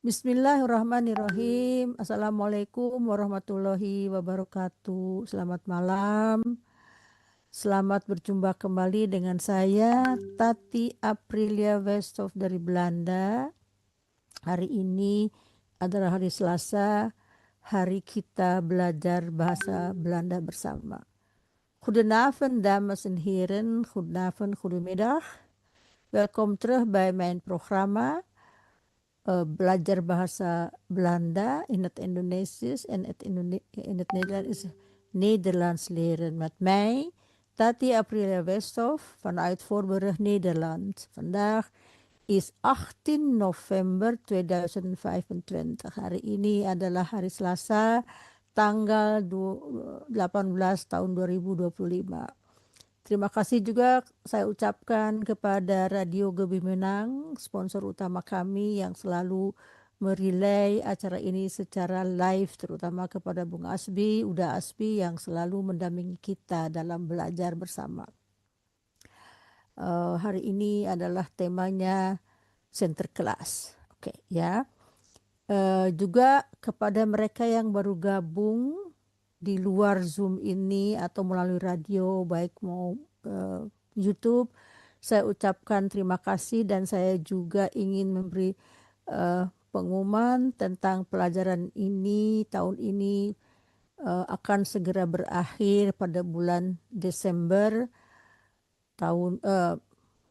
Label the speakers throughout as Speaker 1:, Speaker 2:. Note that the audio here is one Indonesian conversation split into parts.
Speaker 1: Bismillahirrahmanirrahim. Assalamualaikum warahmatullahi wabarakatuh. Selamat malam. Selamat berjumpa kembali dengan saya, Tati Aprilia Westhoff dari Belanda. Hari ini adalah hari Selasa, hari kita belajar bahasa Belanda bersama. Goedenavond dames en heren, goedenavond, goedemiddag. Welkom terug bij mijn programma. Belajar bahasa Belanda in het Indonesisch en in het Nederlands is Nederlands leren met mij, Tati Aprilia Westhoff vanuit Voorburg, Nederland. Vandaag is 18 november 2025. Hari ini adalah hari Selasa, tanggal 18 tahun 2025. Terima kasih juga saya ucapkan kepada Radio Gebimenang, sponsor utama kami yang selalu merelay acara ini secara live, terutama kepada Bung Asbi, Uda Asbi yang selalu mendampingi kita dalam belajar bersama. Hari ini adalah temanya Sinterklas. Oke, ya. Juga kepada mereka yang baru gabung di luar Zoom ini atau melalui radio, baik mau YouTube, saya ucapkan terima kasih dan saya juga ingin memberi pengumuman tentang pelajaran ini tahun ini akan segera berakhir pada bulan Desember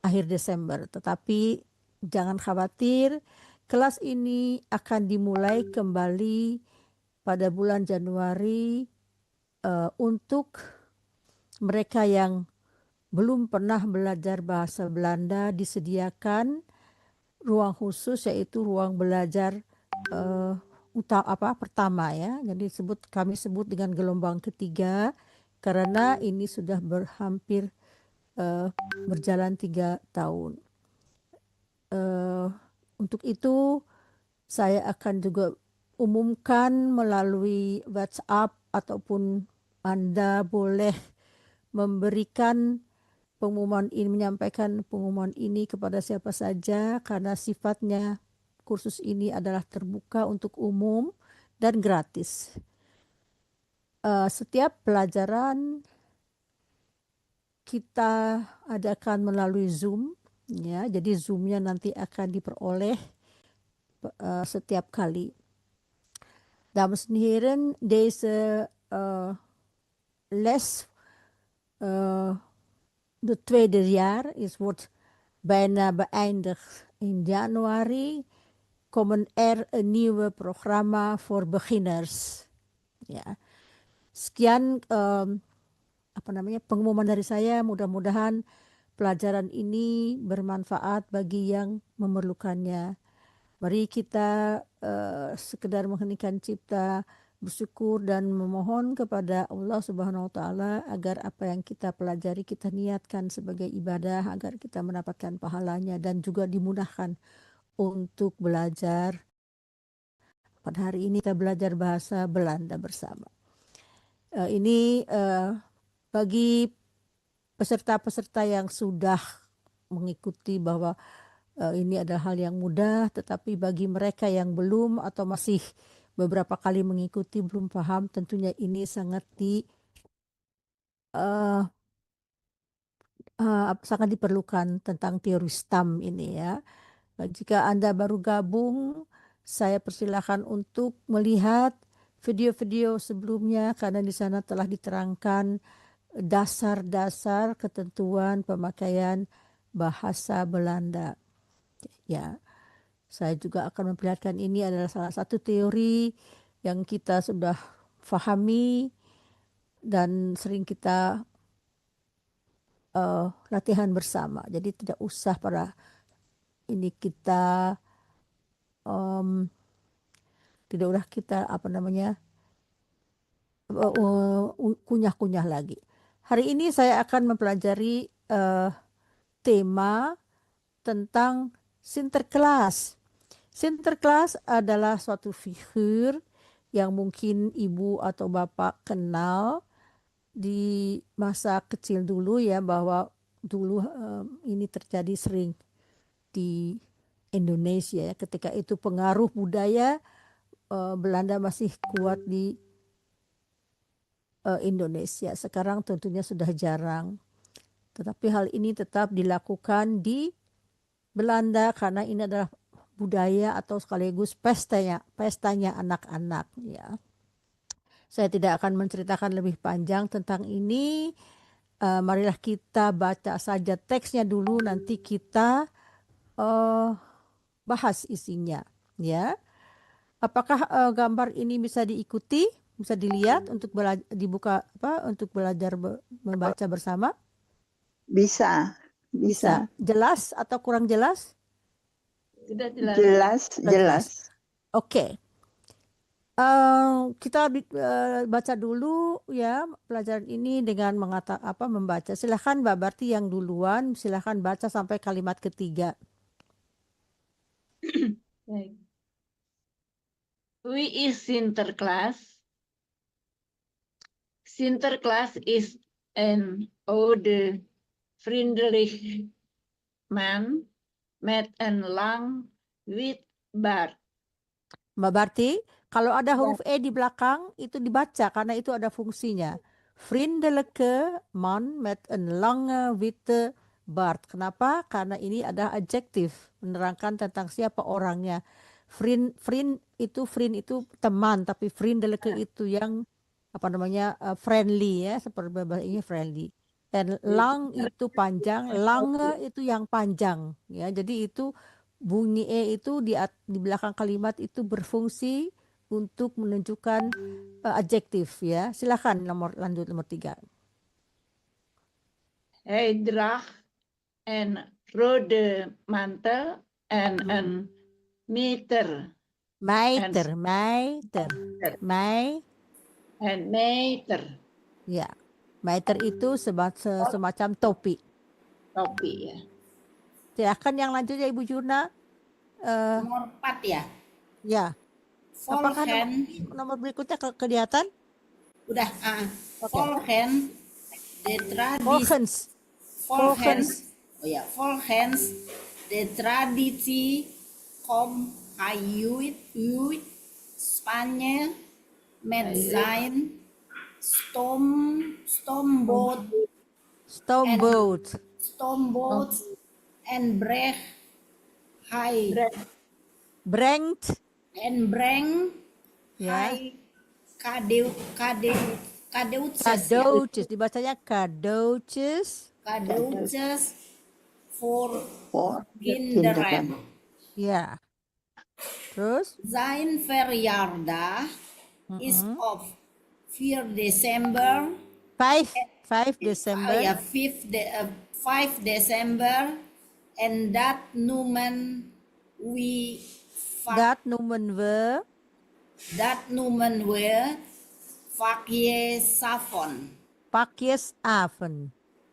Speaker 1: akhir Desember. Tetapi jangan khawatir, kelas ini akan dimulai kembali pada bulan Januari. Untuk mereka yang belum pernah belajar bahasa Belanda disediakan ruang khusus, yaitu ruang belajar pertama ya. Jadi kami sebut dengan gelombang ketiga karena ini sudah hampir berjalan 3 tahun. Untuk itu saya akan juga umumkan melalui WhatsApp ataupun Anda boleh memberikan pengumuman ini, menyampaikan pengumuman ini kepada siapa saja karena sifatnya kursus ini adalah terbuka untuk umum dan gratis. Setiap pelajaran kita adakan melalui Zoom ya, jadi Zoom-nya nanti akan diperoleh setiap kali. Dames en heren, deze les, de tweede jaar, wordt bijna beëindigd in januari. Komen er een nieuwe programma voor beginners. Ya, sekian pengumuman dari saya. Mudah-mudahan pelajaran ini bermanfaat bagi yang memerlukannya. Mari kita sekedar mengheningkan cipta, bersyukur dan memohon kepada Allah Subhanahu wa Ta'ala agar apa yang kita pelajari kita niatkan sebagai ibadah agar kita mendapatkan pahalanya dan juga dimudahkan untuk belajar. Pada hari ini kita belajar bahasa Belanda bersama. Ini bagi peserta-peserta yang sudah mengikuti bahwa ini adalah hal yang mudah, tetapi bagi mereka yang belum atau masih beberapa kali mengikuti belum paham, tentunya ini sangat sangat diperlukan tentang teori STAM ini ya. Jika Anda baru gabung, saya persilahkan untuk melihat video-video sebelumnya karena di sana telah diterangkan dasar-dasar ketentuan pemakaian bahasa Belanda. Ya, saya juga akan memperlihatkan ini adalah salah satu teori yang kita sudah fahami dan sering kita latihan bersama. Jadi tidak usah pada ini kita tidak usah kita kunyah-kunyah lagi. Hari ini saya akan mempelajari tema tentang Sinterklas. Sinterklas adalah suatu figur yang mungkin ibu atau bapak kenal di masa kecil dulu ya, bahwa dulu ini terjadi sering di Indonesia ya. Ketika itu pengaruh budaya Belanda masih kuat di Indonesia. Sekarang tentunya sudah jarang. Tetapi hal ini tetap dilakukan di Belanda karena ini adalah budaya atau sekaligus pestanya anak-anak ya. Saya tidak akan menceritakan lebih panjang tentang ini. Marilah kita baca saja teksnya dulu, nanti kita bahas isinya ya. Apakah gambar ini bisa diikuti, bisa dilihat untuk dibuka untuk belajar membaca bersama?
Speaker 2: Bisa.
Speaker 1: Jelas atau kurang jelas?
Speaker 3: Sudah jelas.
Speaker 2: Jelas.
Speaker 1: Oke. Kita baca dulu ya pelajaran ini dengan membaca. Silahkan Mbak Barti yang duluan, silahkan baca sampai kalimat ketiga.
Speaker 3: Baik. Wie is Sinterklaas? Sinterklaas is an oude, vriendelijk man met een lang wit baard.
Speaker 1: Mbak Barti, kalau ada huruf E di belakang itu dibaca karena itu ada fungsinya. Vriendelijke man met een lange witte baard. Kenapa? Karena ini ada adjektif menerangkan tentang siapa orangnya. Vriend itu teman, tapi vriendelijke itu yang friendly ya, seperti bahasa Inggris friendly. Dan lang itu panjang, lange itu yang panjang ya. Jadi itu bunyi E itu di belakang kalimat itu berfungsi untuk menunjukkan adjektif ya. Silakan lanjut nomor 3.
Speaker 3: Hij draagt een rode mantel en een meter.
Speaker 1: Meter.
Speaker 3: En meter.
Speaker 1: Ya. Meter itu semacam topi.
Speaker 3: Topi ya.
Speaker 1: Silakan yang lanjut ya Ibu Jurna.
Speaker 4: Nomor 4 ya.
Speaker 1: Ya. Apakah
Speaker 4: Volgen.
Speaker 1: nomor berikutnya kelihatan?
Speaker 4: Udah.
Speaker 1: Oke.
Speaker 4: Volgen. De traditie.
Speaker 1: Volgens.
Speaker 4: Volgens. Oh ya, volgens de traditie kom uit Spanje met zijn stoomboot en brengt hij cadeautjes.
Speaker 1: Dibacanya cadeautjes
Speaker 4: voor kinderen.
Speaker 1: Ya. Terus?
Speaker 4: Zijn verjaardag is op 4 Desember.
Speaker 1: 5 Desember.
Speaker 4: Ja, 5 Desember. En dat noemen we
Speaker 1: Pakjesavond.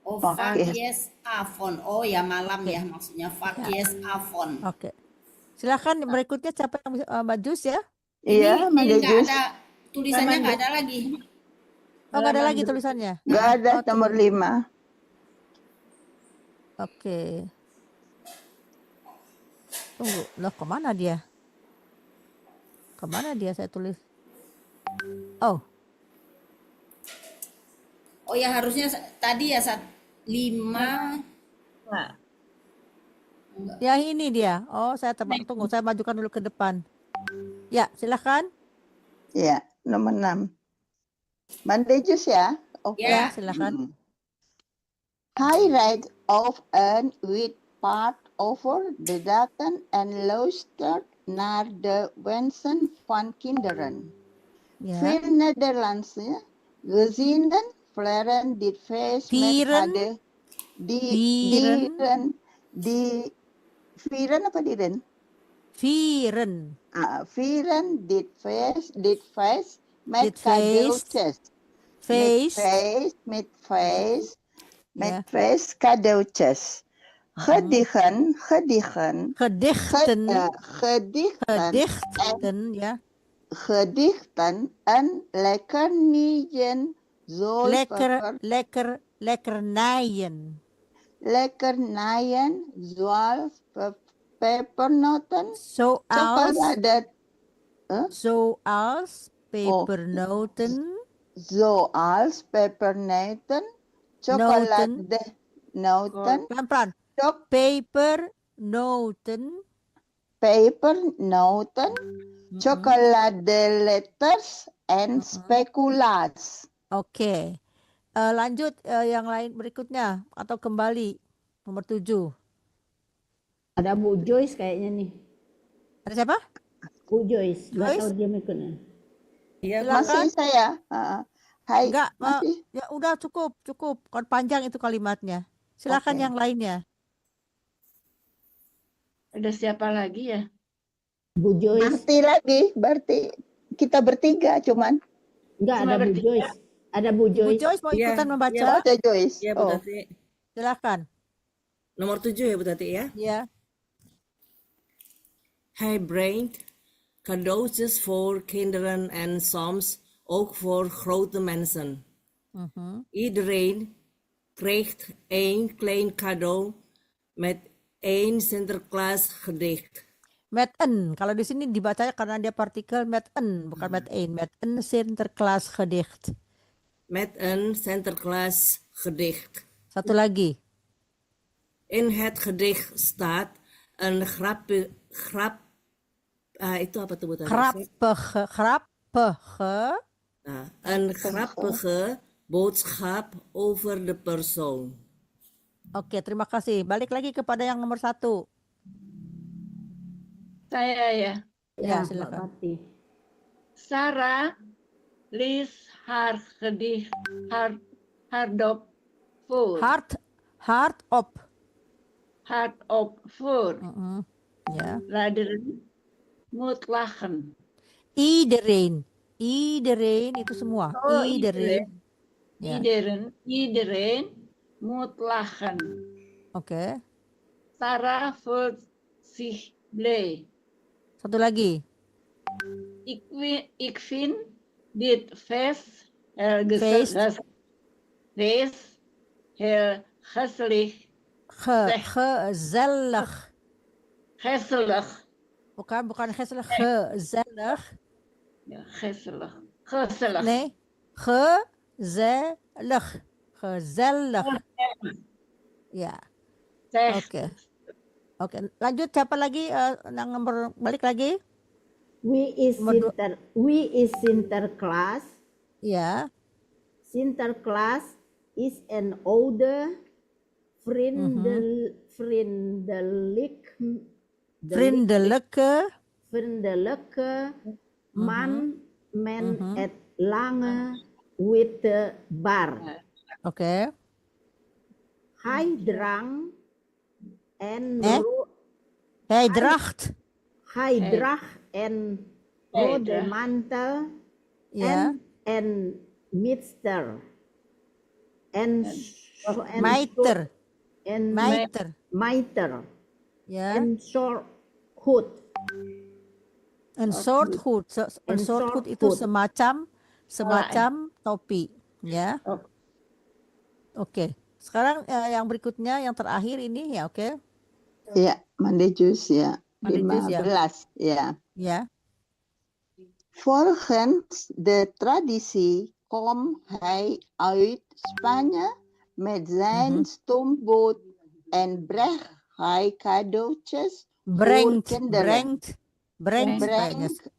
Speaker 4: Oh, Pakjesavond. Oh ya, malam ya maksudnya Pakjesavond.
Speaker 1: Oke. Silakan berikutnya siapa yang Mbak Jus ya?
Speaker 2: Iya,
Speaker 4: Ini
Speaker 2: Mbak
Speaker 4: nggak
Speaker 2: Jus.
Speaker 4: ada tulisannya, nggak ada lagi.
Speaker 1: Oh, nggak ada lagi tulisannya?
Speaker 2: Nggak ada, nomor 5.
Speaker 1: Oke. Tunggu, loh kemana dia? Kemana dia saya tulis? Oh.
Speaker 4: Oh ya, harusnya tadi ya 5.
Speaker 3: Nah,
Speaker 1: Ya ini dia. Oh, saya tunggu, saya majukan dulu ke depan. Ya, silakan.
Speaker 2: Ya, nomor 6. Mbak Jus ya. Oke.
Speaker 1: Ya, silakan.
Speaker 2: Hij rijdt op een wit paard over de daken en luistert naar de wensen van kinderen.
Speaker 1: Ya.
Speaker 2: Veel Nederlandse gezinnen vieren dit feest met
Speaker 1: Vieren?
Speaker 2: vieren apa diren?
Speaker 1: Vieren.
Speaker 2: Vieren dit feest met
Speaker 1: Dit feest.
Speaker 2: cadeautjes. Met feest cadeautjes. Gedichten
Speaker 1: ya.
Speaker 2: Gedichten en lekkernijen zoals
Speaker 1: Lekkernijen.
Speaker 2: lekkernijen zoals pepernoten,
Speaker 1: Zoals,
Speaker 2: chocolade,
Speaker 1: zoals pepernoten,
Speaker 2: zoals pepernoten, chocolade, noten,
Speaker 1: pelan-pelan,
Speaker 2: chok,
Speaker 1: pepernoten,
Speaker 2: pepernoten, chocolade letters, and speculas.
Speaker 1: Oke. Lanjut yang lain berikutnya atau kembali nomor 7.
Speaker 5: Ada Bu Joyce kayaknya nih.
Speaker 1: Ada siapa?
Speaker 5: Bu Joyce, nggak
Speaker 1: Joyce?
Speaker 5: tahu dia ikutnya.
Speaker 4: Iya,
Speaker 1: Silakan.
Speaker 2: Masih saya. Hai,
Speaker 1: Enggak,
Speaker 2: masih.
Speaker 1: ya udah cukup. Kan panjang itu kalimatnya. Silakan
Speaker 2: Oke.
Speaker 1: yang lainnya.
Speaker 3: Ada siapa lagi ya?
Speaker 5: Bu Joyce,
Speaker 2: Berarti kita bertiga cuman.
Speaker 5: nggak
Speaker 3: Cuma
Speaker 5: ada Bu
Speaker 3: bertiga.
Speaker 5: Joyce. Ada Bu
Speaker 1: Ibu
Speaker 5: Joyce.
Speaker 1: Joyce mau
Speaker 4: Iya,
Speaker 1: ikutan
Speaker 4: iya,
Speaker 1: membaca?
Speaker 2: Oh, ada Joyce.
Speaker 4: Ya, Bu
Speaker 2: Oh,
Speaker 4: Tati.
Speaker 1: Silakan.
Speaker 4: Nomor 7 ya, Bu Tati ya.
Speaker 1: Ya.
Speaker 4: Hij brengt cadeautjes voor kinderen en soms ook voor grote mensen. Iedereen krijgt één klein cadeau met één Sinterklaas gedicht.
Speaker 1: Met en. Kalau di sini dibacanya karena dia partikel met en, bukan met een. Met een Sinterklaas gedicht.
Speaker 4: Met een Sinterklaas gedicht.
Speaker 1: Satu lagi.
Speaker 4: In het gedicht staat een itu apa tuh Bu Tati?
Speaker 1: Grappige.
Speaker 4: Nah, een grappige boodschap over de persoon.
Speaker 1: Oke, terima kasih. Balik lagi kepada yang nomor 1.
Speaker 3: Saya ya.
Speaker 1: Ya,
Speaker 5: Mbak
Speaker 1: silakan.
Speaker 5: Pati.
Speaker 3: Sarah leest haar gedicht hardop voor. Hardop voor.
Speaker 1: Ya.
Speaker 3: Raderen moet lachen.
Speaker 1: Iedereen itu semua.
Speaker 3: Oh,
Speaker 1: Iedereen. Ya.
Speaker 3: Iedereen moet lachen.
Speaker 1: Oke.
Speaker 3: Sarah voelt zich blij.
Speaker 1: Satu lagi.
Speaker 3: Ik vind dit feest heel
Speaker 1: Feest.
Speaker 3: heel gezellig.
Speaker 1: Gezellig.
Speaker 3: Gezellig.
Speaker 1: Bukan gezellig. Gezellig.
Speaker 3: Ja, gezellig. Gezellig.
Speaker 1: Nee. Gezellig. Gezellig. Ya.
Speaker 3: Zeg,
Speaker 1: Oke. Lanjut siapa lagi? Yang nomor balik lagi.
Speaker 5: We is Sinterklaas.
Speaker 1: Ya.
Speaker 5: Sinterklaas is an older vriendelijke man met lange witte baard.
Speaker 1: Oke.
Speaker 5: Hij draagt
Speaker 1: Hij draagt.
Speaker 5: een rode mantel
Speaker 1: Ya.
Speaker 5: en mitster.
Speaker 1: Mijter.
Speaker 5: En
Speaker 1: Mijter.
Speaker 5: mijter.
Speaker 1: Ya.
Speaker 5: En short hood.
Speaker 1: Een soort hoed. Een soort hoed itu semacam topi. Ya. Oke. Sekarang yang berikutnya yang terakhir ini ya, oke.
Speaker 2: ya, mandi jus ya.
Speaker 1: Mandi jus, ya.
Speaker 2: 15 ya.
Speaker 1: Ya.
Speaker 2: Volgens de traditie komt hij uit Spanje met zijn stoomboot en brengt hij cadeautjes
Speaker 1: Brengt
Speaker 2: kayaknya.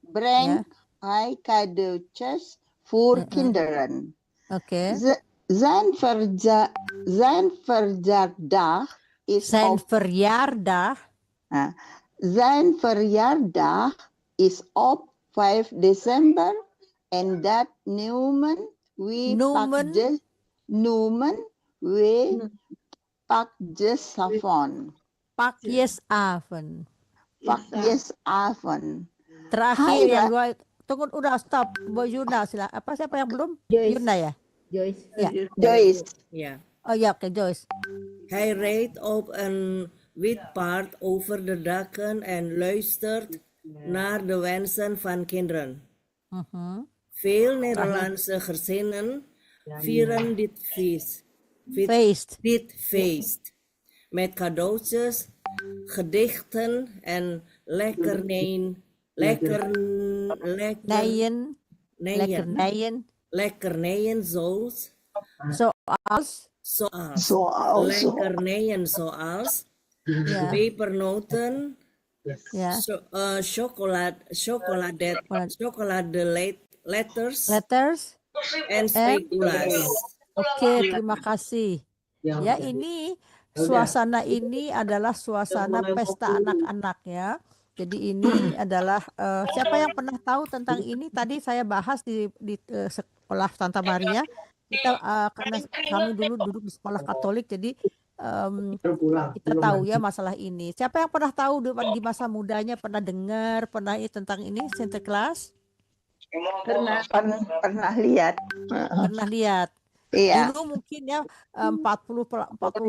Speaker 2: Brengt hij cadeautjes voor kinderen.
Speaker 1: Oke.
Speaker 2: Zijn verjaardag is op 5 december en dat noemen we pakjesavond. Pakjesavond.
Speaker 1: Terakhir yang dua. Tunggu, udah stop. Bu Yuna, siapa yang belum?
Speaker 5: Joyce.
Speaker 1: Yuna ya?
Speaker 5: Joyce.
Speaker 1: Ja.
Speaker 2: Joyce.
Speaker 4: Ja.
Speaker 1: Oh ja, oké, Joyce.
Speaker 4: Hij rijdt op een wit paard over de daken en luistert naar de wensen van kinderen. Veel Nederlandse gezinnen vieren dit feest met cadeautjes gedichten en lekkernijen zoals lekkernijen zoals
Speaker 1: ya,
Speaker 4: pepernoten,
Speaker 1: ya,
Speaker 4: letters,
Speaker 1: letters.
Speaker 4: en spekulas.
Speaker 1: Oke, terima kasih. Ya, ini suasana ini adalah suasana pesta anak-anak ya. Jadi ini adalah siapa yang pernah tahu tentang ini? Tadi saya bahas di sekolah Santa Maria. Kita karena kami dulu duduk di sekolah Katolik, jadi kita tahu ya masalah ini. Siapa yang pernah tahu di masa mudanya pernah dengar tentang ini Sinterklas?
Speaker 2: Pernah lihat.
Speaker 1: Pernah lihat.
Speaker 2: Iya.
Speaker 1: Dulu mungkin ya 40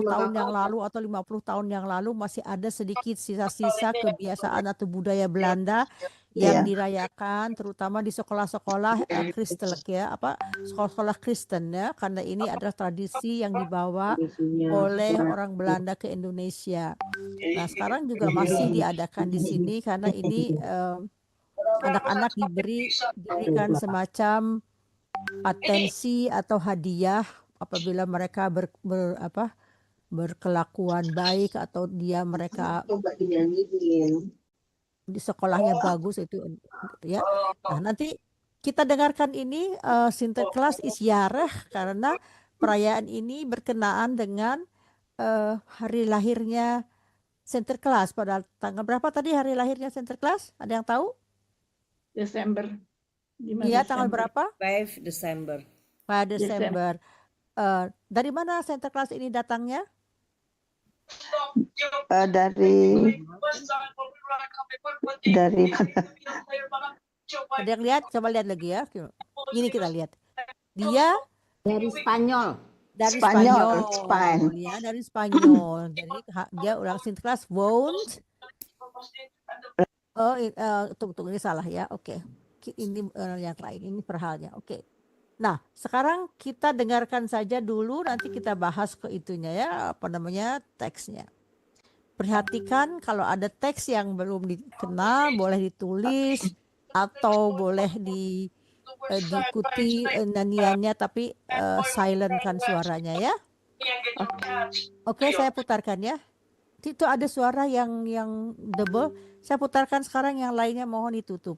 Speaker 1: tahun yang lalu atau 50 tahun yang lalu masih ada sedikit sisa-sisa kebiasaan atau budaya Belanda yang dirayakan terutama di sekolah-sekolah Kristen ya, sekolah-sekolah Kristen ya, karena ini adalah tradisi yang dibawa oleh orang Belanda ke Indonesia. Nah, sekarang juga masih diadakan di sini karena ini anak-anak diberikan semacam atensi atau hadiah apabila mereka berkelakuan baik atau mereka di sekolahnya bagus itu ya. Nah, nanti kita dengarkan ini Sinterklas Isyarah karena perayaan ini berkenaan dengan hari lahirnya Sinterklas pada tanggal berapa tadi hari lahirnya Sinterklas? Ada yang tahu?
Speaker 3: Desember.
Speaker 1: Iya, tanggal berapa?
Speaker 4: 5 Desember.
Speaker 1: 5 Desember. Dari mana Sinterklas ini datangnya?
Speaker 2: Dari
Speaker 1: Ada yang lihat? Coba lihat lagi ya. Ini kita lihat. Dia
Speaker 5: Dari Spanyol.
Speaker 1: dari
Speaker 2: Spanyol.
Speaker 1: Ya, dari Spanyol. Jadi dia orang Sinterklas wound. Tunggu ini salah ya. Oke. Ini yang lain, ini perhalnya. Oke. Nah, sekarang kita dengarkan saja dulu, nanti kita bahas ke itunya ya, teksnya. Perhatikan kalau ada teks yang belum dikenal, boleh ditulis atau boleh diikuti nyanyiannya, tapi silentkan suaranya ya. Oke, saya putarkan ya. Itu ada suara yang double. Saya putarkan sekarang, yang lainnya mohon ditutup.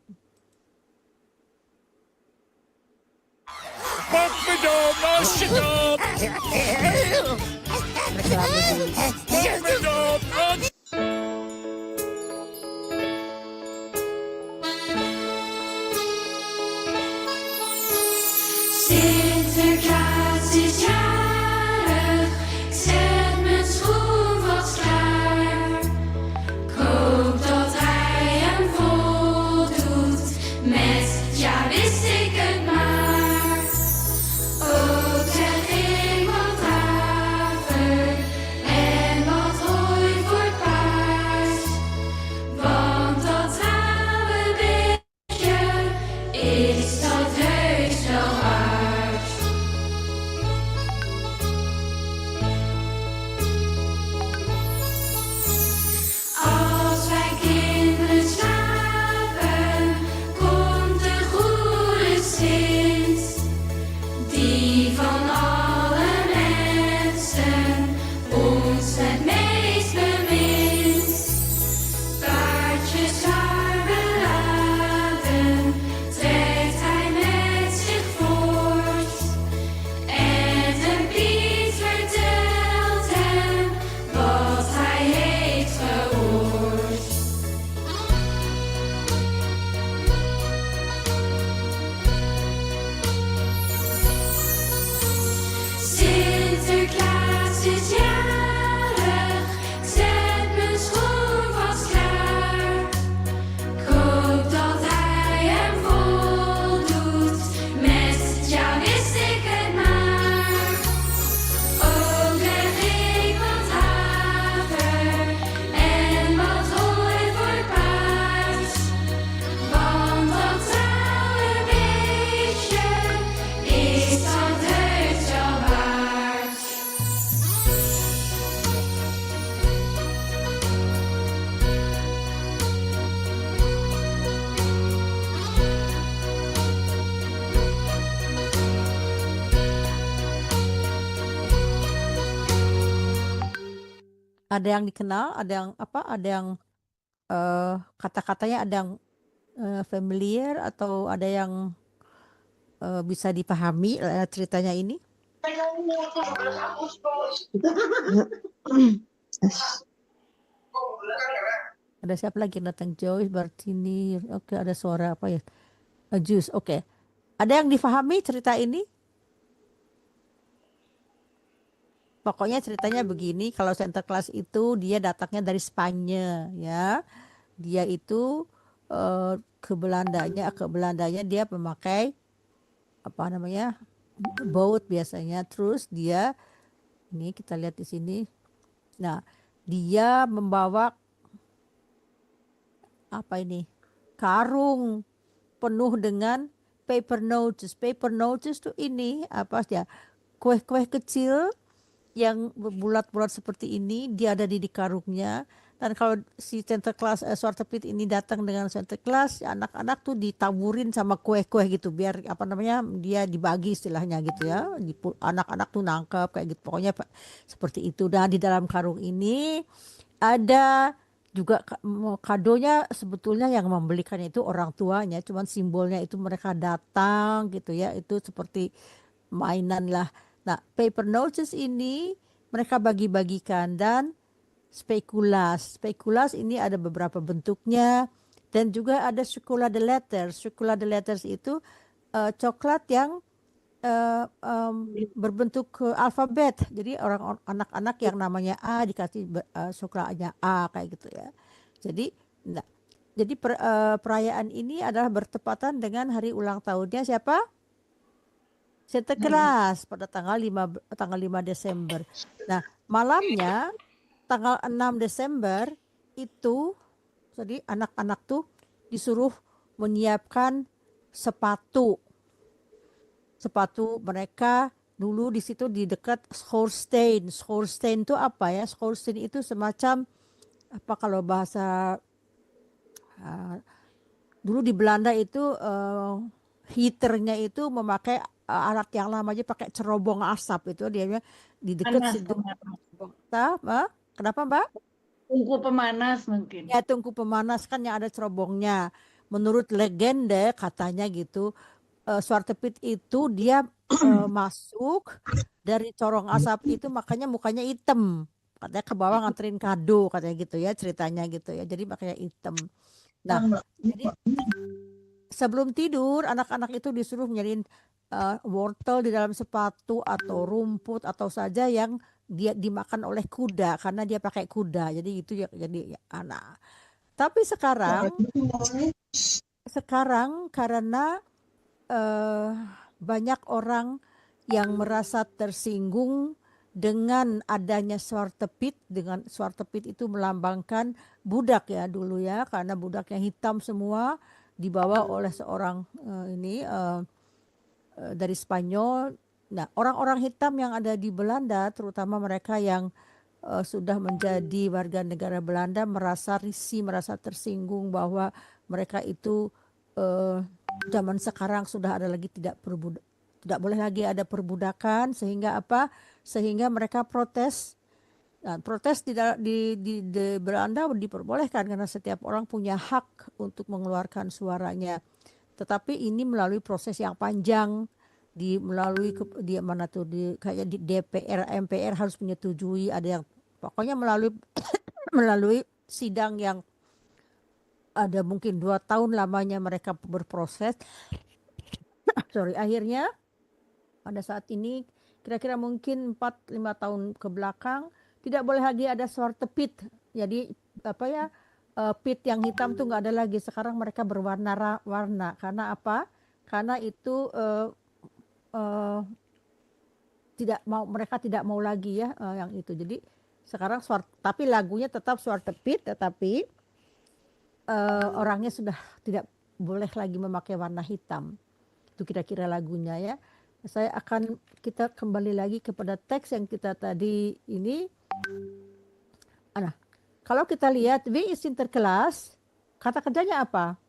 Speaker 6: Sinterklaas is jarig, ik zet mijn schoenvast klaar. Ik hoop dat hij hem voldoet met ja wist ik het maar. Ook zeg ik wat haver en wat hooi voor het paard. Want dat oude beetje is dat heus wel waard.
Speaker 1: Ada yang dikenal, ada yang apa? Ada yang kata-katanya ada yang familiar atau ada yang bisa dipahami ceritanya ini? Ada siapa lagi yang datang? Joyce, Bartini. Oke, ada suara apa ya? Jus. Oke. Ada yang difahami cerita ini? Pokoknya ceritanya begini, kalau Sinterklas itu dia datangnya dari Spanyol ya. Dia itu ke Belandanya dia memakai apa namanya? Boat biasanya. Terus dia ini kita lihat di sini. Nah, dia membawa apa ini? Karung penuh dengan paper notes. Paper notes tuh ini apa ya? Kue-kue kecil yang bulat-bulat seperti ini, dia ada di karungnya. Dan kalau si Sinterklas Zwarte Piet ini datang dengan Sinterklas, anak-anak tuh ditaburin sama kue-kue gitu biar apa namanya dia dibagi istilahnya gitu ya. Anak-anak tuh nangkep kayak gitu. Pokoknya seperti itu. Dan di dalam karung ini ada juga kadonya, sebetulnya yang membelikan itu orang tuanya, cuman simbolnya itu mereka datang gitu ya. Itu seperti mainan lah. Nah, paper notes ini mereka bagi-bagikan. Dan spekulas. Spekulas ini ada beberapa bentuknya. Dan juga ada chocolate letters. Chocolate letters itu coklat yang berbentuk alfabet. Jadi anak-anak yang namanya A dikasih coklatnya A kayak gitu ya. Jadi perayaan ini adalah bertepatan dengan hari ulang tahunnya siapa? Sinterklas pada tanggal 5 Desember. Nah, malamnya tanggal 6 Desember itu jadi anak-anak tuh disuruh menyiapkan sepatu mereka dulu di situ di dekat Schorstein. Schorstein itu apa ya? Schorstein itu semacam apa kalau bahasa dulu di Belanda itu heaternya itu memakai alat yang lama aja pakai cerobong asap itu dia di dekat situ. Kenapa Mbak?
Speaker 3: Tungku pemanas mungkin.
Speaker 1: Ya, tungku pemanas kan yang ada cerobongnya. Menurut legenda katanya gitu, Zwarte-Piet itu dia masuk dari corong asap itu makanya mukanya hitam. Katanya ke bawah nganterin kado katanya gitu ya ceritanya gitu ya. Jadi makanya hitam. Nah, jadi sebelum tidur anak-anak itu disuruh nyariin wortel di dalam sepatu atau rumput atau saja yang dia dimakan oleh kuda karena dia pakai kuda. Jadi itu ya jadi anak. Tapi sekarang karena banyak orang yang merasa tersinggung dengan adanya Zwarte-Piet. Dengan Zwarte-Piet itu melambangkan budak ya dulu ya, karena budaknya hitam semua dibawa oleh seorang dari Spanyol. Nah, orang-orang hitam yang ada di Belanda, terutama mereka yang sudah menjadi warga negara Belanda, merasa risih, merasa tersinggung bahwa mereka itu zaman sekarang sudah ada lagi tidak boleh lagi ada perbudakan, sehingga apa? Sehingga mereka protes. Nah, protes di Belanda diperbolehkan karena setiap orang punya hak untuk mengeluarkan suaranya. Tetapi ini melalui proses yang panjang, kayak di DPR, MPR harus menyetujui, ada yang pokoknya melalui sidang yang ada mungkin 2 tahun lamanya mereka berproses. Akhirnya pada saat ini kira-kira mungkin 4-5 tahun ke belakang tidak boleh lagi ada Zwarte-Piet. Jadi apa ya, pit yang hitam tuh nggak ada lagi. Sekarang mereka berwarna-warna. Karena apa? Karena itu mereka tidak mau lagi ya yang itu. Jadi sekarang tapi lagunya tetap Zwarte-Piet, tetapi orangnya sudah tidak boleh lagi memakai warna hitam. Itu kira-kira lagunya ya. Kita kembali lagi kepada teks yang kita tadi ini. Nah, kalau kita lihat wie is Sinterklas, kata kerjanya apa?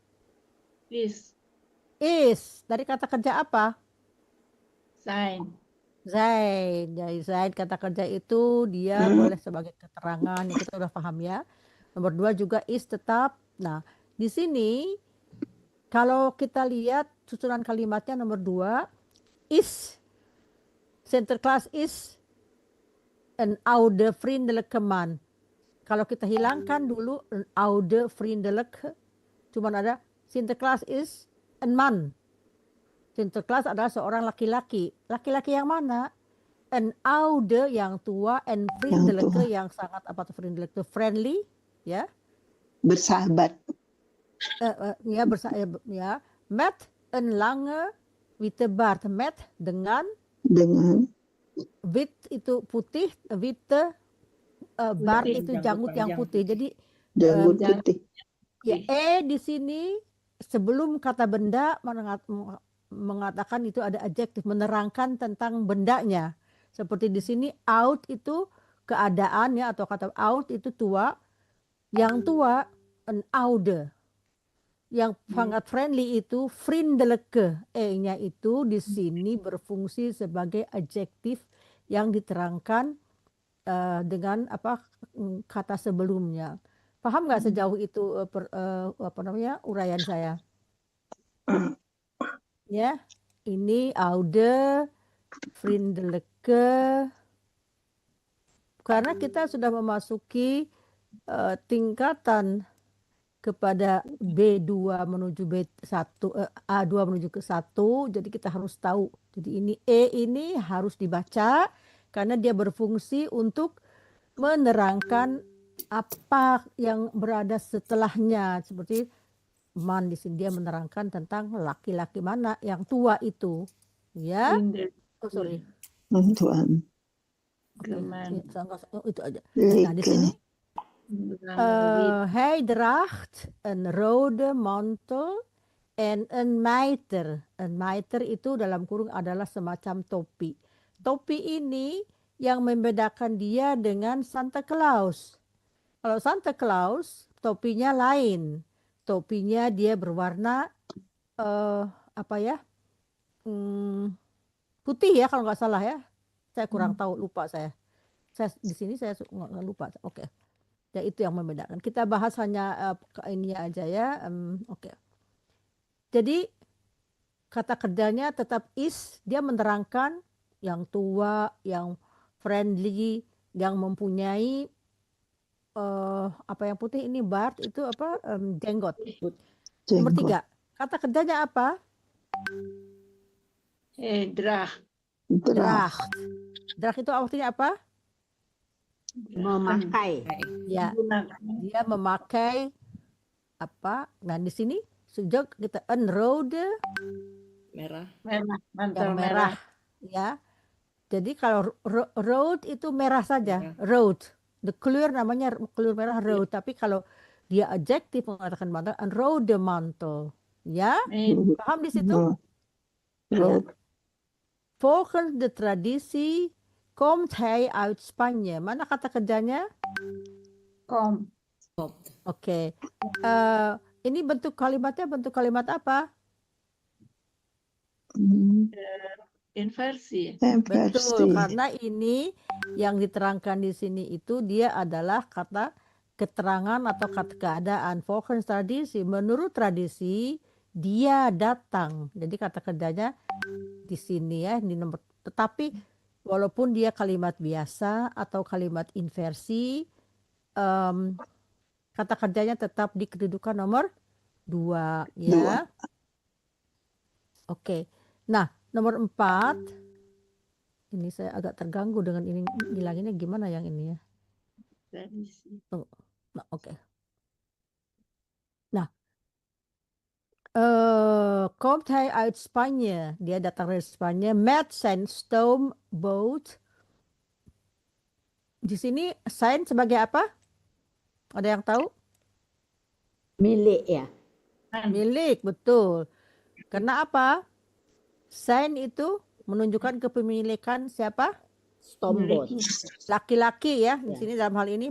Speaker 3: Is.
Speaker 1: Dari kata kerja apa?
Speaker 3: Sign.
Speaker 1: Zain. Jadi Zain kata kerja itu dia boleh sebagai keterangan yang kita udah paham ya. Nomor 2 juga is tetap. Nah, di sini kalau kita lihat susunan kalimatnya nomor 2 is Sinterklaas is een oude vriendelijke man. Kalau kita hilangkan dulu een oude vriendelijke, cuman ada Sinterklaas is een man. Sinterklaas adalah seorang laki-laki. Laki-laki yang mana? Een oude yang tua, en vriendelijke yang sangat apa tuh vriendelijke? Friendly, ya.
Speaker 2: Bersahabat.
Speaker 1: Ya, met een lange witte baard. Met dengan wit itu putih, witte baard
Speaker 3: Putih,
Speaker 1: itu
Speaker 4: janggut
Speaker 1: janggut yang
Speaker 4: panjang.
Speaker 1: putih. Jadi
Speaker 2: Janggut
Speaker 3: Jang-
Speaker 2: putih.
Speaker 1: ya di sini sebelum kata benda mengatakan itu ada adjektif menerangkan tentang bendanya. Seperti di sini out itu keadaan ya, atau kata out itu tua. Yang tua een oude. Yang sangat friendly itu vriendelijke. E-nya itu di sini berfungsi sebagai adjektif yang diterangkan dengan kata sebelumnya. Paham nggak sejauh itu uraian saya? Ya, ini oude, vriendelijke. Karena kita sudah memasuki tingkatan kepada B2 menuju B1, A2 menuju ke 1, jadi kita harus tahu. Jadi ini E ini harus dibaca karena dia berfungsi untuk menerangkan apa yang berada setelahnya. Seperti man di sini dia menerangkan tentang laki-laki mana yang tua itu. Ya. Oh sorry.
Speaker 2: Tuan.
Speaker 1: Oke, itu aja.
Speaker 2: Leke.
Speaker 1: Nah, di sini hij draagt een rode mantel en een mijter. Een mijter itu dalam kurung adalah semacam topi. Topi ini yang membedakan dia dengan Santa Claus. Kalau Santa Claus topinya lain. Topinya dia berwarna putih ya kalau nggak salah ya. Saya kurang tahu, lupa saya. Di sini saya nggak lupa. Oke. Ya itu yang membedakan. Kita bahas hanya ini aja ya. Oke. Jadi kata kerjanya tetap is, dia menerangkan yang tua, yang friendly, yang mempunyai yang putih ini bart itu jenggot. Nomor 3. Kata kerjanya apa?
Speaker 3: draag.
Speaker 1: Draagt. Draagt itu artinya apa?
Speaker 5: Memakai.
Speaker 1: Ya,
Speaker 3: Gunakan.
Speaker 1: dia memakai apa? Nah, di sini sejak kita een rode
Speaker 4: Merah.
Speaker 3: Merah, mantel
Speaker 1: yang merah, ya. Jadi kalau road itu merah saja, road. The kleur namanya kleur merah road. Tapi kalau dia adjektif mengatakan mantel, een rode mantel, ya. Paham di situ? Ya. Volgens de traditie komt hij uit Spanje. Mana kata kerjanya?
Speaker 3: Kom.
Speaker 1: Oke. Ini bentuk kalimatnya bentuk kalimat apa?
Speaker 3: Inversi.
Speaker 1: Betul, karena ini yang diterangkan di sini itu dia adalah kata keterangan atau kata keadaan. Volgens tradisi, menurut tradisi dia datang. Jadi kata kerjanya di sini ya, di nomor. Tetapi walaupun dia kalimat biasa atau kalimat inversi, kata kerjanya tetap di kedudukan nomor 2 ya. Oke. Nah, nomor 4. Ini saya agak terganggu dengan ini, ngilanginnya gimana yang ini ya.
Speaker 3: Tradisi.
Speaker 1: Nah, oke. Nah, komt hij uit Spanje. Dia datang dari Spanje met zijn stoomboot. Di sini zijn sebagai apa? Ada yang tahu?
Speaker 5: Milik ya.
Speaker 1: Milik, betul. Karena apa? Zijn itu menunjukkan kepemilikan siapa?
Speaker 5: Stoomboot.
Speaker 1: Laki-laki ya. Di
Speaker 5: Ya.
Speaker 1: sini dalam hal ini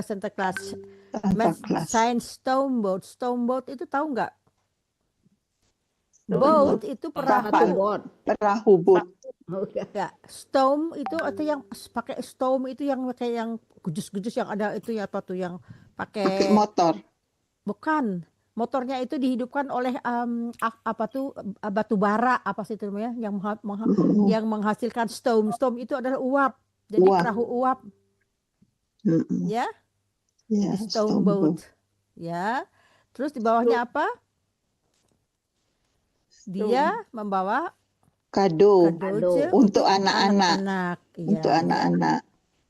Speaker 1: Sinterklaas.
Speaker 2: Sinterklaas.
Speaker 1: Zijn stoomboot. Stoomboot itu tahu nggak? Boat itu perahu.
Speaker 2: Kapal.
Speaker 5: Bot.
Speaker 2: Perahu boat.
Speaker 5: Oke.
Speaker 1: Ya, storm itu atau yang pakai storm itu yang kayak yang gujus-gujus yang ada itu ya apa tuh yang
Speaker 2: Pakai
Speaker 1: pakai
Speaker 2: motor.
Speaker 1: bukan motornya itu dihidupkan oleh apa tuh batu bara apa sih itu namanya yang yang menghasilkan storm. Storm itu adalah uap. Jadi
Speaker 2: Uap.
Speaker 1: perahu uap
Speaker 2: Mm-mm.
Speaker 1: ya,
Speaker 2: Ya,
Speaker 1: di storm boat. Ya. Terus di bawahnya apa? Dia membawa
Speaker 2: Kado
Speaker 1: kado
Speaker 2: untuk anak-anak.
Speaker 1: anak-anak.
Speaker 2: Untuk
Speaker 1: Ya,
Speaker 2: anak-anak.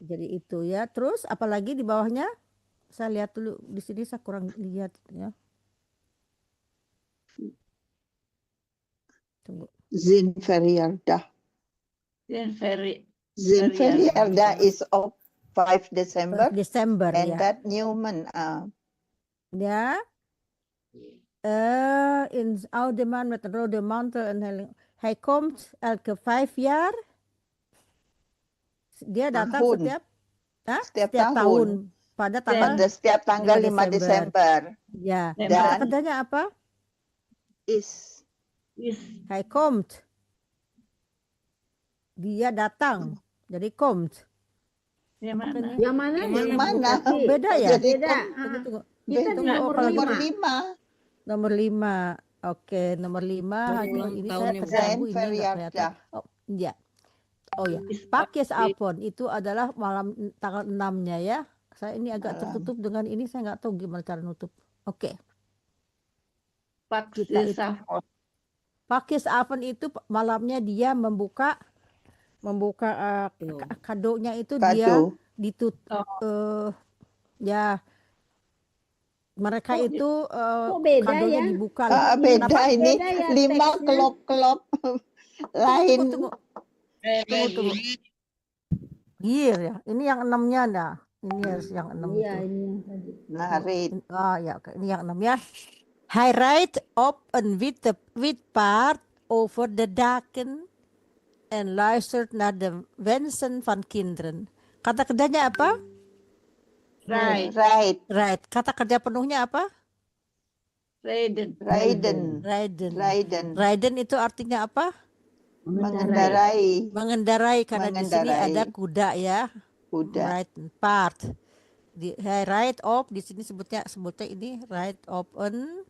Speaker 1: jadi itu ya. Terus apalagi di bawahnya? Saya lihat dulu di sini saya kurang lihat ya. Tunggu.
Speaker 2: Zinferiarda. Zinferiarda is of 5 December.
Speaker 1: Desember
Speaker 2: And
Speaker 1: ya.
Speaker 2: that Newman.
Speaker 1: Ya. In Oudeman met een rode mantel en hij komt elke 5 jaar. Dia datang
Speaker 2: Tahun.
Speaker 1: setiap
Speaker 2: Setiap
Speaker 1: tahun pada tanggal
Speaker 2: Pada setiap tanggal 5
Speaker 1: 5
Speaker 2: Desember.
Speaker 1: ya.
Speaker 3: Dan-
Speaker 1: Kata kerjanya apa?
Speaker 2: Is
Speaker 1: Hij komt. Dia datang. Jadi komt.
Speaker 3: Yang mana?
Speaker 1: Makanya-
Speaker 5: Yang mana?
Speaker 2: Yang mana?
Speaker 5: Bupati.
Speaker 1: Beda ya?
Speaker 2: Jadi
Speaker 5: Beda.
Speaker 1: Tunggu, tunggu.
Speaker 5: Kita
Speaker 1: Tunggu,
Speaker 5: nomor
Speaker 1: kalau
Speaker 2: nomor
Speaker 5: lima.
Speaker 2: 5.
Speaker 1: Nomor 5. Oke, nomor 5.
Speaker 4: Hari ulang
Speaker 1: Ini
Speaker 4: tahun
Speaker 1: saya
Speaker 4: yang
Speaker 1: terganggu ini
Speaker 2: Zen
Speaker 1: enggak kelihatan. Oh, iya. Oh ya. Pakis Apon itu adalah malam tanggal 6-nya ya. Saya ini agak
Speaker 2: Malam.
Speaker 1: tertutup dengan ini, saya nggak tahu gimana cara nutup. Oke.
Speaker 3: Paksa
Speaker 1: Gitu.
Speaker 3: Safon.
Speaker 1: Pakis Apon itu malamnya dia membuka kadonya itu dia
Speaker 2: Kado.
Speaker 1: ya mereka
Speaker 5: Kok-
Speaker 1: itu
Speaker 5: kok beda
Speaker 1: kadonya
Speaker 5: ya?
Speaker 1: dibuka.
Speaker 2: Beda
Speaker 1: Kenapa?
Speaker 2: ini.
Speaker 5: Beda ya
Speaker 2: 5
Speaker 5: teksnya.
Speaker 2: kelop-kelop. Lain.
Speaker 1: Tunggu. Year ya. Ini yang 6-nya dah. Ini harus yang 6
Speaker 5: Iya,
Speaker 1: itu.
Speaker 5: ini yang tadi.
Speaker 2: Narit.
Speaker 1: Ya, oke. Ini yang 6 ya. Hij rijdt op een wit paard over de daken en luistert naar de wensen van kinderen. Kata kerjanya apa?
Speaker 3: Right.
Speaker 2: Right.
Speaker 1: Right. Kata kerja penuhnya apa?
Speaker 3: Raiden.
Speaker 2: Raiden.
Speaker 1: Ridden.
Speaker 2: Raiden.
Speaker 1: Ridden itu artinya apa?
Speaker 2: Mengendarai
Speaker 1: Mengendarai, karena di sini
Speaker 2: Mengendarai.
Speaker 1: ada kuda ya.
Speaker 2: kuda.
Speaker 1: Ride paard. Hij ride op, di sini sebutnya ini ride op een.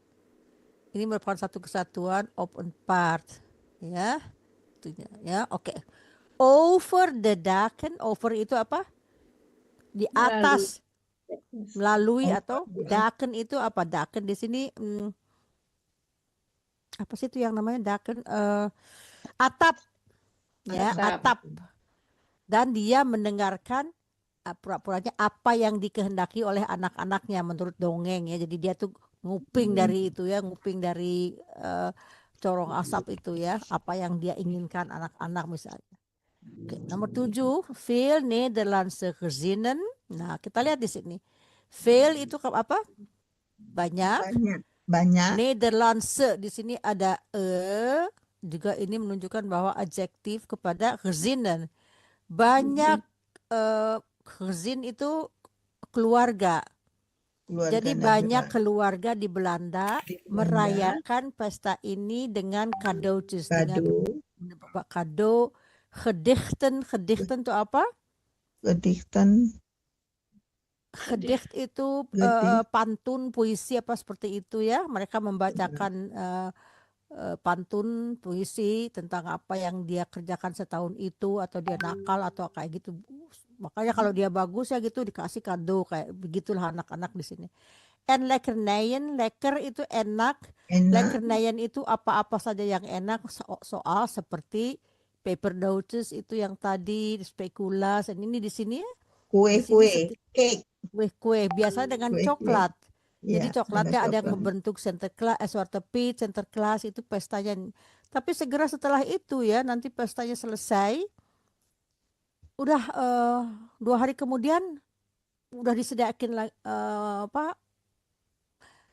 Speaker 1: Ini merupakan satu kesatuan op een paard. Ya. Itunya ya. Oke. Over the daken, over itu apa? Di atas. Melalui atau daken itu apa? Daken di sini apa sih itu yang namanya daken? Atap. Ya, atap. Dan dia mendengarkan pura-puranya apa yang dikehendaki oleh anak-anaknya menurut dongeng ya. Jadi dia tuh nguping dari itu ya, nguping dari corong asap itu ya, apa yang dia inginkan anak-anak misalnya. Oke, nomor 7, veel Nederlandse gezinnen. Nah, kita lihat di sini. Veel itu apa? Banyak.
Speaker 2: Banyak.
Speaker 1: Nederlandse di sini ada juga ini menunjukkan bahwa adjektif kepada gezinnen. Banyak gezin itu keluarga. Jadi banyak keluarga di Belanda merayakan pesta ini dengan cadeautjes, dengan kado, gedichten. Gedichten itu apa?
Speaker 2: Gedichten.
Speaker 1: Gedicht itu pantun, puisi apa seperti itu ya. Mereka membacakan pantun, puisi tentang apa yang dia kerjakan setahun itu, atau dia nakal atau kayak gitu. Makanya kalau dia bagus ya gitu dikasih kado, kayak begitulah anak-anak di sini. En lekkernijen, lekker itu enak. Lekkernijen itu apa-apa saja yang enak, soal seperti pepernootjes itu yang tadi, spekulas, dan ini di sini ya.
Speaker 2: Kue-kue, cake.
Speaker 1: Kue biasa dengan
Speaker 2: Kue-kue.
Speaker 1: coklat. Jadi
Speaker 2: Ya,
Speaker 1: coklatnya ada yang
Speaker 2: coklat.
Speaker 1: membentuk Sinterklaas, Zwarte Piet, Sinterklaas itu pestanya. Tapi segera setelah itu ya, nanti pestanya selesai, udah 2 hari kemudian udah disediakan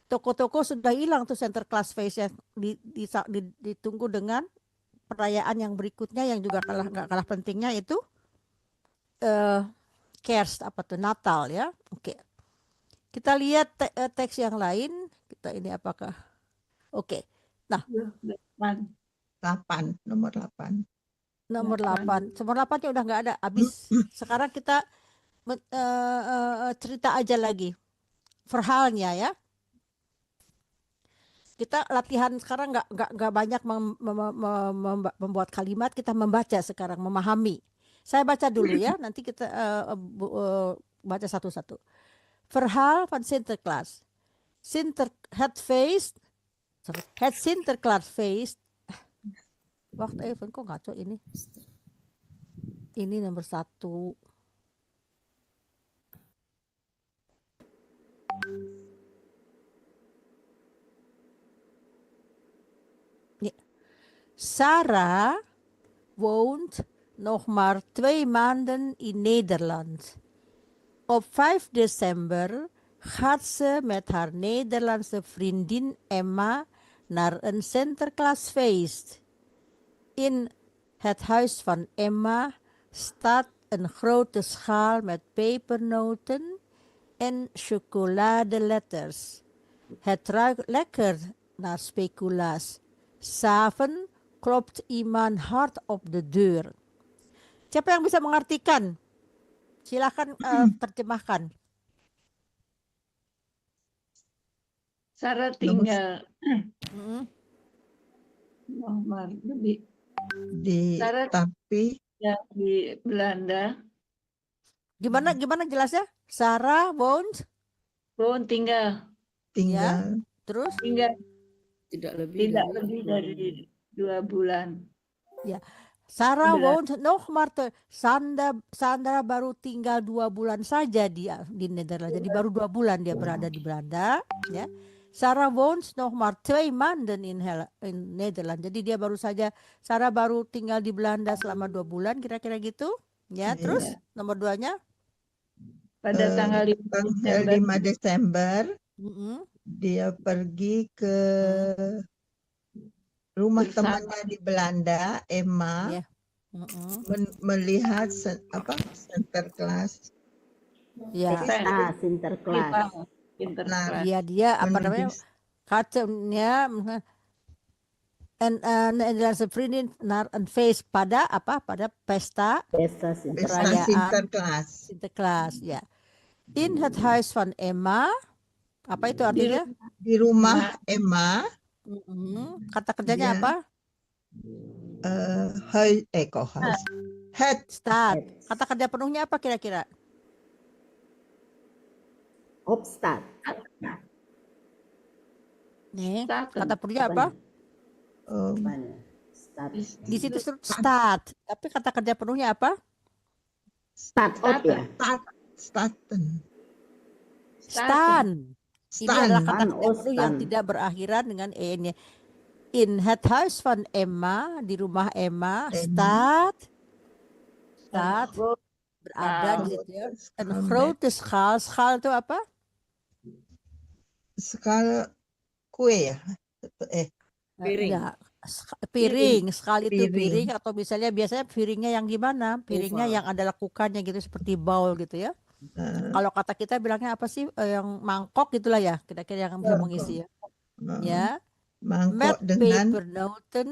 Speaker 1: toko-toko sudah hilang tuh Sinterklaas face-nya, ditunggu dengan perayaan yang berikutnya yang juga nggak kalah pentingnya itu Kerst, apa tuh, Natal ya. Oke. Kita lihat teks yang lain. Kita ini apakah? Oke.
Speaker 3: 8.
Speaker 2: 8, nomor 8.
Speaker 1: Nomor
Speaker 3: 8.
Speaker 1: 8. Nomor 8-nya udah nggak ada, habis. Sekarang kita cerita aja lagi. Verhalnya ya. Kita latihan sekarang nggak banyak membuat kalimat, kita membaca sekarang, memahami. Saya baca dulu ya, nanti kita baca satu-satu. Verhaal van Sinterklaas. Het Sinterklaasfeest. Wacht even, kok ngaco ini? Ini nomor 1. Sarah woont nog maar 2 maanden in Nederland. Op 5 december gaat ze met haar Nederlandse vriendin Emma naar een Sinterklaasfeest. In het huis van Emma staat een grote schaal met pepernoten en chocoladeletters. Het ruikt lekker naar speculaas. 'S'avonds klopt iemand hard op de deur. Siapa yang bisa mengartikan? Silakan terjemahkan.
Speaker 3: Sarah tinggal nomor lebih Sarah
Speaker 2: Tapi
Speaker 3: di Belanda.
Speaker 1: Gimana jelasnya? Sarah woont
Speaker 3: tinggal.
Speaker 2: tinggal
Speaker 1: terus
Speaker 3: Tinggal
Speaker 4: Tidak lebih
Speaker 3: tidak
Speaker 4: dari
Speaker 3: lebih dari 2 bulan.
Speaker 1: Sarah
Speaker 3: Belas.
Speaker 1: woont nog maar Sandra baru tinggal 2 bulan saja di Nederland. Jadi baru 2 bulan dia berada di Belanda, ya. Sarah woont nog maar 2 maanden in Nederland. Jadi dia Sarah baru tinggal di Belanda selama 2 bulan, kira-kira gitu. Ya, terus nomor 2-nya
Speaker 3: Pada tanggal 5
Speaker 2: tanggal
Speaker 3: Desember
Speaker 2: 5 Desember
Speaker 1: Mm-mm.
Speaker 2: dia pergi ke rumah
Speaker 3: Bersama.
Speaker 2: temannya di Belanda, Emma,
Speaker 1: Ya. Mm-mm.
Speaker 2: melihat Sinterklaas.
Speaker 1: Ya,
Speaker 5: Pesta Sinterklaas.
Speaker 3: Interklaas.
Speaker 1: dia apa
Speaker 2: Menuju-
Speaker 1: namanya? Katanya Nederlandse vriendin naar een feest pada pesta
Speaker 5: Pesta
Speaker 2: Pesta
Speaker 5: Sinterklaas.
Speaker 1: Perayaan.
Speaker 2: Sinterklaas.
Speaker 1: Sinterklaas, ya. In het huis van Emma, apa itu artinya?
Speaker 2: Di rumah Emma,
Speaker 1: Kata kerjanya
Speaker 2: Dia-
Speaker 1: apa?
Speaker 2: huis. Het
Speaker 1: Staat. Kata kerja penuhnya apa kira-kira?
Speaker 5: Opstaat.
Speaker 1: Nih,
Speaker 3: Staat.
Speaker 1: kata penuhnya apa?
Speaker 5: Apanya? Staat.
Speaker 1: Di situ staat. Tapi kata kerja penuhnya apa?
Speaker 5: Start up ya.
Speaker 2: Staten.
Speaker 1: Stan. Ini adalah kata
Speaker 5: Stan.
Speaker 1: kerja
Speaker 5: Oh,
Speaker 1: penuh yang
Speaker 5: stan.
Speaker 1: tidak berakhiran dengan en-nya. In het huis van Emma, di rumah Emma, staat berada di situ ya. Een grote schaal. Schaal itu apa?
Speaker 2: Skala kue ya.
Speaker 4: Piring.
Speaker 1: Ya, piring. Skal itu
Speaker 2: Piring.
Speaker 1: piring atau misalnya biasanya piringnya yang gimana? Piringnya
Speaker 4: Oval.
Speaker 1: yang ada lekukannya gitu seperti bowl gitu ya. Kalau kata kita bilangnya apa sih? Yang mangkok gitulah ya. Kira-kira yang bisa mengisi ya. Ya.
Speaker 2: Mangkok
Speaker 1: Met
Speaker 2: dengan
Speaker 1: pepernoten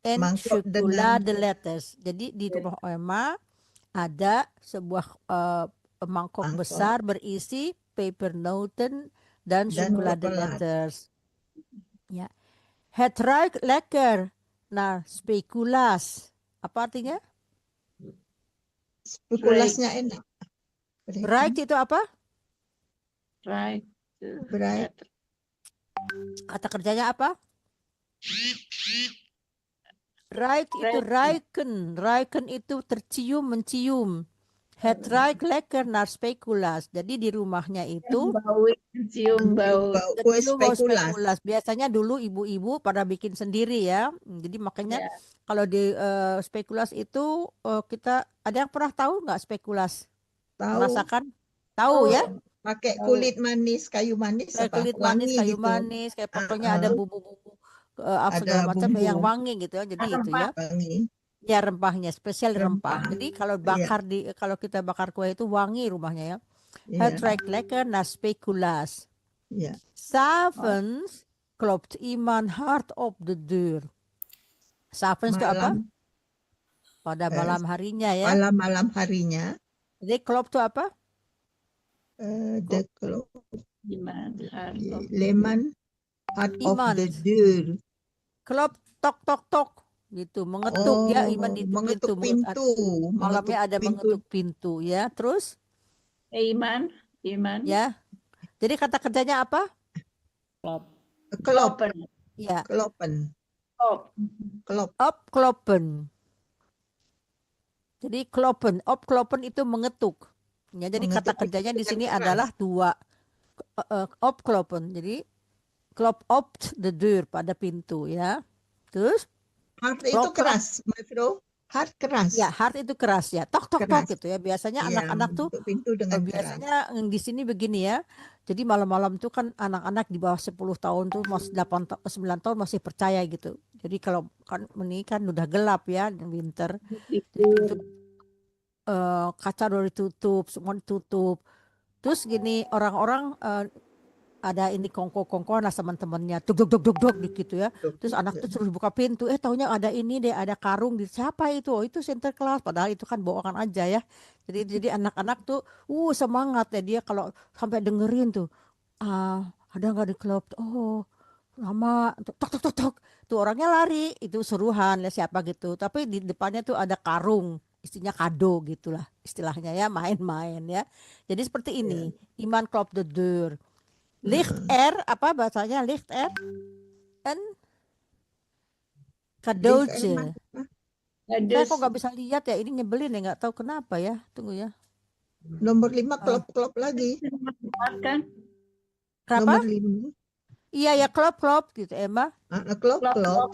Speaker 1: en
Speaker 2: Mangkok dengan-
Speaker 1: chocoladeletters. Jadi di rumah Emma ada sebuah mangkok
Speaker 2: Mangkok.
Speaker 1: besar berisi pepernoten dan
Speaker 2: Dan
Speaker 1: chocoladeletters. Ya. Het ruikt lekker naar speculaas. Apa artinya?
Speaker 2: spekulasnya enak.
Speaker 1: Ruikt itu apa?
Speaker 3: Right.
Speaker 2: Right.
Speaker 1: Kata kerjanya apa? Ruikt itu ruiken. Ruiken itu tercium, mencium. Het ruikt lekker naar speculaas. Jadi di rumahnya itu
Speaker 3: Bau, cium bau.
Speaker 2: Kue
Speaker 1: dulu mau
Speaker 2: spekulas.
Speaker 1: spekulas. Biasanya dulu ibu-ibu pada bikin sendiri ya. Jadi makanya
Speaker 3: Ya.
Speaker 1: kalau di spekulas itu kita ada yang pernah tahu nggak spekulas?
Speaker 2: Tahu
Speaker 1: Merasakan? Tahu ya?
Speaker 2: pakai
Speaker 3: Tahu.
Speaker 2: kulit manis, kayu manis
Speaker 1: Kayak
Speaker 2: apa?
Speaker 1: kulit manis,
Speaker 2: Wangi
Speaker 1: kayu
Speaker 2: gitu.
Speaker 1: manis, kayak pokoknya ada bumbu-bumbu
Speaker 2: Ada
Speaker 1: segala macam
Speaker 2: bumbu.
Speaker 1: yang wangi gitu ya. Jadi itu ya.
Speaker 2: Wangi.
Speaker 1: Ya rempahnya, spesial
Speaker 2: Rempah.
Speaker 1: rempah. Jadi kalau kalau kita bakar kue itu wangi rumahnya ya.
Speaker 2: Iya,
Speaker 1: Het ruikt lekker naar speculaas.
Speaker 2: iya.
Speaker 1: 'S'avonds klopt iemand hard op de deur. S'avonds itu apa?
Speaker 7: Malam,
Speaker 1: Pada malam harinya ya.
Speaker 7: malam harinya.
Speaker 1: Jadi klopt itu apa?
Speaker 7: The clock,
Speaker 3: Iman, heart of
Speaker 7: Leman, heart of
Speaker 1: Iman.
Speaker 7: the door.
Speaker 1: Klopt tok tok tok gitu, mengetuk ya iman di
Speaker 7: mengetuk
Speaker 1: pintu.
Speaker 7: pintu.
Speaker 1: Malamnya ada mengetuk pintu ya. Terus
Speaker 3: Iman, Iman.
Speaker 1: ya. Jadi kata kerjanya apa?
Speaker 7: Klop,
Speaker 3: Open.
Speaker 1: Ya,
Speaker 7: klopen,
Speaker 3: Op.
Speaker 7: klop.
Speaker 1: opkloppen. Jadi kloppen, opkloppen itu mengetuk. Ya, jadi kata
Speaker 7: Mengetuk
Speaker 1: kerjanya di
Speaker 7: dengan
Speaker 1: sini
Speaker 7: keras.
Speaker 1: adalah dua. Opkloppen. Jadi klop opt the door pada pintu ya. Terus
Speaker 7: Heart itu
Speaker 1: Klop, klop.
Speaker 7: keras, my bro. Heart keras.
Speaker 1: ya hard itu keras ya. Tok tok tok
Speaker 7: Keras.
Speaker 1: gitu ya. Biasanya
Speaker 7: Iya,
Speaker 1: anak-anak tuh
Speaker 7: mengetuk pintu dengan keras.
Speaker 1: biasanya di sini begini ya. Jadi malam-malam tuh kan anak-anak di bawah 10 tahun tuh masih 9 tahun masih percaya gitu. Jadi kalau kan ini kan udah gelap ya winter. Jadi pintu, kaca udah ditutup, semua ditutup. Terus gini orang-orang ada ini kongko-kongkoan lah teman-temannya, duk gitu ya. Terus anak tuh suruh buka pintu, taunya ada ini deh, ada karung di siapa itu? Oh itu Sinterklas, padahal itu kan bohongan aja ya. Jadi anak-anak tuh semangat ya dia kalau sampai dengerin tuh, ada nggak di klub? Oh lama, tok. Tuh orangnya lari, itu suruhan ya siapa gitu. Tapi di depannya tuh ada karung, istinya kado gitulah istilahnya ya, main-main ya. Jadi seperti ini, Iman klop the door. Licht apa bahasanya licht en cadeautje. Saya kok nggak bisa lihat ya, ini nyebelin ya, nggak tahu kenapa ya. Tunggu ya.
Speaker 7: Nomor 5 klop lagi.
Speaker 3: Kan?
Speaker 1: Kenapa?
Speaker 7: Nomor 5.
Speaker 1: Iya ya klop gitu Emma.
Speaker 7: Klop.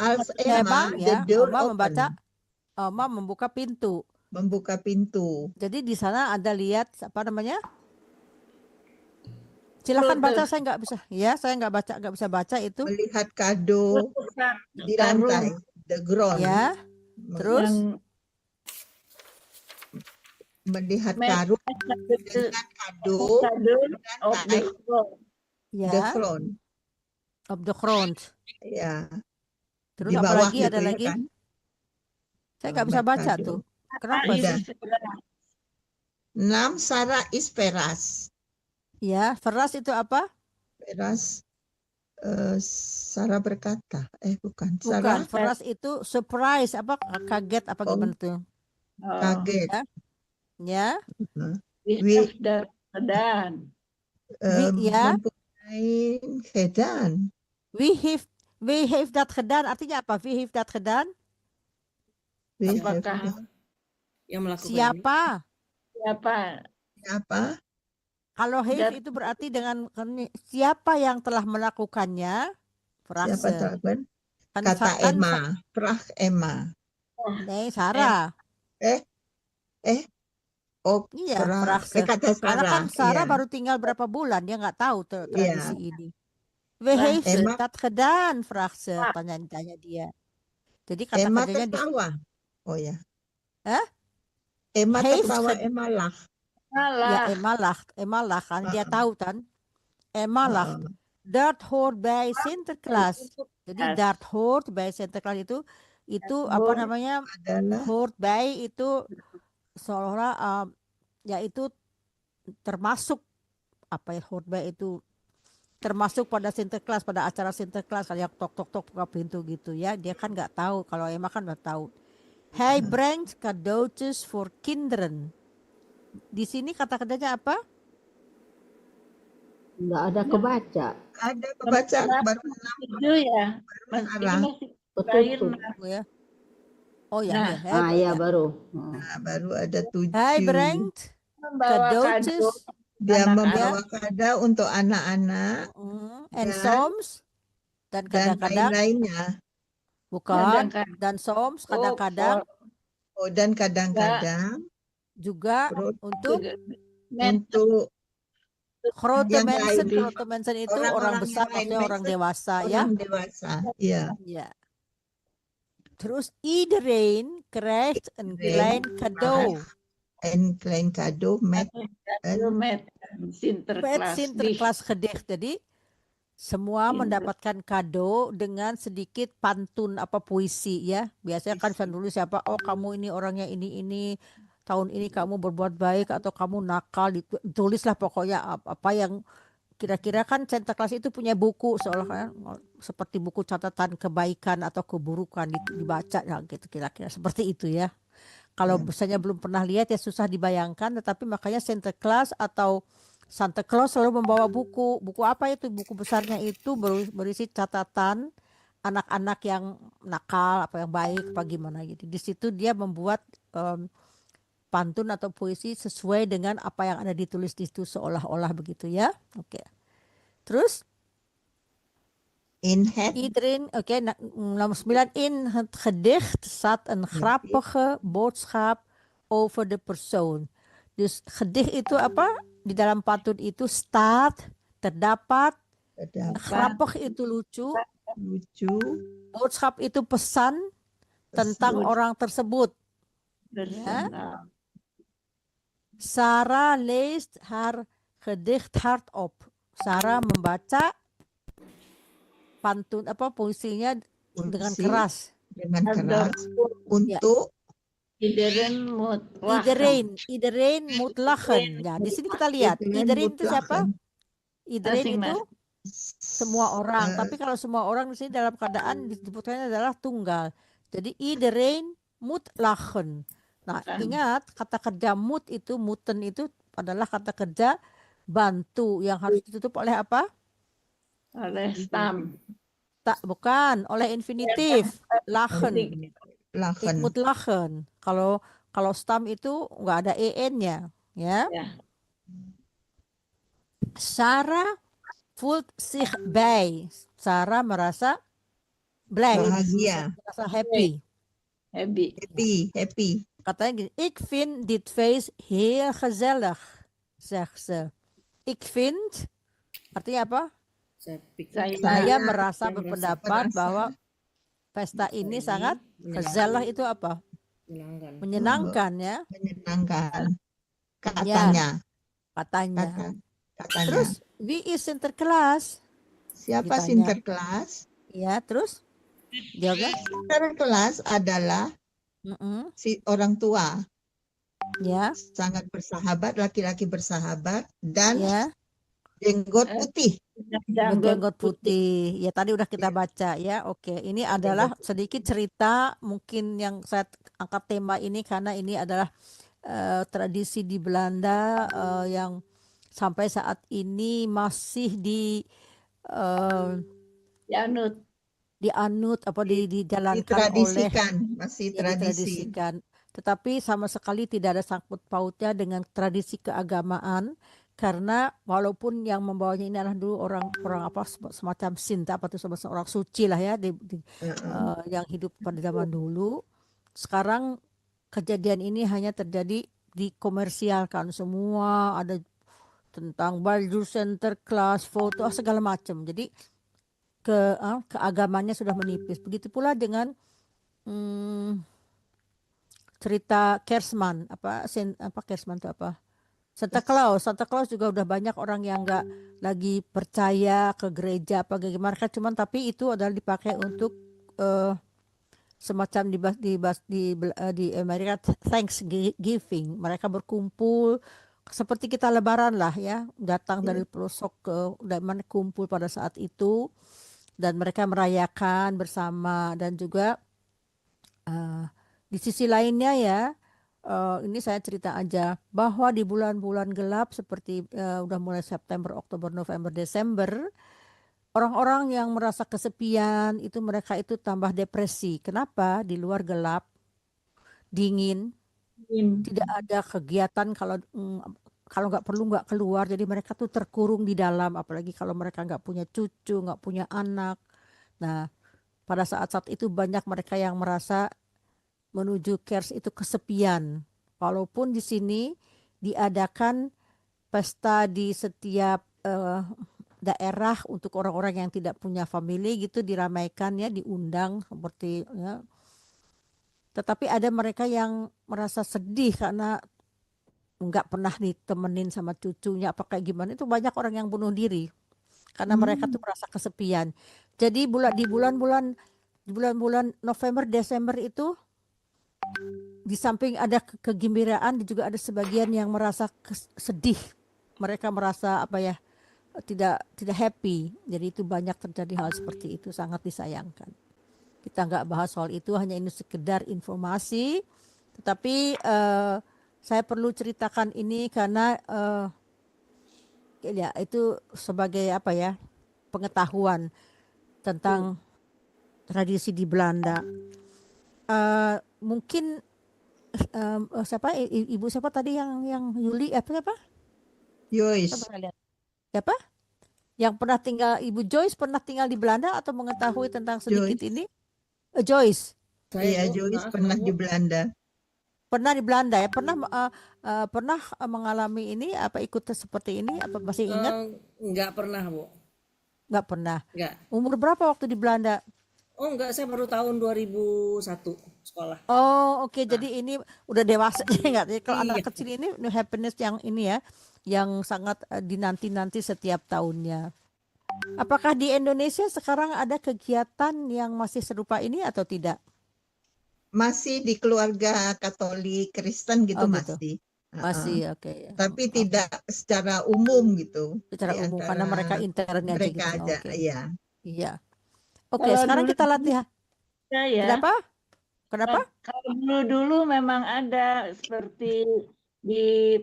Speaker 7: Als Emma, the
Speaker 1: ya,
Speaker 7: door
Speaker 1: Oma
Speaker 7: open.
Speaker 1: membuka pintu.
Speaker 7: Membuka pintu.
Speaker 1: Jadi di sana ada lihat apa namanya? Silakan baca, saya nggak bisa. Ya, saya nggak bisa baca itu.
Speaker 7: Melihat kado di lantai, the ground.
Speaker 1: Ya. Terus
Speaker 7: melihat
Speaker 3: Melihat
Speaker 7: karung dengan kado
Speaker 3: of the floor.
Speaker 7: the
Speaker 1: ya,
Speaker 7: front.
Speaker 1: of the ground.
Speaker 7: Ya.
Speaker 1: Terus
Speaker 7: Di
Speaker 1: apa
Speaker 7: bawah
Speaker 1: lagi
Speaker 7: gitu
Speaker 1: ada
Speaker 7: ya
Speaker 1: lagi?
Speaker 7: kan?
Speaker 1: Saya nggak bisa baca
Speaker 7: Kado.
Speaker 1: tuh. Kenapa
Speaker 7: Udah.
Speaker 1: sih?
Speaker 7: 6 Sarah is peras.
Speaker 1: Ya, veras itu apa?
Speaker 7: Peras. Sarah berkata, bukan.
Speaker 1: Bukan,
Speaker 7: Sarah
Speaker 1: veras itu surprise, apa kaget apa gimana tuh?
Speaker 7: kaget.
Speaker 1: Ya,
Speaker 3: We have done.
Speaker 1: ya.
Speaker 7: Mempunyai hedan.
Speaker 1: We have that gedaan, artinya apa? We have that gedaan?
Speaker 7: We
Speaker 3: Apakah
Speaker 7: have-
Speaker 4: Yang melakukan ini.
Speaker 1: Siapa?
Speaker 7: apa?
Speaker 1: Kalau have itu berarti dengan siapa yang telah melakukannya?
Speaker 7: Siapa
Speaker 1: Frase.
Speaker 7: terlakukan?
Speaker 1: Kan
Speaker 7: Kata
Speaker 1: kan
Speaker 7: Emma. Prah Emma.
Speaker 1: Sarah.
Speaker 7: Oh,
Speaker 1: Iya,
Speaker 7: prah.
Speaker 1: frase.
Speaker 7: Kata
Speaker 1: Karena kan
Speaker 7: Sarah.
Speaker 1: Sarah
Speaker 7: Iya.
Speaker 1: baru tinggal berapa bulan, dia nggak tahu tradisi ini. We
Speaker 3: Nah,
Speaker 1: have
Speaker 7: Emma-
Speaker 1: dat gedaan, frase, tanya dia. Jadi kata
Speaker 7: Emma
Speaker 1: kerjanya di
Speaker 7: tertawa. Oh ya.
Speaker 1: Hah?
Speaker 7: Emma
Speaker 1: Heeft
Speaker 7: tertawa,
Speaker 1: ge-
Speaker 7: Emma lah.
Speaker 1: ya Emma lacht kan, dia tahu kan. Emma lacht. Dat hoort bij Sinterklaas. Jadi dat hoort bij Sinterklaas itu apa namanya?
Speaker 7: Adalah
Speaker 1: Hoort bij itu seolah yaitu termasuk apa ya, hoort bij itu termasuk pada Sinterklaas, pada acara Sinterklaas kayak tok buka pintu gitu ya. Dia kan nggak tahu, kalau Emma kan nggak tahu. Hij brengt cadeautjes voor kinderen. Di sini kata kerjanya apa?
Speaker 5: Nggak ada kebaca.
Speaker 7: ada pembacaan baru
Speaker 3: Itu ya.
Speaker 7: Sarah.
Speaker 5: Betul.
Speaker 1: Oh ya. Oh ya.
Speaker 3: Nah,
Speaker 1: ya.
Speaker 5: Ya baru.
Speaker 7: baru ada 7.
Speaker 1: Hij brengt
Speaker 3: Membawa
Speaker 1: cadeautjes.
Speaker 3: kado.
Speaker 7: Dia
Speaker 3: anak-anak.
Speaker 7: membawa kado untuk anak-anak
Speaker 1: En
Speaker 7: Ya.
Speaker 1: soms dan
Speaker 7: dan
Speaker 1: kadang-kadang
Speaker 7: lain-lainnya.
Speaker 1: bukan
Speaker 3: Kadang-kadang.
Speaker 1: dan soms kadang-kadang
Speaker 7: Oh, dan kadang-kadang
Speaker 1: juga
Speaker 7: perut
Speaker 1: untuk
Speaker 7: untuk
Speaker 1: grote
Speaker 7: yang
Speaker 1: mensen.
Speaker 7: lain.
Speaker 1: Grote mensen itu
Speaker 7: Orang-orang
Speaker 1: orang
Speaker 7: yang
Speaker 1: besar,
Speaker 7: lain.
Speaker 1: maksudnya orang
Speaker 7: Mensen,
Speaker 1: dewasa ya.
Speaker 7: orang dewasa. Iya.
Speaker 1: Ya. Terus iedereen krijgt een klein cadeau.
Speaker 7: En klein kado met
Speaker 3: Kado met
Speaker 1: Met
Speaker 3: Sinterklaas.
Speaker 1: Sinterklaas gedicht. Jadi Semua
Speaker 3: In the-
Speaker 1: mendapatkan kado dengan sedikit pantun apa puisi ya. Biasanya kan bisa nulis siapa, oh kamu ini orangnya ini, tahun ini kamu berbuat baik atau kamu nakal, ditulislah pokoknya apa yang kira-kira kan Santa Claus itu punya buku seolah seperti buku catatan kebaikan atau keburukan dibaca ya gitu kira-kira seperti itu ya. Kalau misalnya belum pernah lihat ya susah dibayangkan, tetapi makanya Santa Claus atau Santa Claus selalu membawa buku. Buku apa itu? Buku besarnya itu berisi catatan anak-anak yang nakal, apa yang baik, apa gimana gitu. Di situ dia membuat pantun atau puisi sesuai dengan apa yang ada ditulis di situ seolah-olah begitu ya. Oke. Terus
Speaker 7: In het
Speaker 1: iedereen, nomor 9 in het gedicht staat een grappige boodschap over de persoon. Dus gedicht itu apa? Di dalam pantun itu terdapat, grappig itu lucu, boodschap itu pesan tentang orang tersebut.
Speaker 3: Personal.
Speaker 1: Sarah leest haar gedicht hardop. Sarah membaca pantun puisinya dengan
Speaker 7: Puisi
Speaker 1: keras.
Speaker 7: dengan keras untuk
Speaker 3: Iedereen moet lachen.
Speaker 1: Iedereen moet lachen. Ya, di sini kita lihat. Iedereen itu siapa? Iedereen itu
Speaker 3: Masing-masing.
Speaker 1: semua orang. Tapi kalau semua orang di sini dalam keadaan disebutkannya adalah tunggal. Jadi iedereen moet lachen. Nah, ingat kata kerja moet itu, moeten itu adalah kata kerja bantu yang harus ditutup oleh apa?
Speaker 3: Oleh stam.
Speaker 1: Tak, bukan, oleh infinitif. Lachen. Ik
Speaker 7: lachen.
Speaker 1: moet lachen. Kalau stam itu nggak ada en-nya, ya.
Speaker 3: Ya.
Speaker 1: Sarah voelt zich blij. Sarah merasa blij,
Speaker 7: Bahagia.
Speaker 1: merasa happy.
Speaker 7: Happy.
Speaker 1: Katanya gini, ik vind dit feest heel gezellig, zegt ze. Ik vind, artinya apa? Saya merasa berpendapat bahwa pesta ini sangat gezellig itu apa? Menyenangkan ya.
Speaker 7: Menyenangkan. Katanya.
Speaker 1: Katanya.
Speaker 7: Katanya.
Speaker 1: Terus, wie is Sinterklaas?
Speaker 7: Siapa
Speaker 1: Ditanya.
Speaker 7: Sinterklaas?
Speaker 1: Ya, terus jawabnya?
Speaker 7: Sinterklaas adalah si orang tua.
Speaker 1: Ya.
Speaker 7: Sangat bersahabat, laki-laki bersahabat dan
Speaker 1: Ya.
Speaker 7: jenggot putih.
Speaker 1: Jenggot putih. Ya tadi udah kita baca ya. Oke, ini adalah sedikit cerita mungkin yang saya angkat tema ini karena ini adalah tradisi di Belanda yang sampai saat ini masih dianut dijalankan oleh
Speaker 7: masih
Speaker 1: tradisi. Tetapi sama sekali tidak ada sangkut pautnya dengan tradisi keagamaan. Karena walaupun yang membawanya ini adalah dulu orang apa semacam Sinta apa itu orang suci lah ya yang hidup pada zaman dulu. Sekarang kejadian ini hanya terjadi dikomersialkan, semua ada tentang baju Sinterklaas, foto segala macam. Jadi keagamannya sudah menipis. Begitu pula dengan cerita Kersman apa Kersman itu apa? Santa Claus juga udah banyak orang yang nggak lagi percaya ke gereja apa gimana kan, cuman tapi itu adalah dipakai untuk semacam di Amerika Thanksgiving, mereka berkumpul seperti kita lebaran lah ya, datang dari pelosok ke mana kumpul pada saat itu dan mereka merayakan bersama. Dan juga di sisi lainnya ya, ini saya cerita aja bahwa di bulan-bulan gelap seperti udah mulai September, Oktober, November, Desember, orang-orang yang merasa kesepian itu mereka itu tambah depresi. Kenapa? Di luar gelap, dingin, tidak ada kegiatan, kalau nggak perlu nggak keluar, jadi mereka tuh terkurung di dalam. Apalagi kalau mereka nggak punya cucu, nggak punya anak. Nah, pada saat-saat itu banyak mereka yang merasa menuju Kers itu kesepian. Walaupun di sini diadakan pesta di setiap daerah untuk orang-orang yang tidak punya family gitu, diramaikan ya, diundang seperti ya. Tetapi ada mereka yang merasa sedih karena nggak pernah ditemenin sama cucunya apa kayak gimana. Itu banyak orang yang bunuh diri karena mereka tuh merasa kesepian. Jadi di bulan-bulan November, Desember itu di samping ada kegembiraan, juga ada sebagian yang merasa sedih. Mereka merasa tidak happy. Jadi itu banyak terjadi hal seperti itu, sangat disayangkan. Kita nggak bahas soal itu, hanya ini sekedar informasi. Tetapi saya perlu ceritakan ini karena ya itu sebagai pengetahuan tentang tradisi di Belanda. Mungkin ibu siapa tadi yang Yuli siapa?
Speaker 7: Joyce.
Speaker 1: Siapa? Yang pernah tinggal, Ibu Joyce pernah tinggal di Belanda atau mengetahui tentang sedikit
Speaker 7: Joyce.
Speaker 1: ini? Joyce.
Speaker 7: Iya, Joyce pernah di Belanda.
Speaker 1: Pernah di Belanda ya? Pernah mengalami ini, ikut tes seperti ini? Apa masih ingat?
Speaker 4: Enggak pernah, Bu.
Speaker 1: Nggak pernah.
Speaker 4: Enggak.
Speaker 1: Umur berapa waktu di Belanda?
Speaker 4: Oh, enggak, saya baru tahun 2001 sekolah.
Speaker 1: Oh, oke. Jadi ini udah dewasa ya nggak? Jadi kalau anak
Speaker 4: Iya.
Speaker 1: kecil ini New Happiness yang ini ya, yang sangat dinanti-nanti setiap tahunnya. Apakah di Indonesia sekarang ada kegiatan yang masih serupa ini atau tidak?
Speaker 7: Masih di keluarga Katolik Kristen gitu,
Speaker 1: Oh, gitu.
Speaker 7: masih.
Speaker 1: Masih, oke.
Speaker 7: Tapi tidak secara umum gitu.
Speaker 1: Secara
Speaker 7: Di
Speaker 1: umum
Speaker 7: antara
Speaker 1: karena mereka intern aja
Speaker 7: mereka
Speaker 1: gitu.
Speaker 7: aja,
Speaker 1: Oke.
Speaker 7: iya.
Speaker 1: Iya. Oke,
Speaker 3: Kalau
Speaker 1: sekarang
Speaker 3: dulu
Speaker 1: kita latihan.
Speaker 3: ya.
Speaker 1: Kenapa? Kenapa?
Speaker 3: Kalau dulu memang ada seperti di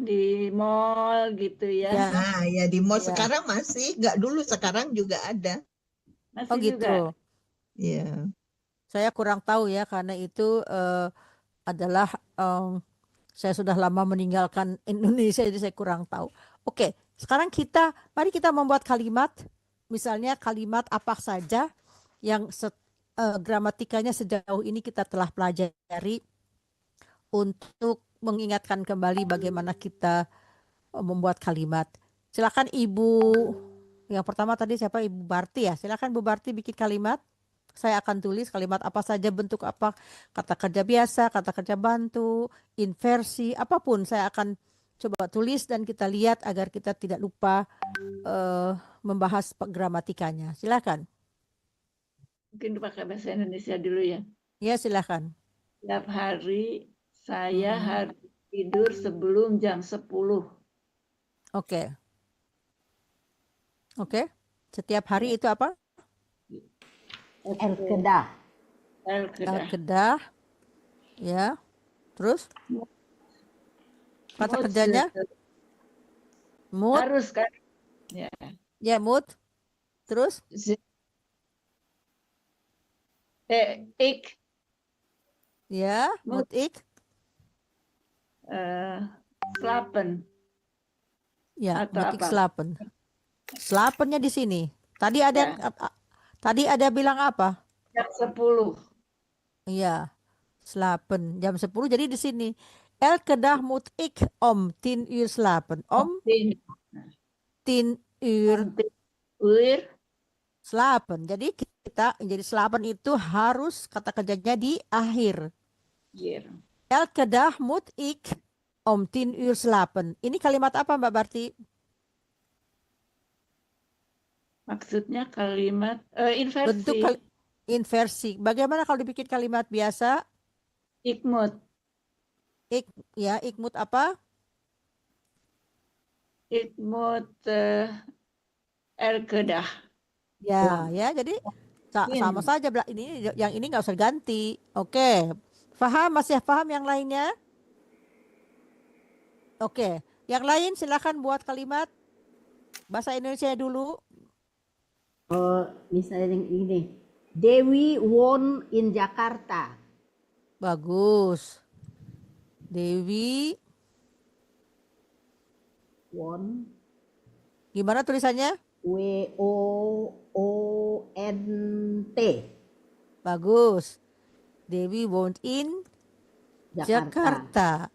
Speaker 3: di mall gitu ya.
Speaker 1: Ya.
Speaker 7: Nah, ya di mall
Speaker 1: Iya.
Speaker 7: sekarang masih, nggak dulu, sekarang juga ada.
Speaker 3: Masih
Speaker 1: Oh, gitu.
Speaker 3: juga.
Speaker 7: Iya.
Speaker 1: Saya kurang tahu ya karena itu adalah saya sudah lama meninggalkan Indonesia, jadi saya kurang tahu. Oke, sekarang mari kita membuat kalimat. Misalnya kalimat apa saja yang gramatikanya sejauh ini kita telah pelajari untuk mengingatkan kembali bagaimana kita membuat kalimat. Silakan Ibu, yang pertama tadi siapa? Ibu Barti ya. Silakan Bu Barti bikin kalimat. Saya akan tulis kalimat apa saja, bentuk apa, kata kerja biasa, kata kerja bantu, inversi, apapun saya akan coba tulis dan kita lihat agar kita tidak lupa membahas gramatikanya. Silakan.
Speaker 3: Mungkin pakai bahasa Indonesia dulu ya.
Speaker 1: Ya, silakan.
Speaker 3: Setiap hari saya harus tidur sebelum jam 10.
Speaker 1: Oke. Oke. Setiap hari itu apa?
Speaker 5: Al-Kedah.
Speaker 1: Kedah. Ya. Terus? Kata kerjanya? Mood.
Speaker 3: Harus kan? Ya.
Speaker 1: Ya, mood. Terus?
Speaker 3: Ik
Speaker 1: Ya, mood ik.
Speaker 3: slapen.
Speaker 1: Ya,
Speaker 3: Atau
Speaker 1: mood ik
Speaker 3: apa?
Speaker 1: slapen. Slapennya di sini. Tadi ada bilang apa?
Speaker 3: Jam 10.
Speaker 1: Iya. Slapen jam 10. Jadi di sini elke dag moet ik om 10 uur slapen. Om 10 uur
Speaker 3: 10 uur
Speaker 1: slapen. Jadi jadi slapen itu harus kata kerjanya di akhir.
Speaker 3: hier.
Speaker 1: Elke dag moet ik om 10 uur slapen. Ini kalimat apa Mbak Barti?
Speaker 3: Maksudnya kalimat inversi.
Speaker 1: Bentuk inversi. Bagaimana kalau dibikin kalimat biasa?
Speaker 3: Ikmut.
Speaker 1: Ikmut apa?
Speaker 3: Ikmut elke dag.
Speaker 1: Ya, jadi sama saja. Ini yang ini nggak usah ganti. Oke, paham? Masih paham yang lainnya? Oke, yang lain silakan buat kalimat bahasa Indonesia dulu.
Speaker 5: Misalnya yang ini. Dewi won in Jakarta.
Speaker 1: Bagus. Dewi.
Speaker 5: Won.
Speaker 1: Gimana tulisannya?
Speaker 5: W-O-O-N-T.
Speaker 1: Bagus. Dewi won in Jakarta.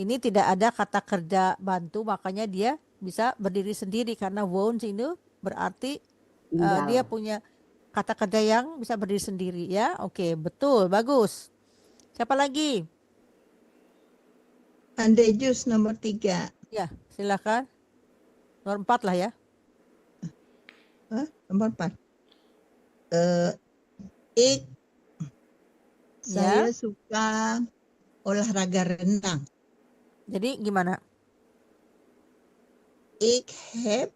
Speaker 1: Ini tidak ada kata kerja bantu, makanya dia bisa berdiri sendiri karena won ini berarti dia punya kata kerja yang bisa berdiri sendiri ya. Oke, betul, bagus. Siapa lagi?
Speaker 7: Andejus nomor 3.
Speaker 1: Ya, silakan. Nomor 4 lah ya.
Speaker 7: Nomor 4. Ik saya suka olahraga renang.
Speaker 1: Jadi gimana?
Speaker 7: Ik heb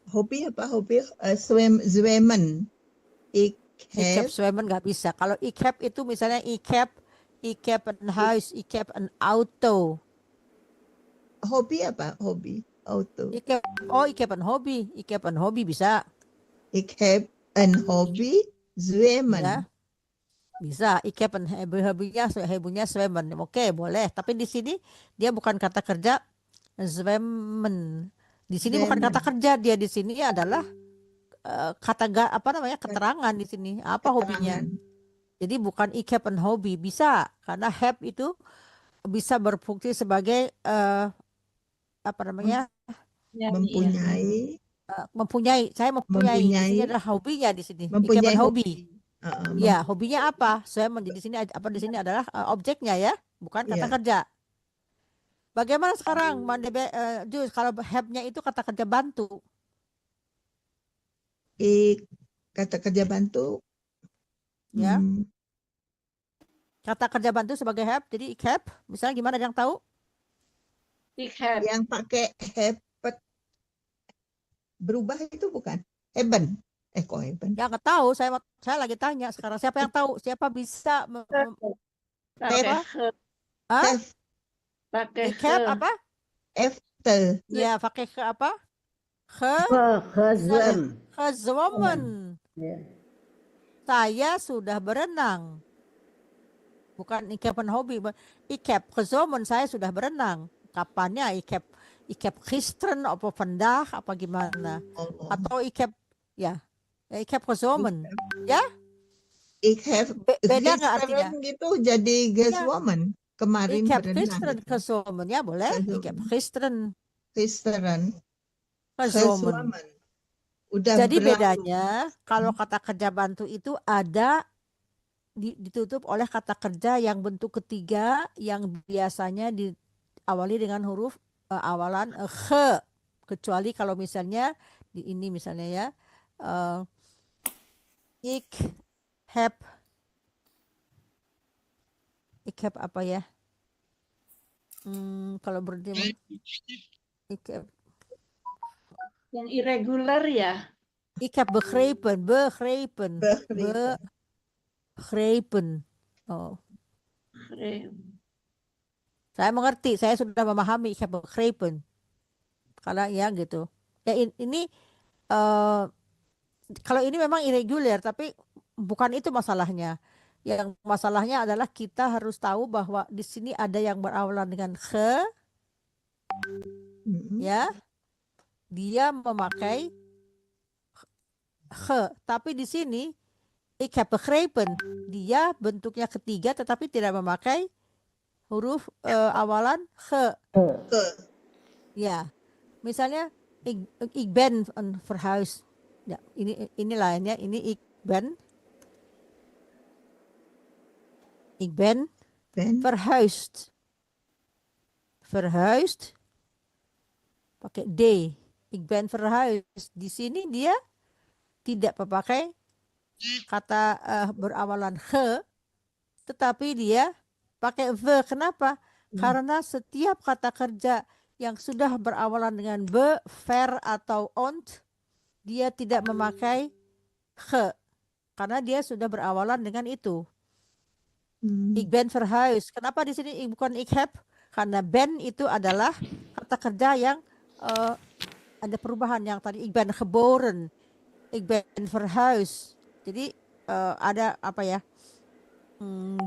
Speaker 7: hobi apa? Hobi zwemmen. Ik
Speaker 1: Ik heb
Speaker 7: heb
Speaker 1: zwemmen nggak bisa. Kalau ik heb itu misalnya ik heb een huis, ik heb een auto.
Speaker 7: hobi apa? Hobi auto.
Speaker 1: Ik heb een hobby. Ik heb een hobby bisa.
Speaker 7: Ik heb een hobby zwemmen.
Speaker 1: Ya. Bisa. Ik heb een hobinya zwemmen. Oke, boleh. Tapi di sini dia bukan kata kerja zwemmen. Di sini bukan kata kerja, dia di sini adalah keterangan di sini. Apa hobinya? Jadi bukan ik heb een hobby, bisa karena have itu bisa berfungsi sebagai mempunyai. Saya mempunyai. Di sini adalah hobinya di sini. Ik heb een hobby. Ya, hobinya apa? Saya menjadi di sini di sini adalah objeknya ya, bukan kata kerja. Bagaimana sekarang, Jus, kalau have-nya itu kata kerja bantu?
Speaker 7: Kata kerja bantu.
Speaker 1: Ya. Kata kerja bantu sebagai have, jadi ik heb, misalnya gimana, yang tahu?
Speaker 3: Ik heb.
Speaker 7: Yang pakai have berubah itu bukan? Hebben. Kok hebben?
Speaker 1: Ya nggak tahu, saya lagi tanya sekarang. Siapa yang tahu? Siapa bisa
Speaker 3: Pakai
Speaker 1: ik heb apa?
Speaker 7: Efte.
Speaker 1: Ya, pakai ke apa? Gezwommen. Saya sudah berenang. Bukan ik heb een hobby. Ik heb gezwommen, saya sudah berenang. Kapannya? Ik heb gisteren of vandaag apa gimana? Atau ik heb gezwommen. Ya?
Speaker 7: Ik heb
Speaker 1: Beda nggak artinya?
Speaker 7: gitu jadi gezwommen. Kemarin
Speaker 1: Ik heb
Speaker 7: berenang.
Speaker 1: gisteren gezwommen. Ya boleh. Ik heb gisteren gezwommen.
Speaker 7: Udah
Speaker 1: Jadi
Speaker 7: berlalu.
Speaker 1: bedanya kalau kata kerja bantu itu ada ditutup oleh kata kerja yang bentuk ketiga yang biasanya diawali dengan huruf awalan ge, kecuali kalau misalnya di ini misalnya ya, ik heb apa ya? Kalau berarti ik heb
Speaker 3: Yang irregular ya.
Speaker 1: Ik heb begrepen. Oh. Saya mengerti, saya sudah memahami. Ik heb begrepen. Karena ya gitu. Ya ini kalau ini memang irregular, tapi bukan itu masalahnya. Yang masalahnya adalah kita harus tahu bahwa di sini ada yang berawalan dengan ge, ya. Dia memakai ge, tapi di sini ik heb begrepen, dia bentuknya ketiga tetapi tidak memakai huruf awalan ge. Ya, misalnya ik ben verhuisd. Ya, ini lainnya, ini ik ben verhuisd. Verhuisd pakai D. Ik ben verhuisd. Di sini dia tidak memakai kata berawalan ge, tetapi dia pakai ve. Kenapa? Karena setiap kata kerja yang sudah berawalan dengan be, ver atau ont, dia tidak memakai ge, karena dia sudah berawalan dengan itu. Ik ben verhuisd. Kenapa di sini bukan ik heb? Karena ben itu adalah kata kerja yang ada perubahan, yang tadi ik ben geboren, ik ben verhuisd. Jadi ada apa ya?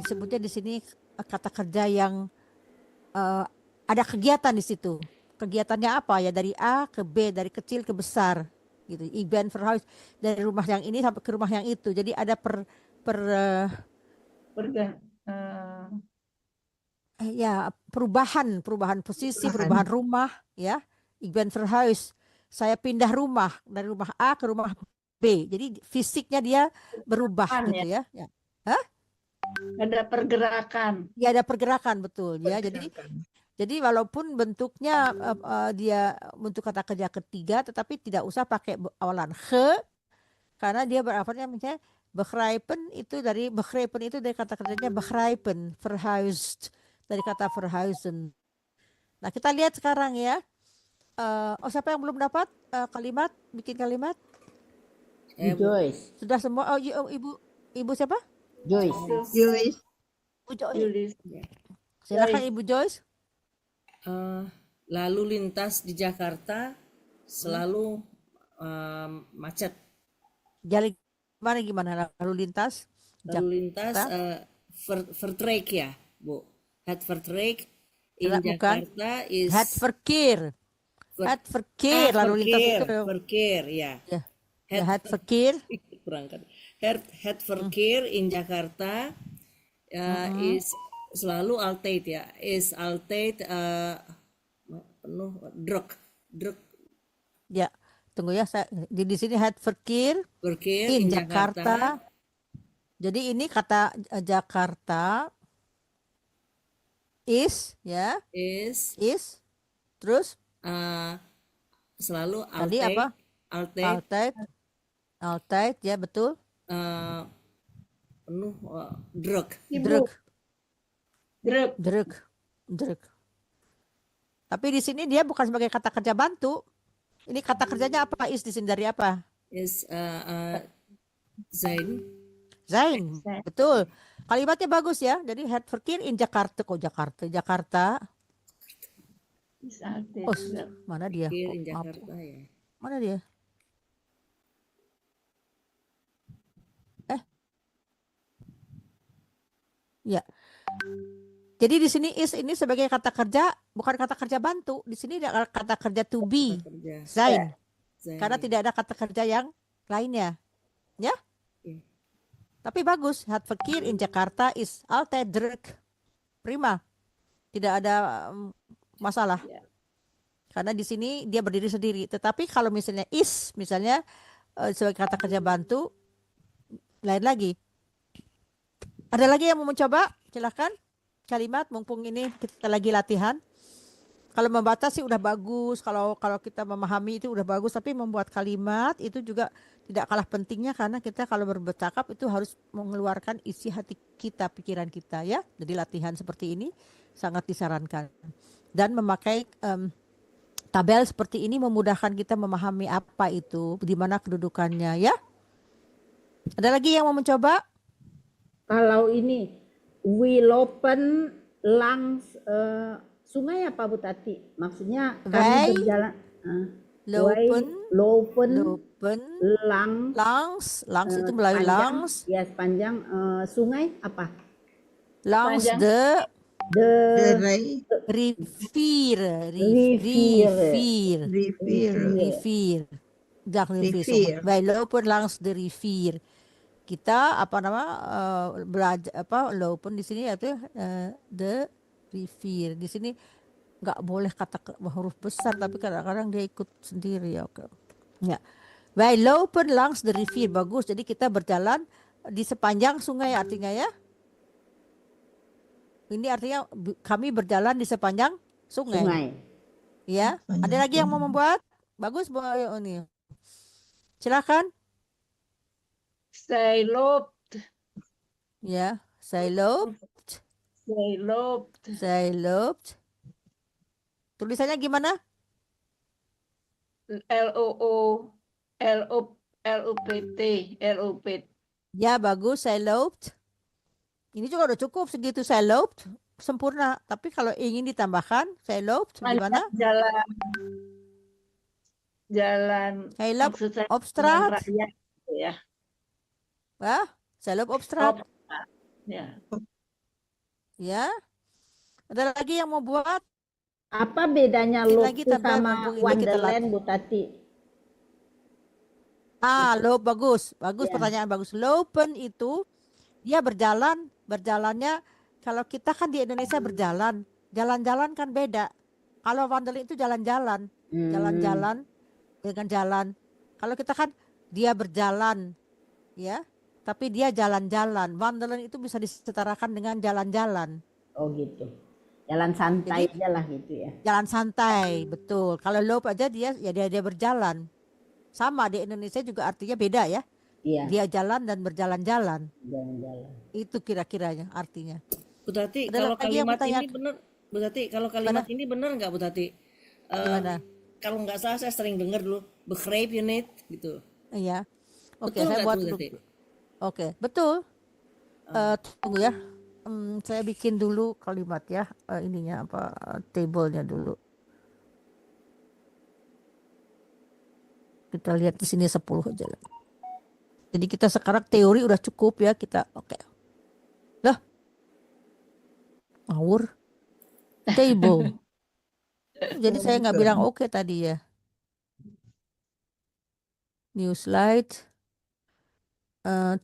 Speaker 1: Disebutnya di sini kata kerja yang ada kegiatan di situ. Kegiatannya apa ya? Dari A ke B, dari kecil ke besar, gitu. Ik ben verhuisd, dari rumah yang ini sampai ke rumah yang itu. Jadi ada perubahan posisi, perubahan rumah, ya. Ik ben verhuisd, saya pindah rumah dari rumah A ke rumah B. Jadi fisiknya dia berubah gitu ya.
Speaker 3: Ada pergerakan.
Speaker 1: Ya, ada pergerakan, betul ya. Jadi Jadi walaupun bentuknya dia bentuk kata kerja ketiga, tetapi tidak usah pakai awalan he, karena dia berartinya misalnya begrijpen itu dari kata kerjanya begrijpen, verhuisd dari kata verhuizen. Nah kita lihat sekarang ya. Siapa yang belum dapat kalimat, bikin kalimat?
Speaker 5: Joyce.
Speaker 1: Sudah semua? Ibu siapa?
Speaker 5: Joyce.
Speaker 7: Joyce.
Speaker 1: Ibu Joyce.
Speaker 3: Julis.
Speaker 1: Silakan Ibu Joyce.
Speaker 4: Lalu lintas di Jakarta selalu macet.
Speaker 1: Jalan gimana lalu lintas?
Speaker 4: Lalu lintas vertrek ya, Bu. Het vertrek in
Speaker 1: Bukan.
Speaker 4: Jakarta is
Speaker 1: Het verkeer. Het verkeer lalu lintas itu.
Speaker 4: verkeer ya.
Speaker 1: Ya. Het verkeer.
Speaker 4: Kurang kan. Het verkeer in Jakarta is selalu altijd ya. Is altijd penuh druk.
Speaker 1: Ya. Tunggu ya, di sini het verkeer
Speaker 4: Verkeer
Speaker 1: in Jakarta. Jadi ini kata Jakarta is ya,
Speaker 4: is
Speaker 1: terus
Speaker 4: selalu
Speaker 1: tadi apa? Altijd ya betul.
Speaker 4: Penuh druk.
Speaker 1: Druk. Tapi di sini dia bukan sebagai kata kerja bantu. Ini kata kerjanya apa? Is di sini dari apa?
Speaker 4: Is zijn.
Speaker 1: Betul. Kalimatnya bagus ya. Jadi het verkeer in Jakarta. Jakarta.
Speaker 3: Is altijd.
Speaker 1: Oh, mana dia?
Speaker 4: Verkeer in Jakarta ya.
Speaker 1: Mana dia? Ya. Jadi di sini is ini sebagai kata kerja, bukan kata kerja bantu. Di sini ada kata kerja to be, zijn. Karena tidak ada kata kerja yang lainnya. Ya? Tapi bagus. Het verkeer in Jakarta is altijd druk. Prima. Tidak ada masalah. Karena di sini dia berdiri sendiri. Tetapi kalau misalnya is, misalnya sebagai kata kerja bantu, lain lagi. Ada lagi yang mau mencoba? Silahkan. Kalimat, mumpung ini kita lagi latihan. Kalau membaca sih udah bagus, kalau kita memahami itu udah bagus, tapi membuat kalimat itu juga tidak kalah pentingnya, karena kita kalau bercakap itu harus mengeluarkan isi hati kita, pikiran kita ya. Jadi latihan seperti ini sangat disarankan. Dan memakai tabel seperti ini memudahkan kita memahami apa itu, di mana kedudukannya ya. Ada lagi yang mau mencoba?
Speaker 5: Kalau ini we lopen langs sungai apa Bu Tati? Maksudnya kami berjalan lopen langs
Speaker 1: itu melalui langs.
Speaker 5: Ya, sepanjang sungai apa?
Speaker 1: Langs
Speaker 5: The
Speaker 1: rivier. Wij lopen langs de rivier. Kita lopen di sini yaitu the rivier. Di sini nggak boleh kata huruf besar, tapi kadang-kadang dia ikut sendiri ya. Oke. Ya. Wij lopen langs de rivier. Bagus. Jadi kita berjalan di sepanjang sungai artinya ya. Ini artinya kami berjalan di sepanjang sungai. Ya. Ada lagi yang mau membuat? Bagus Bu ini. Silakan.
Speaker 3: Zij loopt.
Speaker 1: Ya, zij loopt. Tulisannya gimana?
Speaker 3: L-O-O-P-T.
Speaker 1: Ya, bagus, zij loopt. Ini juga udah cukup segitu, zij loopt. Sempurna. Tapi kalau ingin ditambahkan, zij loopt gimana?
Speaker 3: Jalan.
Speaker 1: Hij loopt op straat.
Speaker 3: Ya.
Speaker 1: Wah, zij loopt op straat.
Speaker 3: Ya.
Speaker 1: Ya. Ada lagi yang mau buat?
Speaker 5: Apa bedanya loop sama
Speaker 1: kita
Speaker 5: Wonderland Bu Tati?
Speaker 1: Loop bagus. Bagus,
Speaker 5: Ya.
Speaker 1: pertanyaan bagus. Lopen itu dia berjalannya kalau kita kan di Indonesia berjalan. Jalan-jalan kan beda. Kalau Wonderland itu jalan-jalan. Jalan-jalan dengan jalan. Kalau kita kan dia berjalan ya, tapi dia jalan-jalan. Wonderland itu bisa disetarakan dengan jalan-jalan.
Speaker 5: Oh gitu. Jalan santai
Speaker 1: Jadi
Speaker 5: aja lah gitu ya.
Speaker 1: jalan santai, betul. Kalau lope aja dia berjalan. Sama di Indonesia juga artinya beda ya.
Speaker 5: Iya,
Speaker 1: Dia jalan dan berjalan-jalan.
Speaker 5: jalan-jalan.
Speaker 1: Itu kira-kiranya artinya.
Speaker 4: Bu Tati,
Speaker 1: Ada
Speaker 4: kalau
Speaker 1: lagi yang
Speaker 4: kalimat ini
Speaker 1: bertanya
Speaker 4: benar, Bu Tati, kalau
Speaker 1: gimana?
Speaker 4: kalimat ini benar nggak Bu Tati?
Speaker 1: Gimana?
Speaker 4: Kalau nggak salah saya sering dengar dulu, begrijp je niet gitu.
Speaker 1: Iya. Oke,
Speaker 4: Betul
Speaker 1: saya
Speaker 4: nggak
Speaker 1: buat
Speaker 4: tuh
Speaker 1: dulu.
Speaker 4: Tati?
Speaker 1: Oke, betul. Tunggu ya. Saya bikin dulu kalimat ya. Ininya apa? Tablenya dulu. Kita lihat di sini 10 aja lah. Jadi kita sekarang teori udah cukup ya kita. Oke. Lah, ngawur. Table. Jadi saya nggak bilang oke tadi ya. New slide.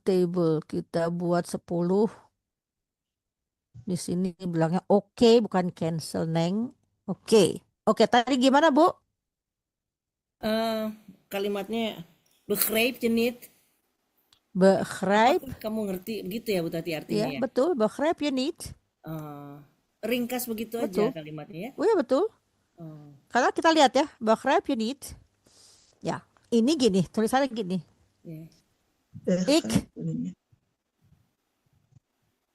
Speaker 1: Table kita buat 10. Di sini bilangnya oke, bukan cancel, Neng. Oke. Oke, tadi gimana, Bu?
Speaker 4: Kalimatnya begrijp je niet.
Speaker 1: Begrijp.
Speaker 4: Apakah kamu ngerti begitu ya Bu Tati artinya
Speaker 1: Ya,
Speaker 4: ya?
Speaker 1: betul. Begrijp je niet.
Speaker 4: Ringkas begitu
Speaker 1: Betul.
Speaker 4: aja kalimatnya ya.
Speaker 1: Oh ya, betul. Karena kita lihat ya, begrijp je niet. Ya, ini gini, tulisannya gini.
Speaker 4: Ya.
Speaker 1: Ik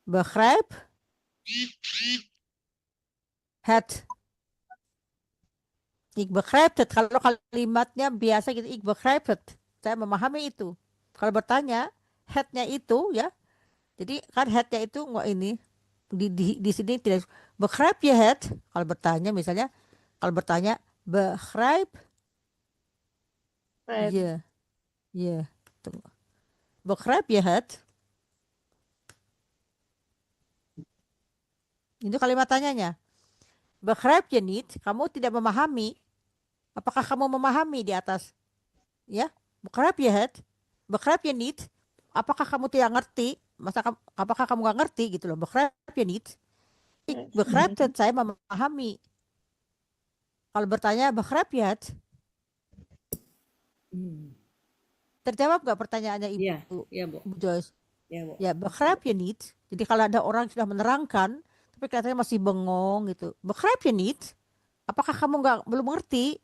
Speaker 1: begrijp het. Ik begrijp het. Kalau kalimatnya biasa gitu, ik begrijp het. Saya memahami itu. Kalau bertanya, het-nya itu ya. Jadi kan het-nya itu nggak ini. Di sini tidak begrijp je het. Kalau bertanya misalnya, kalau bertanya begrijp je. Je. Tunggu. Begrijp je het? Itu kalimat tanyanya. Begrijp je niet? Kamu tidak memahami. Apakah kamu memahami di atas? Ya, begrijp je het? Begrijp je niet? Apakah kamu tidak ngerti? Apakah kamu nggak ngerti gitu loh? Begrijp je niet? Ik begrijp het, saya memahami. Kalau bertanya begrijp je het? Terjawab nggak pertanyaannya Ibu?
Speaker 4: Iya, iya Bu.
Speaker 1: Bu Joyce?
Speaker 4: Ya Bu.
Speaker 1: Ya, begrijp je niet? Jadi kalau ada orang yang sudah menerangkan, tapi kelihatannya masih bengong gitu. Begrijp je niet? Apakah kamu belum mengerti?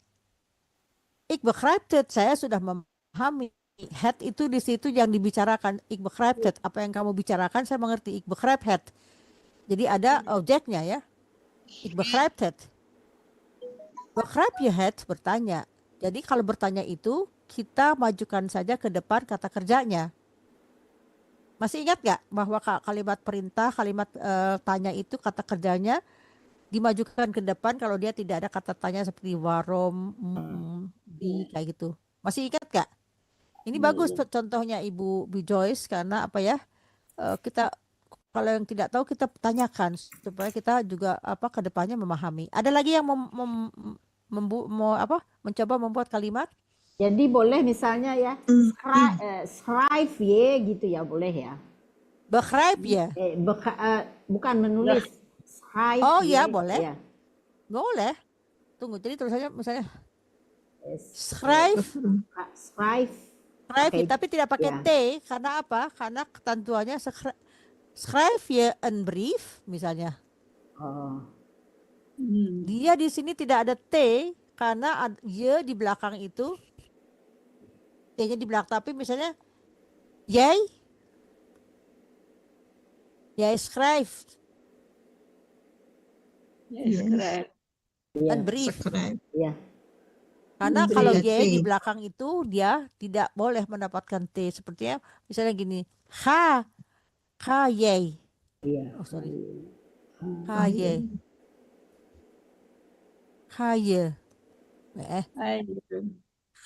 Speaker 1: Ik begrijp het, saya sudah memahami. Het itu di situ yang dibicarakan. Ik begrijp het, apa yang kamu bicarakan saya mengerti. Ik begrijp het. Jadi ada objeknya ya. Ik begrijp het. Begrijp je het? Bertanya. Jadi kalau bertanya itu kita majukan saja ke depan kata kerjanya. Masih ingat nggak bahwa kalimat perintah, kalimat tanya itu kata kerjanya dimajukan ke depan kalau dia tidak ada kata tanya seperti warom, di kayak gitu. Masih ingat nggak? Ini bagus contohnya Ibu Joyce karena apa ya? Kita kalau yang tidak tahu kita tanyakan supaya kita juga apa ke depannya memahami. Ada lagi yang mencoba membuat kalimat?
Speaker 5: Jadi boleh misalnya ya, schrijf je gitu ya, boleh ya.
Speaker 1: Begrijp je?
Speaker 5: Bukan menulis. Schrijf
Speaker 1: Oh
Speaker 5: je,
Speaker 1: ya, boleh.
Speaker 5: ya.
Speaker 1: Boleh. Tunggu, jadi tulisannya misalnya schrijf,
Speaker 5: Pakai-
Speaker 1: tapi tidak pakai
Speaker 5: ya.
Speaker 1: T. Karena apa? Karena ketentuannya schrijf je een brief misalnya.
Speaker 5: Oh.
Speaker 1: Dia di sini tidak ada T karena je di belakang itu T-nya di belakang, tapi misalnya jij schrijft
Speaker 3: Schrijf.
Speaker 1: een brief.
Speaker 5: Ya.
Speaker 1: Karena
Speaker 7: Beri
Speaker 1: kalau
Speaker 7: T.
Speaker 1: Y di belakang itu dia tidak boleh mendapatkan T. Sepertinya misalnya gini, Ga Y.
Speaker 5: Iya.
Speaker 1: Oh sorry. Ga Y. Ga je.
Speaker 3: Hai.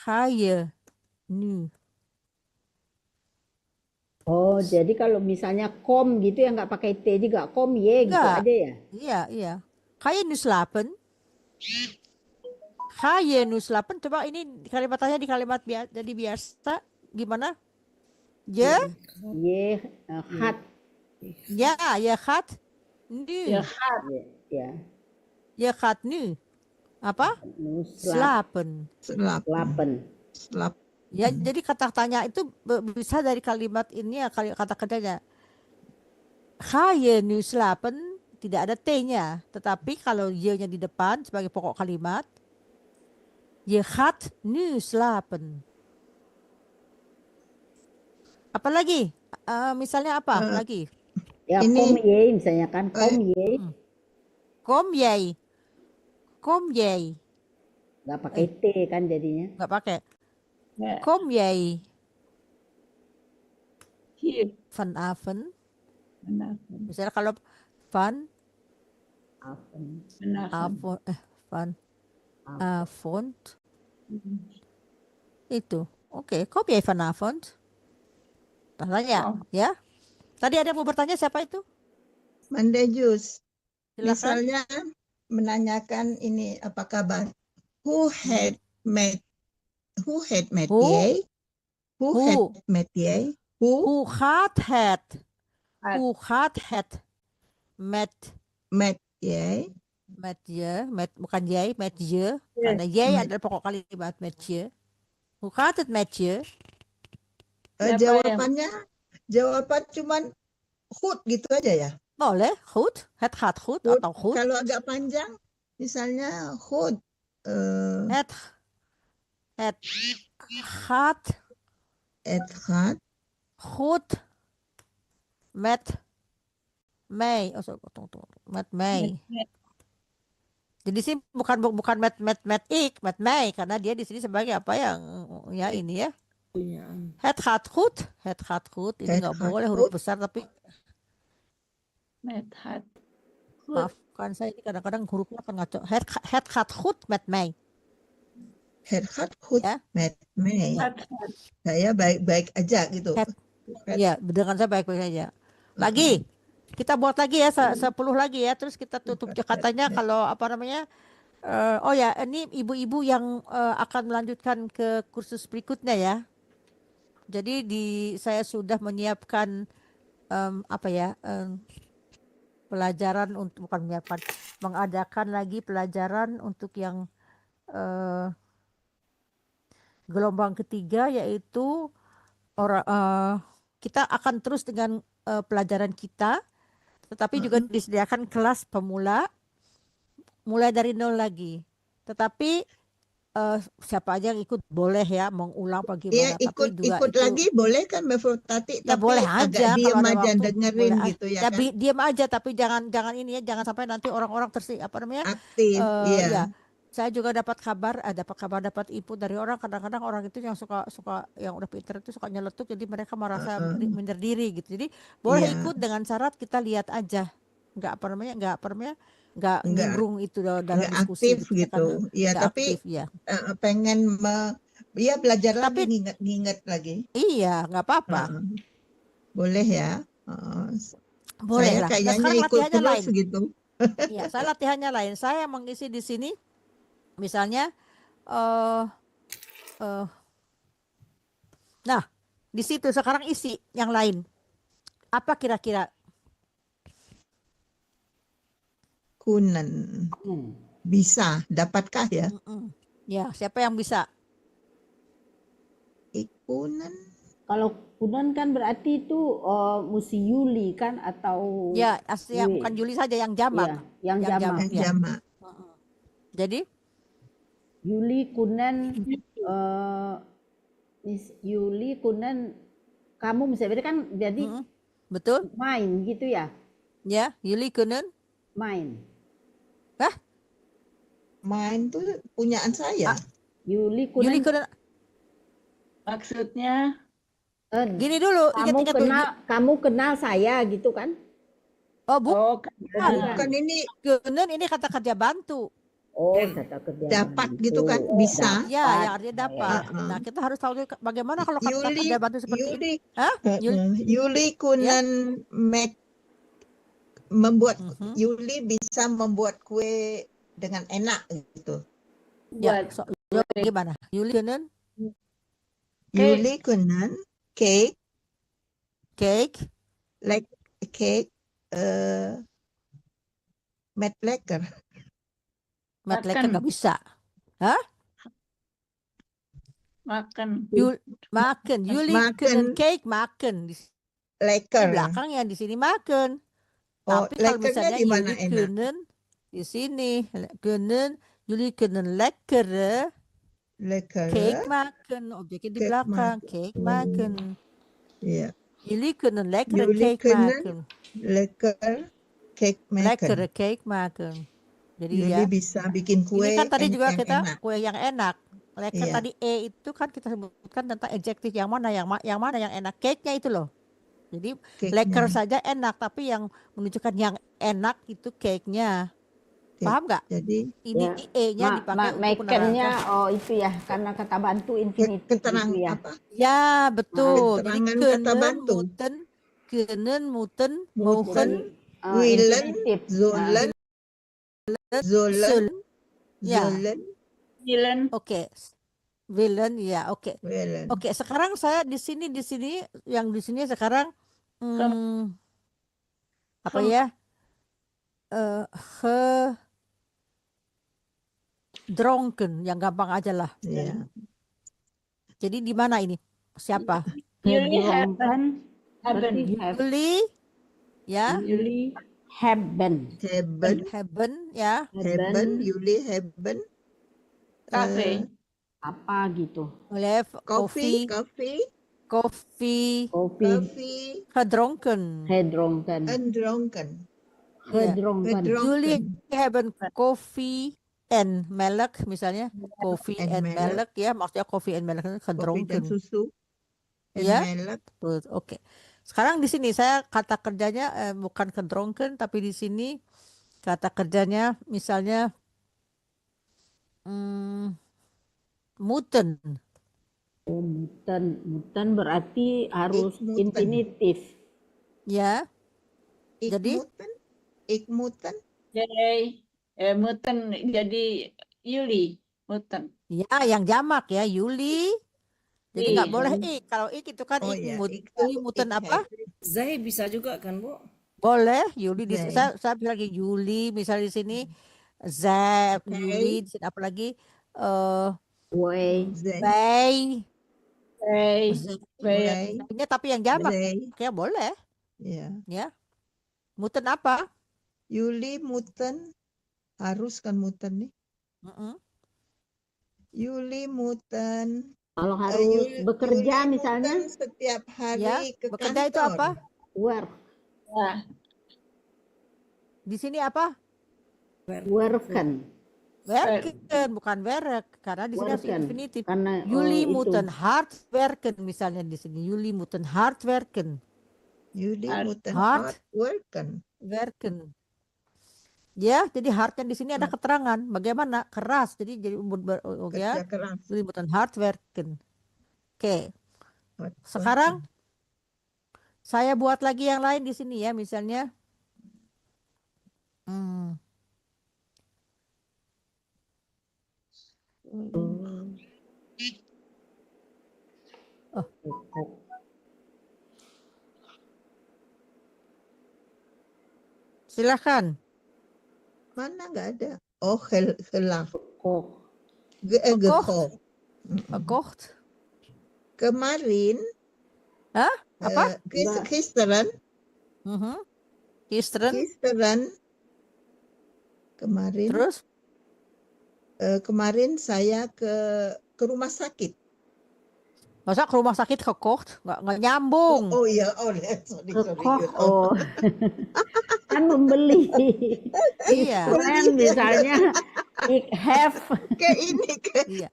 Speaker 1: Ga je nu.
Speaker 5: Oh, jadi kalau misalnya kom gitu ya nggak pakai T juga, kom ye gitu
Speaker 1: Nggak.
Speaker 5: aja ya.
Speaker 1: Iya, iya. Ga je nu slapen? Ga je nu slapen? Coba ini kalimatnya di kalimat jadi biasa gimana? Je?
Speaker 5: Ye, hat.
Speaker 1: Ja, je gaat nu.
Speaker 3: Ya,
Speaker 5: Ya.
Speaker 1: Je gaat nu. Apa?
Speaker 5: Nu
Speaker 1: Slapen.
Speaker 5: Slapen.
Speaker 1: Ya, jadi kata tanya itu bisa dari kalimat ini ya, kata kerjanya. Ga je nu slapen? tidak ada T-nya. Tetapi kalau Y-nya di depan sebagai pokok kalimat, je gaat nu slapen. Apa lagi? Misalnya apa lagi?
Speaker 5: Ya
Speaker 7: Ini-
Speaker 5: kom ye misalnya kan kom ye
Speaker 1: Kom jij. Kom jij.
Speaker 5: nggak pakai T kan jadinya.
Speaker 1: Nggak pakai.
Speaker 3: Ya,
Speaker 1: Kom jij
Speaker 3: hier.
Speaker 1: vanavond.
Speaker 3: Vanavond.
Speaker 1: Misalnya kalau van
Speaker 3: Vanavond.
Speaker 1: avond, vanavond itu. Oke, kom jij vanavond? Tanya,
Speaker 3: Oh.
Speaker 1: ya. Tadi ada yang mau bertanya, siapa itu?
Speaker 7: Mandejus.
Speaker 1: Silakan.
Speaker 7: Misalnya menanyakan ini apa kabar? Who had met
Speaker 1: Who?
Speaker 7: ye? Who
Speaker 1: Who?
Speaker 7: had met ye? Who
Speaker 1: Hoe gaat het?
Speaker 3: Het.
Speaker 1: Hoe gaat het met
Speaker 7: met ye?
Speaker 1: bukan jij, met je. Karena jij
Speaker 7: Met.
Speaker 1: adalah pokok kalimat met je. Hoe gaat het met je?
Speaker 3: Siapa
Speaker 7: Jawaban cuman goed gitu aja ya.
Speaker 1: Boleh, goed. Het gaat goed
Speaker 7: Goed.
Speaker 1: atau goed.
Speaker 7: Kalau agak panjang, misalnya goed.
Speaker 1: Het gaat
Speaker 7: Het gaat
Speaker 1: goed met mij. Oh, sorry, tunggu. Met mij. Jadi sih bukan met ik, met mij, karena dia di sini sebagai apa yang ya ini ya.
Speaker 4: Punyaan.
Speaker 1: Het gaat goed. Ini
Speaker 7: Het
Speaker 1: nggak
Speaker 7: gaat
Speaker 1: boleh huruf
Speaker 7: goed.
Speaker 1: besar tapi
Speaker 3: Met het. Goed.
Speaker 1: maafkan saya ini kadang-kadang hurufnya kan ngaco. Het gaat goed met mij.
Speaker 7: Het gaat goed
Speaker 1: Ya.
Speaker 7: met mij.
Speaker 3: Het.
Speaker 7: Saya baik-baik aja gitu.
Speaker 1: Het. Ya, dengan saya baik-baik saja. Lagi, kita buat lagi ya 10 lagi ya. Terus kita tutup katanya kalau apa namanya? Oh ya, ini ibu-ibu yang akan melanjutkan ke kursus berikutnya ya. Jadi saya sudah menyiapkan pelajaran untuk mengadakan lagi pelajaran untuk yang gelombang ketiga, yaitu kita akan terus dengan pelajaran kita, tetapi juga disediakan kelas pemula mulai dari nol lagi. Tetapi siapa aja yang ikut boleh ya mengulang bagaimana.
Speaker 7: Iya,
Speaker 1: Tapi juga
Speaker 7: ikut
Speaker 1: itu,
Speaker 7: lagi boleh kan Mbak Tati,
Speaker 1: ya
Speaker 7: tapi
Speaker 1: boleh
Speaker 7: agak
Speaker 1: aja
Speaker 7: diam
Speaker 1: kalau ada
Speaker 7: aja
Speaker 1: waktu,
Speaker 7: dengerin
Speaker 1: boleh
Speaker 7: gitu ya
Speaker 1: ya,
Speaker 7: kan.
Speaker 1: diam aja, tapi jangan ini ya, jangan sampai nanti orang-orang
Speaker 7: Aktif, iya.
Speaker 1: ya. Saya juga dapat dapat input dari orang, kadang-kadang orang itu yang suka yang udah pintar itu suka nyeletuk, jadi mereka merasa minder diri gitu. Jadi boleh
Speaker 7: Iya.
Speaker 1: ikut dengan syarat kita lihat aja, nggak nimbrung itu dalam
Speaker 7: Nggak
Speaker 1: diskusi
Speaker 7: aktif
Speaker 1: gitu.
Speaker 7: gitu. Iya,
Speaker 1: Nggak
Speaker 7: tapi
Speaker 1: aktif ya.
Speaker 7: pengen belajar lagi,
Speaker 1: Tapi-
Speaker 7: nginget lagi.
Speaker 1: Iya, nggak apa-apa.
Speaker 7: Boleh ya.
Speaker 1: Boleh
Speaker 7: Saya
Speaker 1: lah. Nah,
Speaker 7: kayaknya
Speaker 1: sekarang
Speaker 7: ikut
Speaker 1: latihannya
Speaker 7: terus
Speaker 1: lain.
Speaker 7: gitu.
Speaker 1: Iya, saya latihannya lain. Saya mengisi di sini, misalnya, nah, di situ sekarang isi yang lain. Apa kira-kira?
Speaker 7: Kunen. Bisa, dapatkah ya?
Speaker 1: Ya, siapa yang bisa?
Speaker 7: Ikunen.
Speaker 5: Kalau kunan kan berarti itu musi Yuli kan atau
Speaker 1: Ya, aslinya
Speaker 5: Wih.
Speaker 1: bukan Juli saja, yang jamak.
Speaker 5: Iya, yang jamak.
Speaker 7: Yang
Speaker 1: Ya.
Speaker 7: jamak.
Speaker 1: Jadi,
Speaker 5: Yuli kunan Yuli kunan kamu misalnya kan jadi
Speaker 1: betul?
Speaker 5: main gitu ya,
Speaker 1: Ya, Juli kunnen.
Speaker 5: main.
Speaker 7: Main tuh punyaan saya.
Speaker 5: Yuli
Speaker 1: Juli
Speaker 5: kunan
Speaker 1: kunnen.
Speaker 3: Maksudnya
Speaker 1: Gini dulu, ingat-ingat dulu.
Speaker 5: kamu kenal saya gitu kan?
Speaker 1: Oh, bukan.
Speaker 7: Bukan ini
Speaker 1: Kunnen ini kata kerja bantu.
Speaker 5: Oh, kata kerja
Speaker 7: dapat
Speaker 5: bantu.
Speaker 7: gitu kan, bisa.
Speaker 1: Ya, yang artinya dapat.
Speaker 7: Heeh.
Speaker 1: Nah, kita harus tahu bagaimana kalau kata
Speaker 7: Yuli,
Speaker 1: kerja bantu seperti ini.
Speaker 7: Yuli,
Speaker 1: Hah?
Speaker 7: Yuli kunen membuat
Speaker 1: Mhm.
Speaker 7: Yuli bisa membuat kue dengan enak gitu.
Speaker 1: Ya,
Speaker 3: buat
Speaker 1: gimana? Juli kunnen
Speaker 7: Yuli kunen cake,
Speaker 1: cake.
Speaker 7: like cake, met lekker.
Speaker 1: Met
Speaker 3: Makan.
Speaker 1: lekker nggak bisa.
Speaker 3: makan.
Speaker 1: Makan. Juli
Speaker 7: Makan.
Speaker 1: kunnen cake makan. Di
Speaker 7: Lekker.
Speaker 1: belakangnya di sini makan.
Speaker 7: Oh,
Speaker 1: Tapi kalau
Speaker 7: lekkernya
Speaker 1: misalnya
Speaker 7: di mana
Speaker 1: jullie
Speaker 7: enak?
Speaker 1: kunnen di sini jullie kunnen lekkere
Speaker 7: Lekkere
Speaker 1: cake maken. Objeknya di
Speaker 7: cake
Speaker 1: belakang,
Speaker 7: maken.
Speaker 1: cake
Speaker 7: Oh,
Speaker 1: maken.
Speaker 7: iya.
Speaker 1: Jullie kunnen lekkere
Speaker 7: Jullie
Speaker 1: cake
Speaker 7: kunnen
Speaker 1: maken.
Speaker 7: lekker cake maken.
Speaker 1: Lekkere cake maken. Jadi
Speaker 7: Jullie
Speaker 1: ya,
Speaker 7: bisa bikin
Speaker 1: ini
Speaker 7: kue
Speaker 1: kan tadi juga
Speaker 7: yang
Speaker 1: kita
Speaker 7: enak.
Speaker 1: kue yang enak. Lekker
Speaker 7: Iya.
Speaker 1: tadi itu kan kita sebutkan tentang adjektif yang mana yang enak. Cake-nya itu loh. Jadi lekker
Speaker 7: Cake-nya.
Speaker 1: saja enak, tapi yang menunjukkan yang enak itu cake-nya.
Speaker 7: Cake.
Speaker 1: Paham nggak?
Speaker 7: Jadi
Speaker 1: Ini
Speaker 5: Ya.
Speaker 1: e-nya dipakai untuk
Speaker 5: Makennya
Speaker 1: menerangkan.
Speaker 5: itu ya karena kata bantu infinitif
Speaker 7: keterang
Speaker 5: gitu ya.
Speaker 7: apa?
Speaker 1: Ya, betul. Jadi
Speaker 7: Keterangan kata
Speaker 1: kunnen,
Speaker 7: bantu.
Speaker 1: moeten,
Speaker 7: Moeten,
Speaker 1: mogen,
Speaker 7: willen,
Speaker 5: Infinitif.
Speaker 7: zullen, zullen,
Speaker 1: ya.
Speaker 7: zullen,
Speaker 3: Dylan.
Speaker 1: Oke. Willen, ya, oke.
Speaker 7: willen.
Speaker 1: Oke, sekarang saya di sini yang di sini sekarang apa ya? Gedronken, yang gampang aja lah.
Speaker 7: Ya.
Speaker 1: Jadi di mana ini? Siapa?
Speaker 3: Jullie
Speaker 5: Gedronken.
Speaker 3: hebben.
Speaker 1: Jullie, ya,
Speaker 3: Jullie
Speaker 5: Hebben.
Speaker 7: Hebben,
Speaker 1: ya.
Speaker 7: hebben, jullie hebben.
Speaker 3: cafe.
Speaker 5: Apa gitu.
Speaker 1: Oleh
Speaker 7: Koffie,
Speaker 1: koffie,
Speaker 7: koffie,
Speaker 1: gedronken.
Speaker 5: Gedronken.
Speaker 7: gedronken.
Speaker 5: Gedronken.
Speaker 1: Jullie hebben koffie en melk misalnya. Koffie
Speaker 7: En
Speaker 1: en
Speaker 7: melk.
Speaker 1: melk, ya, maksudnya koffie en melk
Speaker 7: Koffie dan
Speaker 1: gedronken.
Speaker 7: susu. En
Speaker 1: Ya.
Speaker 7: melk.
Speaker 1: Oke. Sekarang di sini saya kata kerjanya bukan gedronken, tapi di sini kata kerjanya misalnya moeten.
Speaker 5: Muten berarti harus
Speaker 7: Muten.
Speaker 5: infinitif.
Speaker 1: Ya.
Speaker 7: Ik
Speaker 1: Jadi?
Speaker 7: moeten. Ik moeten.
Speaker 3: Jij moeten jadi jullie moeten.
Speaker 1: Ya, yang jamak ya, Yuli. Jadi nggak
Speaker 3: Iya.
Speaker 1: boleh ik. Kalau ik itu kan
Speaker 7: Oh
Speaker 1: ik
Speaker 7: ya,
Speaker 1: mut.
Speaker 7: ik
Speaker 1: Yuli
Speaker 7: tahu,
Speaker 1: muten
Speaker 7: ik
Speaker 1: apa?
Speaker 7: heb.
Speaker 4: Zai bisa juga kan, Bu?
Speaker 1: Boleh, Yuli di
Speaker 7: Zij.
Speaker 1: saya bilang lagi Yuli, misalnya di sini Zep,
Speaker 7: Oke.
Speaker 1: Yuli, di sini apa lagi?
Speaker 5: Way.
Speaker 7: Zij.
Speaker 1: Wij,
Speaker 3: Wij.
Speaker 7: Wij.
Speaker 1: Nya tapi yang jamak,
Speaker 7: Wij.
Speaker 1: ya boleh,
Speaker 7: Ya.
Speaker 1: ya. Muten apa?
Speaker 7: Jullie moeten. Harus kan moeten nih.
Speaker 1: Mm-mm.
Speaker 7: Jullie moeten.
Speaker 5: Kalau harus bekerja
Speaker 7: Jullie
Speaker 5: misalnya
Speaker 7: moeten setiap hari
Speaker 1: Ya,
Speaker 7: ke
Speaker 1: bekerja
Speaker 7: kantor.
Speaker 1: itu apa?
Speaker 5: work.
Speaker 3: Ja.
Speaker 1: Di sini apa?
Speaker 5: Worken.
Speaker 1: Werken, bukan werk, karena di sini harus
Speaker 5: Werken.
Speaker 1: infinitif.
Speaker 5: Karena
Speaker 1: Jullie
Speaker 5: itu.
Speaker 1: moeten hard werken misalnya di sini. Jullie moeten hard werken.
Speaker 7: Jullie
Speaker 3: Hard.
Speaker 7: moeten
Speaker 1: Hard.
Speaker 7: hard werken.
Speaker 1: Werken. Ya, jadi hardnya di sini ada keterangan bagaimana keras. Jadi ya,
Speaker 7: Kerja keras.
Speaker 1: jullie moeten hard werken. Oke.
Speaker 7: Hard
Speaker 1: Sekarang saya buat lagi yang lain di sini ya, misalnya silakan.
Speaker 7: Mana nggak ada? Oh, gelaf.
Speaker 5: Kok.
Speaker 7: Gekocht.
Speaker 1: Gekocht.
Speaker 7: Kemarin.
Speaker 1: Hah? Apa?
Speaker 7: Gisteren.
Speaker 1: Gisteren.
Speaker 7: Gisteren. Kemarin.
Speaker 1: Terus?
Speaker 7: Kemarin saya ke rumah sakit.
Speaker 1: Masa ke rumah sakit gekocht? Nggak nyambung.
Speaker 7: Oh iya, sorry.
Speaker 5: Kok. Oh. Kan membeli.
Speaker 1: Iya.
Speaker 5: Keren misalnya ik have.
Speaker 7: Ke ini
Speaker 1: Iya.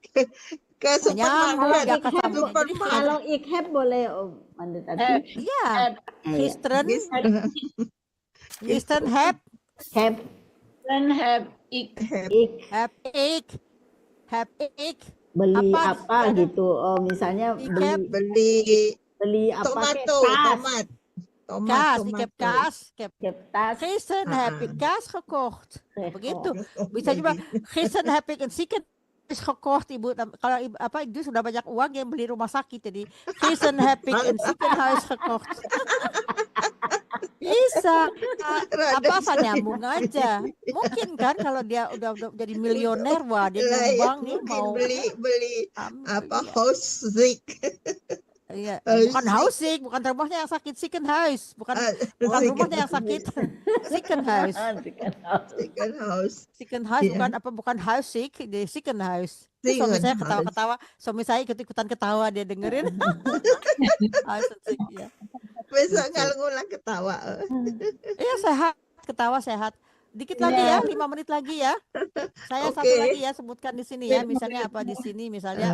Speaker 7: ke
Speaker 1: Nyambung, nggak
Speaker 7: supermarket.
Speaker 1: ketemu. Jadi
Speaker 5: Kalau ik have boleh Anda tadi.
Speaker 1: Iya. Gisteren. Gisteren
Speaker 5: Have
Speaker 3: Dan heb ik.
Speaker 5: ik
Speaker 1: heb ik
Speaker 5: beli
Speaker 1: Apa?
Speaker 5: apa gitu. Oh, misalnya
Speaker 1: Ik
Speaker 5: beli apa
Speaker 7: Tomato,
Speaker 5: kayak
Speaker 1: kaas. Ik heb kaas. Ik heb
Speaker 5: tas.
Speaker 1: Gisteren heb ik kaas gekocht. Begitu. Bisa juga gisteren heb ik een ziekenhuis gekocht, Ibu. Kalau Ibu sudah banyak uang yang beli rumah sakit, jadi gisteren heb ik een ziekenhuis gekocht. Bisa. Apa nyambung aja. Mungkin kan kalau dia udah jadi milioner, wah dia nyumbang nih mau
Speaker 7: beli
Speaker 1: Iya.
Speaker 7: apa Hauszik.
Speaker 1: Iya,
Speaker 7: Oh,
Speaker 1: bukan Hausik, bukan rumahnya yang sakit, Second House, bukan rumahnya yang sakit, Second House,
Speaker 7: Second house.
Speaker 1: Second House,
Speaker 7: Iya.
Speaker 1: bukan Hausik, di Second House. Terus suami
Speaker 7: Second
Speaker 1: saya
Speaker 7: house.
Speaker 1: ketawa-ketawa, suami saya ikut-ikutan ketawa dia dengerin. Hausik, ya.
Speaker 7: Besok
Speaker 1: Gitu.
Speaker 7: kalau ngulang ketawa.
Speaker 1: Iya sehat, ketawa sehat. Dikit lagi ya, 5 menit lagi ya. Saya satu
Speaker 7: Oke.
Speaker 1: lagi ya, sebutkan di sini ya. Misalnya apa di sini? Misalnya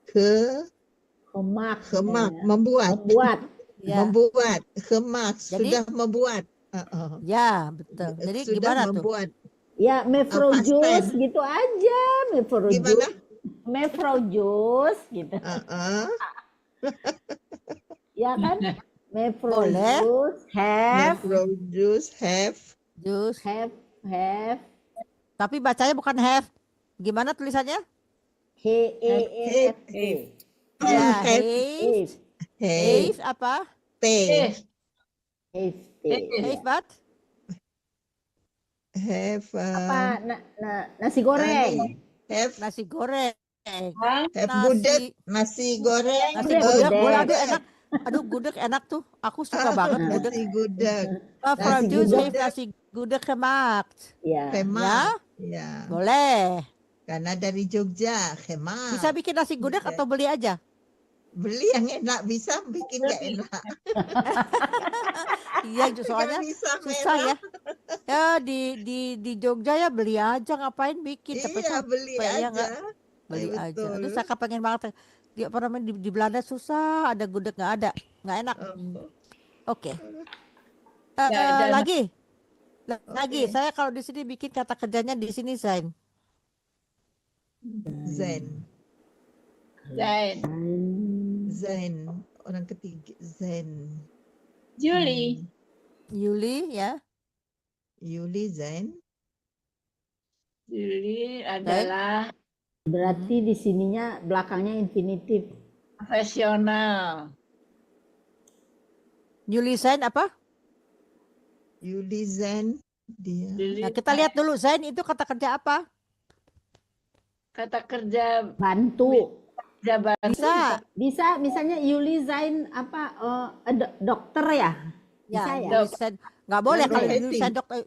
Speaker 7: Ke
Speaker 5: Kemak.
Speaker 7: kemak membuat.
Speaker 1: ya,
Speaker 7: Membuat kemak
Speaker 1: Jadi-
Speaker 7: sudah membuat.
Speaker 1: ya betul. Jadi
Speaker 7: Sudah
Speaker 1: gimana tuh?
Speaker 7: membuat.
Speaker 5: Ya, Mevrouw
Speaker 7: Past
Speaker 5: Jus
Speaker 7: tense.
Speaker 5: gitu aja. Mevrouw
Speaker 7: Gimana?
Speaker 5: Jus. Mevrouw Jus gitu. Ya kan? Mevrouw
Speaker 1: Boleh.
Speaker 5: Jus have
Speaker 7: Produce have
Speaker 1: Jus.
Speaker 5: have
Speaker 1: Tapi bacanya bukan have. Gimana tulisannya?
Speaker 5: have
Speaker 1: Ya,
Speaker 7: have
Speaker 1: have apa?
Speaker 7: have
Speaker 1: Have what?
Speaker 7: have
Speaker 5: apa nasi goreng.
Speaker 7: have
Speaker 1: Nasi goreng.
Speaker 7: gudeg nasi goreng
Speaker 1: Nasi
Speaker 5: Gudeg,
Speaker 1: gudeg.
Speaker 5: gudeg.
Speaker 1: Boleh, aduh enak. Aduh gudeg enak tuh. Aku suka banget gudeg.
Speaker 7: nasi gudeg
Speaker 1: Mevrouw
Speaker 5: Nasi
Speaker 1: Jus
Speaker 5: gudeg.
Speaker 1: heeft nasi gudeg gemaakt.
Speaker 5: Ya.
Speaker 7: kemak ya
Speaker 1: Boleh.
Speaker 7: karena dari Jogja kemak
Speaker 1: Bisa bikin nasi gudeg atau beli aja?
Speaker 7: beli yang enak bisa bikin nggak enak
Speaker 1: Iya, soalnya
Speaker 7: Nggak bisa
Speaker 1: susah
Speaker 7: merah.
Speaker 1: ya. Ya di Jogja ya beli aja, ngapain bikin? Tapi
Speaker 7: iya beli
Speaker 1: capek ya
Speaker 7: aja
Speaker 1: nggak? Beli
Speaker 7: Iya,
Speaker 1: aja.
Speaker 7: betul.
Speaker 1: Aduh, saya pengen banget. Di apa namanya di Belanda susah, ada gudeg nggak ada, nggak enak. Oke.
Speaker 3: ada.
Speaker 1: Lagi. Saya kalau di sini bikin kata kerjanya di sini Zain.
Speaker 7: Zen
Speaker 3: Zain.
Speaker 7: orang ketiga Zen
Speaker 3: Julie.
Speaker 1: Yuli ya.
Speaker 7: Yuli Zen
Speaker 3: Julie adalah
Speaker 5: Berarti di sininya belakangnya infinitif.
Speaker 3: profesional.
Speaker 1: Yuli Zain apa?
Speaker 7: Yuli Zen dia
Speaker 3: Julie
Speaker 1: Nah, kita lihat dulu Zain itu kata kerja apa?
Speaker 3: kata kerja
Speaker 5: Bantu.
Speaker 3: jabatan.
Speaker 5: Bisa misalnya Yuli Zain apa dokter ya? Bisa ya?
Speaker 1: Yuli Zain. Nggak boleh kalau
Speaker 7: Boleh.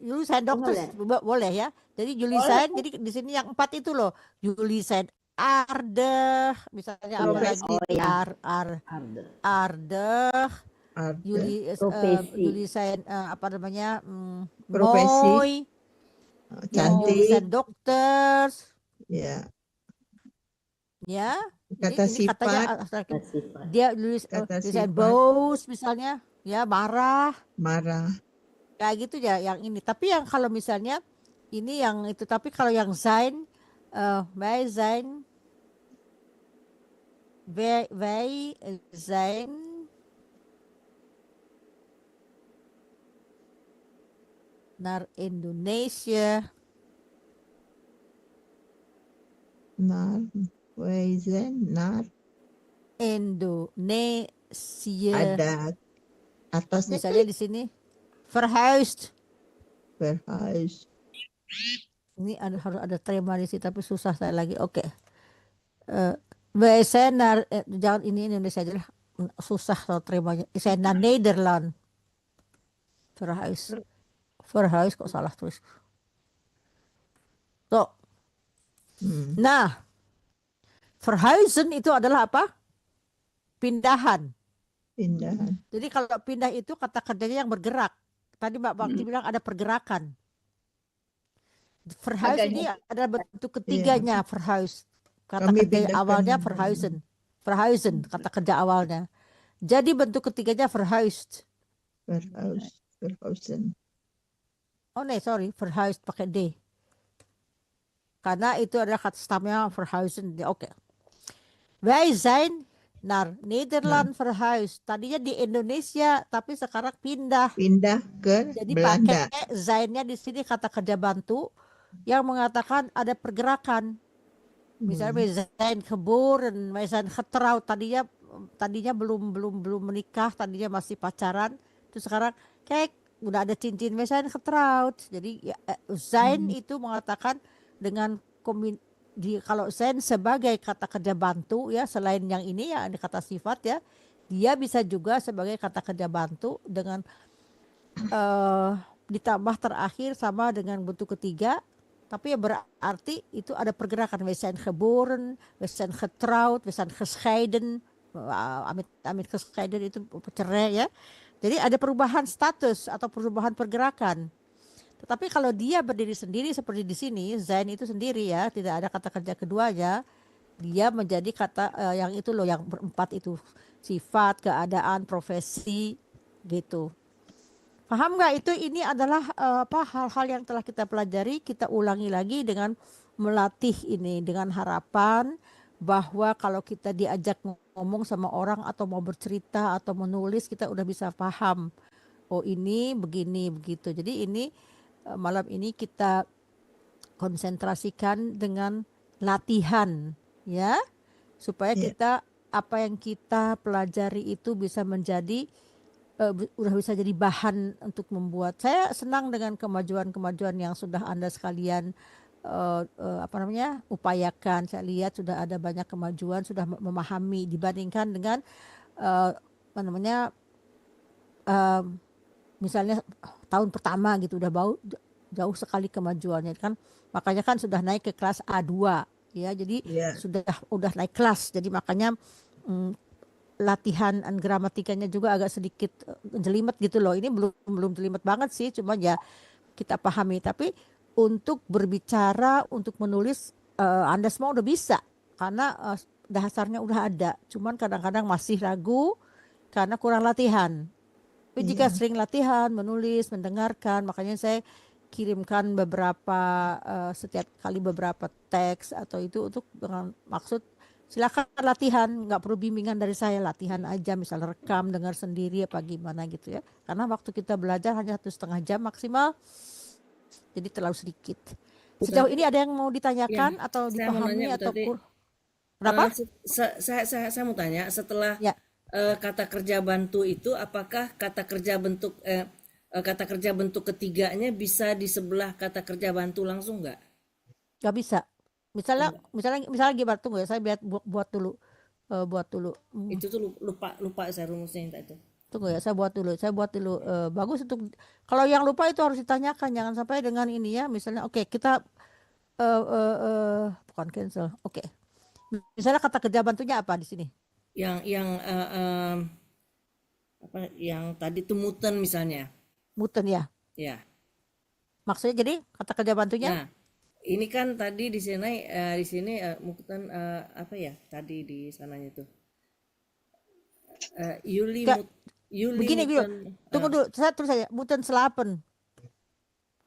Speaker 1: Yuli Zain dokter boleh ya. Jadi Yuli Zain, jadi di sini yang 4 itu loh. Yuli Zain Arde, misalnya apa lagi?
Speaker 7: Profesi.
Speaker 1: Arde,
Speaker 7: Arda.
Speaker 5: Profesi.
Speaker 1: Yuli Zain apa namanya?
Speaker 7: Profesi.
Speaker 1: Mooi, Yuli
Speaker 7: Cantik
Speaker 1: Zain dokter,
Speaker 7: ya
Speaker 1: ya.
Speaker 7: kata
Speaker 1: Ini katanya
Speaker 7: sifat
Speaker 1: dia Yuli
Speaker 7: Kata
Speaker 1: Zain
Speaker 7: sifat.
Speaker 1: bos misalnya, ya marah.
Speaker 7: marah
Speaker 1: Kayak gitu ya yang ini. Tapi yang kalau misalnya ini yang itu, tapi kalau yang Zain, wij zijn naar Indonesië.
Speaker 7: naar wij zijn naar
Speaker 1: Indonesië.
Speaker 7: ada atasnya
Speaker 1: Misalnya di sini verhuisd.
Speaker 7: verhuis
Speaker 1: Ini harus ada trema di sini, tapi susah saya lagi. Oke. Wij zijn naar jangan ini Indonesia aja lah. Susah kalau tremanya. Saya naar Nederland. Verhuis kok salah tulis. So, nah, verhuizen itu adalah apa? Pindahan.
Speaker 7: pindahan
Speaker 1: Jadi kalau pindah itu kata kerjanya yang bergerak. Tadi Mbak Bakti bilang ada pergerakan. Verhuis ini adalah bentuk ketiganya verhuis. Kata
Speaker 7: Kami
Speaker 1: kerja
Speaker 7: pindahkan.
Speaker 1: awalnya verhuizen. Verhuizen kata kerja awalnya. Jadi bentuk ketiganya verhuisd.
Speaker 7: verhuis verhuizen
Speaker 1: Oh nee, sorry, verhuisd pakai D. Karena itu adalah kata stamnya verhuizen. Oke. Wij zijn naar Nederland verhuisd. Tadinya di Indonesia, tapi sekarang pindah.
Speaker 7: pindah ke
Speaker 1: Jadi
Speaker 7: Belanda
Speaker 1: pakai zainnya di sini kata kerja bantu yang mengatakan ada pergerakan. Misalnya wij zijn geboren, wij zijn getrouwd. Tadinya belum menikah, tadinya masih pacaran. Terus sekarang kayak udah ada cincin, wij zijn getrouwd. Jadi ya, zijn itu mengatakan dengan kalau sein sebagai kata kerja bantu ya, selain yang ini ya ada kata sifat ya, dia bisa juga sebagai kata kerja bantu dengan ditambah terakhir sama dengan bentuk ketiga, tapi ya berarti itu ada pergerakan. We zijn geboren, we zijn getrouwd, we zijn gescheiden. Amit gescheiden itu cerai ya. Jadi ada perubahan status atau perubahan pergerakan. Tetapi kalau dia berdiri sendiri seperti di sini, sein itu sendiri ya, tidak ada kata kerja keduanya, dia menjadi kata yang itu loh, yang berempat itu, sifat, keadaan, profesi, gitu. Paham nggak itu? Ini adalah hal-hal yang telah kita pelajari, kita ulangi lagi dengan melatih ini, dengan harapan bahwa kalau kita diajak ngomong sama orang atau mau bercerita atau menulis, kita udah bisa paham. Oh ini begini begitu. Jadi ini malam ini kita konsentrasikan dengan latihan ya, supaya kita apa yang kita pelajari itu bisa menjadi udah bisa jadi bahan untuk membuat. Saya senang dengan kemajuan-kemajuan yang sudah Anda sekalian upayakan. Saya lihat sudah ada banyak kemajuan, sudah memahami dibandingkan dengan misalnya tahun pertama gitu, udah jauh sekali kemajuannya kan. Makanya kan sudah naik ke kelas A2 ya, jadi udah naik kelas, jadi makanya latihan gramatikanya juga agak sedikit jelimet gitu loh. Ini belum jelimet banget sih, cuma ya kita pahami. Tapi untuk berbicara, untuk menulis Anda semua udah bisa karena dasarnya udah ada. Cuman kadang-kadang masih ragu karena kurang latihan. Tapi jika sering latihan, menulis, mendengarkan, makanya saya kirimkan setiap kali beberapa teks atau itu untuk dengan maksud silakan latihan, nggak perlu bimbingan dari saya, latihan aja, misal rekam, dengar sendiri apa gimana gitu ya. Karena waktu kita belajar hanya 1,5 jam maksimal, jadi terlalu sedikit. Sejauh ini ada yang mau ditanyakan atau dipahami atau berapa?
Speaker 4: Saya mau tanya, setelah kata kerja bantu itu, apakah kata kerja bentuk ketiganya bisa di sebelah kata kerja bantu langsung nggak?
Speaker 1: Nggak bisa. Misalnya gimana, tunggu ya, saya buat dulu.
Speaker 4: Itu tuh lupa saya rumusnya yang itu.
Speaker 1: Tunggu ya, saya buat dulu. Bagus untuk kalau yang lupa itu harus ditanyakan, jangan sampai dengan ini ya. Misalnya kita bukan cancel. Oke. Misalnya kata kerja bantunya apa di sini?
Speaker 4: Yang tadi tuh muten misalnya.
Speaker 1: Muten ya.
Speaker 4: Ya.
Speaker 1: Maksudnya jadi kata kerja bantunya?
Speaker 4: Nah, ini kan tadi di sini muten tadi di sananya tuh. Yuli
Speaker 1: begini
Speaker 4: muten.
Speaker 1: Tunggu dulu, saya terus saja. Muten slapen.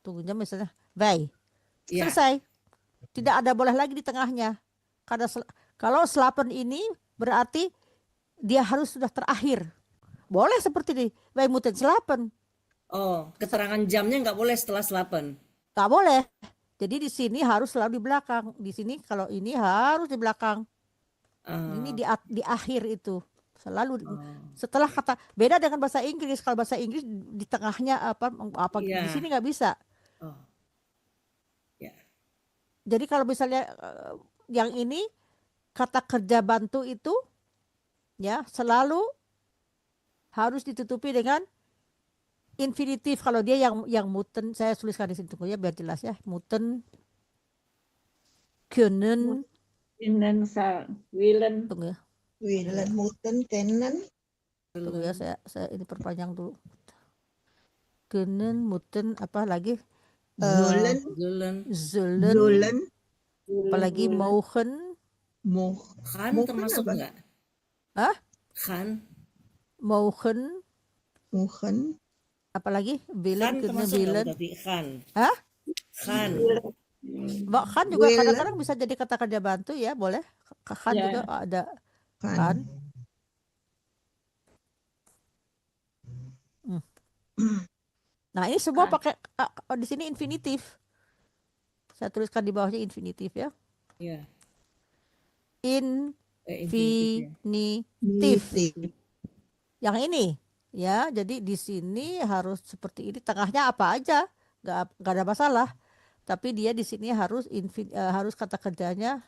Speaker 1: Tunggunya misalnya Wij. Selesai. Tidak ada boleh lagi di tengahnya. Karena kalau slapen ini berarti dia harus sudah terakhir. Boleh seperti ini. Wij muten slapen.
Speaker 4: Oh, keterangan jamnya nggak boleh setelah slapen.
Speaker 1: Nggak boleh. Jadi di sini harus selalu di belakang. Di sini kalau ini harus di belakang. Ini di akhir itu. Selalu setelah kata, beda dengan bahasa Inggris. Kalau bahasa Inggris di tengahnya apa di sini nggak bisa. Jadi kalau misalnya yang ini kata kerja bantu itu ya selalu harus ditutupi dengan infinitif. Kalau dia yang muten, saya tuliskan di sini tunggu ya biar jelas ya. Muten, kunnen,
Speaker 3: willen.
Speaker 1: tunggu ya.
Speaker 7: Willen, muten, kennen.
Speaker 1: Tunggu ya, saya ini perpanjang dulu. Kunnen, muten, apa lagi? Zullen. Apalagi mogen.
Speaker 4: Kan termasuk nggak?
Speaker 1: Hah?
Speaker 4: Kan.
Speaker 1: Mogen. Apalagi willen, kunnen, willen.
Speaker 4: Kan.
Speaker 1: Hah?
Speaker 4: Kan.
Speaker 1: Kan juga kadang-kadang bisa jadi kata kerja bantu ya, boleh. Kan juga ada. Kan. Nah ini semua pakai di sini infinitif. Saya tuliskan di bawahnya infinitif ya.
Speaker 4: Iya.
Speaker 1: Infinitif. Yang ini ya, jadi di sini harus seperti ini. Tengahnya apa aja, nggak ada masalah. tapi dia di sini harus harus kata kerjanya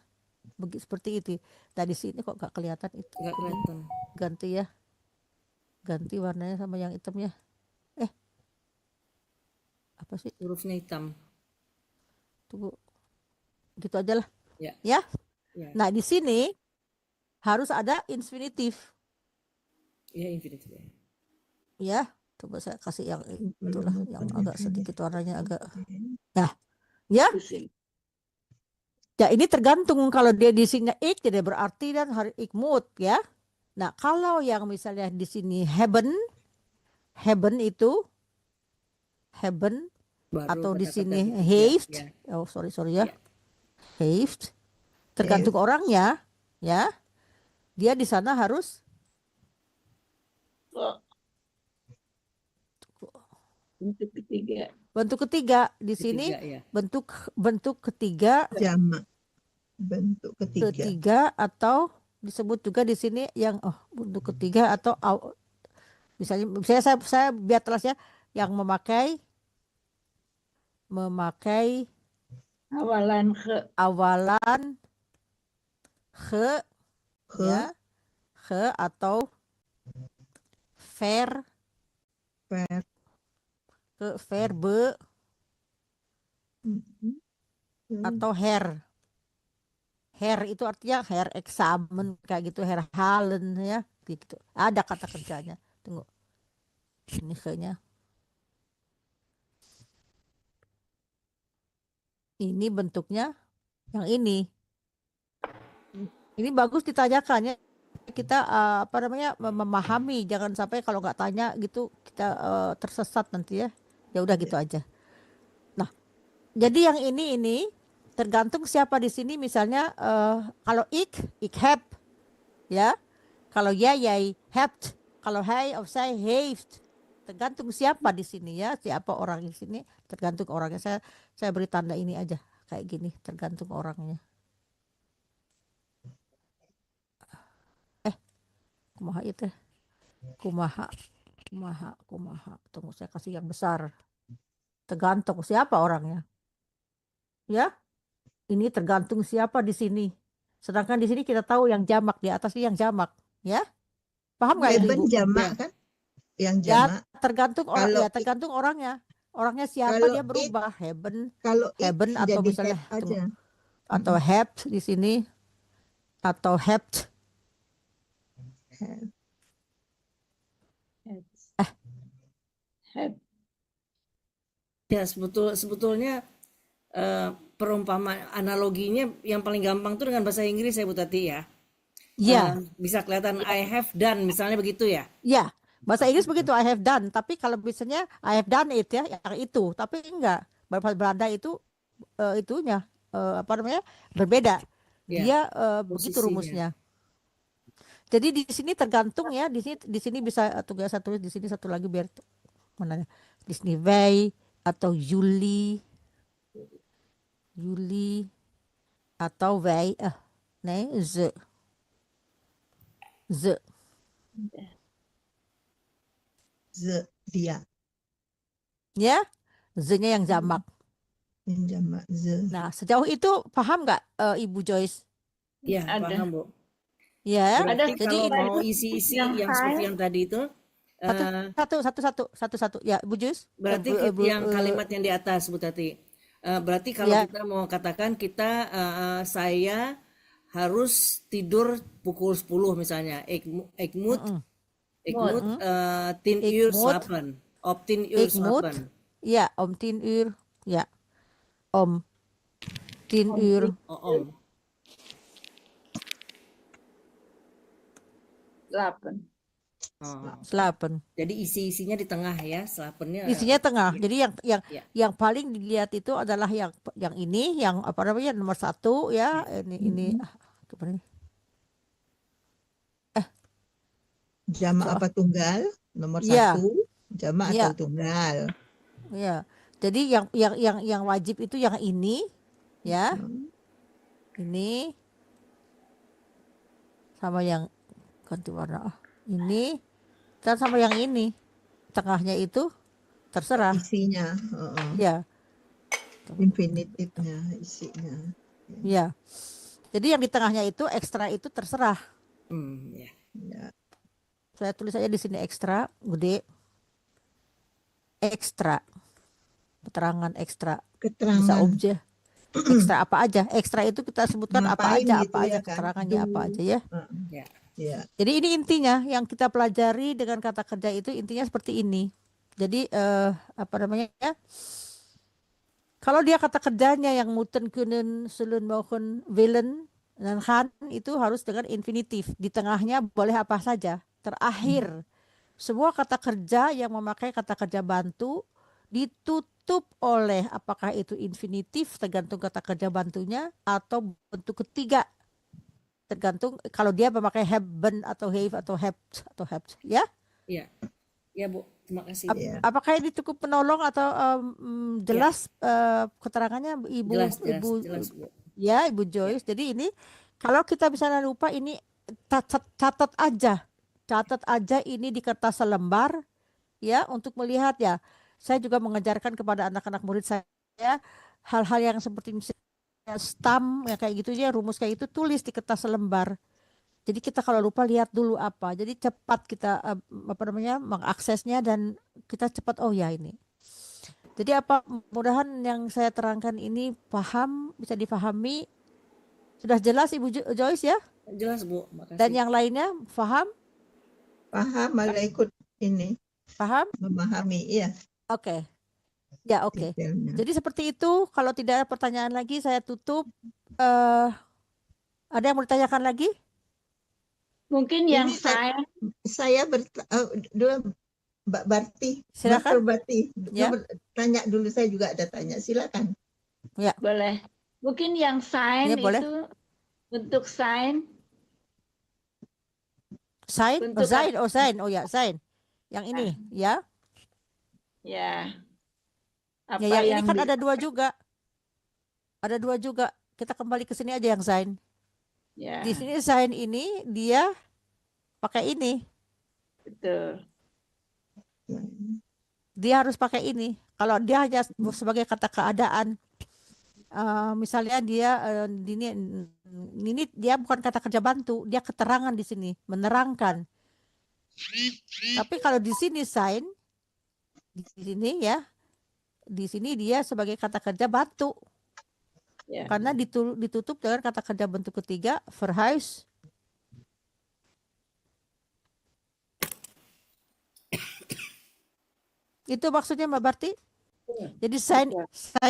Speaker 1: seperti itu. Nah di sini kok nggak kelihatan itu.
Speaker 4: Nggak kelihatan.
Speaker 1: Ganti ya, ganti warnanya sama yang hitamnya. Apa sih?
Speaker 4: Hurufnya hitam.
Speaker 1: Tunggu, gitu aja lah.
Speaker 4: Ya.
Speaker 1: Ya.
Speaker 4: Ya.
Speaker 1: Nah di sini harus ada infinitif.
Speaker 4: Ya, infinitif.
Speaker 1: Ya, coba saya kasih yang itulah, yang agak sedikit warnanya agak. Nah, ya. Ya ini tergantung, kalau dia di sini ik jadi berarti dan hari ikmut ya. Nah kalau yang misalnya di sini heaven itu heaven,
Speaker 4: Baru
Speaker 1: atau di
Speaker 4: kata-kata
Speaker 1: sini
Speaker 4: gitu.
Speaker 1: haved,
Speaker 4: Ya.
Speaker 1: oh sorry ya,
Speaker 4: Ya.
Speaker 1: haved, tergantung orangnya ya. Dia di sana harus
Speaker 3: Bentuk ketiga.
Speaker 1: bentuk ketiga di sini,
Speaker 4: Ketiga, ya.
Speaker 1: bentuk ketiga,
Speaker 7: Jamak. Bentuk ketiga.
Speaker 1: ketiga, atau disebut juga di sini yang bentuk ketiga atau misalnya saya biar telas ya, yang memakai
Speaker 3: Awalan ke.
Speaker 1: awalan he
Speaker 7: He,
Speaker 1: ya, he atau ver,
Speaker 7: ver,
Speaker 1: ke verbe
Speaker 7: mhm,
Speaker 1: atau her. Her itu artinya her eksamen kayak gitu, her halen ya gitu. Ada kata kerjanya. Tunggu. Ini kayaknya. Ini bentuknya yang ini. Ini bagus ditanyakannya. Kita apa namanya, memahami, jangan sampai kalau nggak tanya gitu kita tersesat nanti ya. Ya udah gitu aja. Nah, jadi yang ini tergantung siapa di sini, misalnya kalau ik heb ya, kalau yay hebt, kalau hij of zij heeft, tergantung siapa di sini ya, siapa orang di sini, tergantung orangnya. Saya beri tanda ini aja kayak gini, tergantung orangnya. Kumaha itu, kumaha. Tunggu saya kasih yang besar. Tergantung siapa orangnya. Ya, ini tergantung siapa di sini. Sedangkan di sini kita tahu yang jamak, di atas ini yang jamak, ya. Paham nggak itu,
Speaker 7: heaven
Speaker 1: Ibu?
Speaker 7: jamak kan? Yang
Speaker 1: Ya,
Speaker 7: jamak.
Speaker 1: tergantung orang,
Speaker 7: Kalau
Speaker 1: ya tergantung orangnya. Orangnya siapa
Speaker 7: kalau
Speaker 1: dia berubah, heaven
Speaker 7: kalau
Speaker 1: heaven
Speaker 7: ik
Speaker 1: atau
Speaker 7: jadi
Speaker 1: misalnya
Speaker 7: have aja.
Speaker 1: atau hebt di sini, atau hebt.
Speaker 3: Head.
Speaker 4: Ya, sebetulnya perumpamaan analoginya yang paling gampang tuh dengan bahasa Inggris ya Bu Tati ya.
Speaker 1: Ya,
Speaker 4: Bisa kelihatan I have done misalnya begitu ya.
Speaker 1: ya. Bahasa Inggris begitu, I have done. Tapi kalau misalnya I have done it ya, yang itu. Tapi enggak. Bahasa Belanda itu itunya apa namanya, berbeda.
Speaker 4: Ya,
Speaker 1: Dia begitu
Speaker 4: posisinya.
Speaker 1: rumusnya. Jadi di sini tergantung ya. Di sini bisa tugas satu, di sini satu lagi biar mana? Di sini wij atau Juli atau wij ze
Speaker 7: Dia.
Speaker 1: ya, ze-nya yang jamak.
Speaker 7: Yang jamak ze.
Speaker 1: Nah, sejauh itu paham nggak Ibu Joyce?
Speaker 4: Ya,
Speaker 3: Ada.
Speaker 4: paham Bu.
Speaker 1: Ya,
Speaker 4: Berarti
Speaker 1: jadi
Speaker 4: kalau mau isi-isi yang seperti yang tadi itu
Speaker 1: satu ya, Bu Joyce.
Speaker 4: berarti yang kalimat yang di atas Bu Tati. Berarti kalau
Speaker 1: Ya.
Speaker 4: kita mau katakan saya harus tidur pukul 10 misalnya. Ik moet 10 uur slapen. Op 10 uur
Speaker 1: Ik moet,
Speaker 4: slapen.
Speaker 1: ya, om 10 uur, ya, om 10 uur.
Speaker 4: Om.
Speaker 3: 8.
Speaker 1: Slapen.
Speaker 4: Jadi isi-isinya di tengah ya, slapennya.
Speaker 1: Isinya tengah. Jadi
Speaker 4: Ya.
Speaker 1: yang paling dilihat itu adalah yang ini, yang apa namanya, nomor 1 ya. Ini kemana nih?
Speaker 7: Jamak apa tunggal? Nomor
Speaker 1: Ya.
Speaker 7: 1. Jamak
Speaker 1: Ya.
Speaker 7: atau tunggal?
Speaker 1: Ya. Jadi yang wajib itu yang ini ya. Ini sama yang ganti warna. Ini dan sama yang ini. Tengahnya itu terserah.
Speaker 7: Isinya.
Speaker 1: Ya.
Speaker 7: Infinitifnya isinya.
Speaker 1: Ya. Jadi yang di tengahnya itu ekstra itu terserah.
Speaker 4: Ya.
Speaker 7: Ya.
Speaker 1: Saya tulis aja di sini ekstra, gede. Ekstra. Keterangan ekstra. Bisa
Speaker 7: Keterangan
Speaker 1: objek. Ekstra apa aja? Ekstra itu kita sebutkan apa
Speaker 7: ngapain
Speaker 1: aja,
Speaker 7: gitu ya kan?
Speaker 1: keterangannya apa aja ya.
Speaker 4: Ya.
Speaker 7: Ya.
Speaker 1: Jadi ini intinya yang kita pelajari dengan kata kerja itu intinya seperti ini. Jadi apa namanya ya? Kalau dia kata kerjanya yang muten kunnen sulun maupun willen dan kan itu harus dengan infinitif. Di tengahnya boleh apa saja. Terakhir semua kata kerja yang memakai kata kerja bantu ditutup oleh apakah itu infinitif tergantung kata kerja bantunya atau bentuk ketiga tergantung kalau dia memakai have been atau have atau have ya.
Speaker 4: Ya. Ya, Bu. Terima kasih.
Speaker 1: Apakah ini cukup penolong atau jelas keterangangan Ibu
Speaker 4: Jelas,
Speaker 1: Ibu
Speaker 4: Bu.
Speaker 1: ya Ibu Joyce. Jadi ini kalau kita misalnya lupa ini catat aja ini di kertas selembar ya untuk melihat ya. Saya juga mengajarkan kepada anak-anak murid saya hal-hal yang seperti misalnya stam ya kayak gitu ya, rumus kayak itu tulis di kertas selembar. Jadi kita kalau lupa lihat dulu apa. Jadi cepat kita apa namanya mengaksesnya dan kita cepat oh ya ini. Jadi apa mudahan yang saya terangkan ini paham, bisa dipahami. Sudah jelas Ibu Joyce ya?
Speaker 4: Jelas, Bu. Makasih.
Speaker 1: Dan yang lainnya paham?
Speaker 7: Paham, malah ikut ini.
Speaker 1: Paham?
Speaker 7: Memahami, iya.
Speaker 1: Oke. Ya oke.
Speaker 7: Detailnya.
Speaker 1: Jadi seperti itu. Kalau tidak ada pertanyaan lagi saya tutup. Ada yang mau ditanyakan lagi?
Speaker 3: Mungkin yang
Speaker 7: Ini
Speaker 3: saya
Speaker 7: dulu Mbak Barti.
Speaker 1: Silakan.
Speaker 7: Dr. Barti.
Speaker 1: Ya.
Speaker 7: Tanya dulu, saya juga ada tanya. Silakan.
Speaker 3: boleh. Mungkin yang sign
Speaker 1: Ya, boleh.
Speaker 3: itu bentuk sign.
Speaker 1: Sign?
Speaker 3: Bentuk
Speaker 1: Sign. Oh sign. Oh ya sign. Yang ini ya.
Speaker 3: Ya. Apa
Speaker 1: Ya yang ini kan
Speaker 3: di-
Speaker 1: ada dua juga. Ada dua juga. Kita kembali ke sini aja yang sign.
Speaker 3: Ya,
Speaker 1: Di sini sign ini dia pakai ini.
Speaker 3: betul.
Speaker 1: Dia harus pakai ini. Kalau dia hanya sebagai kata keadaan, misalnya dia ini dia bukan kata kerja bantu, dia keterangan di sini, menerangkan. Tapi kalau di sini sign, di sini ya, di sini dia sebagai kata kerja bantu.
Speaker 3: Ya.
Speaker 1: Karena ditutup dengan kata kerja bentuk ketiga, verhuis. Itu maksudnya Mbak Barti? Jadi sign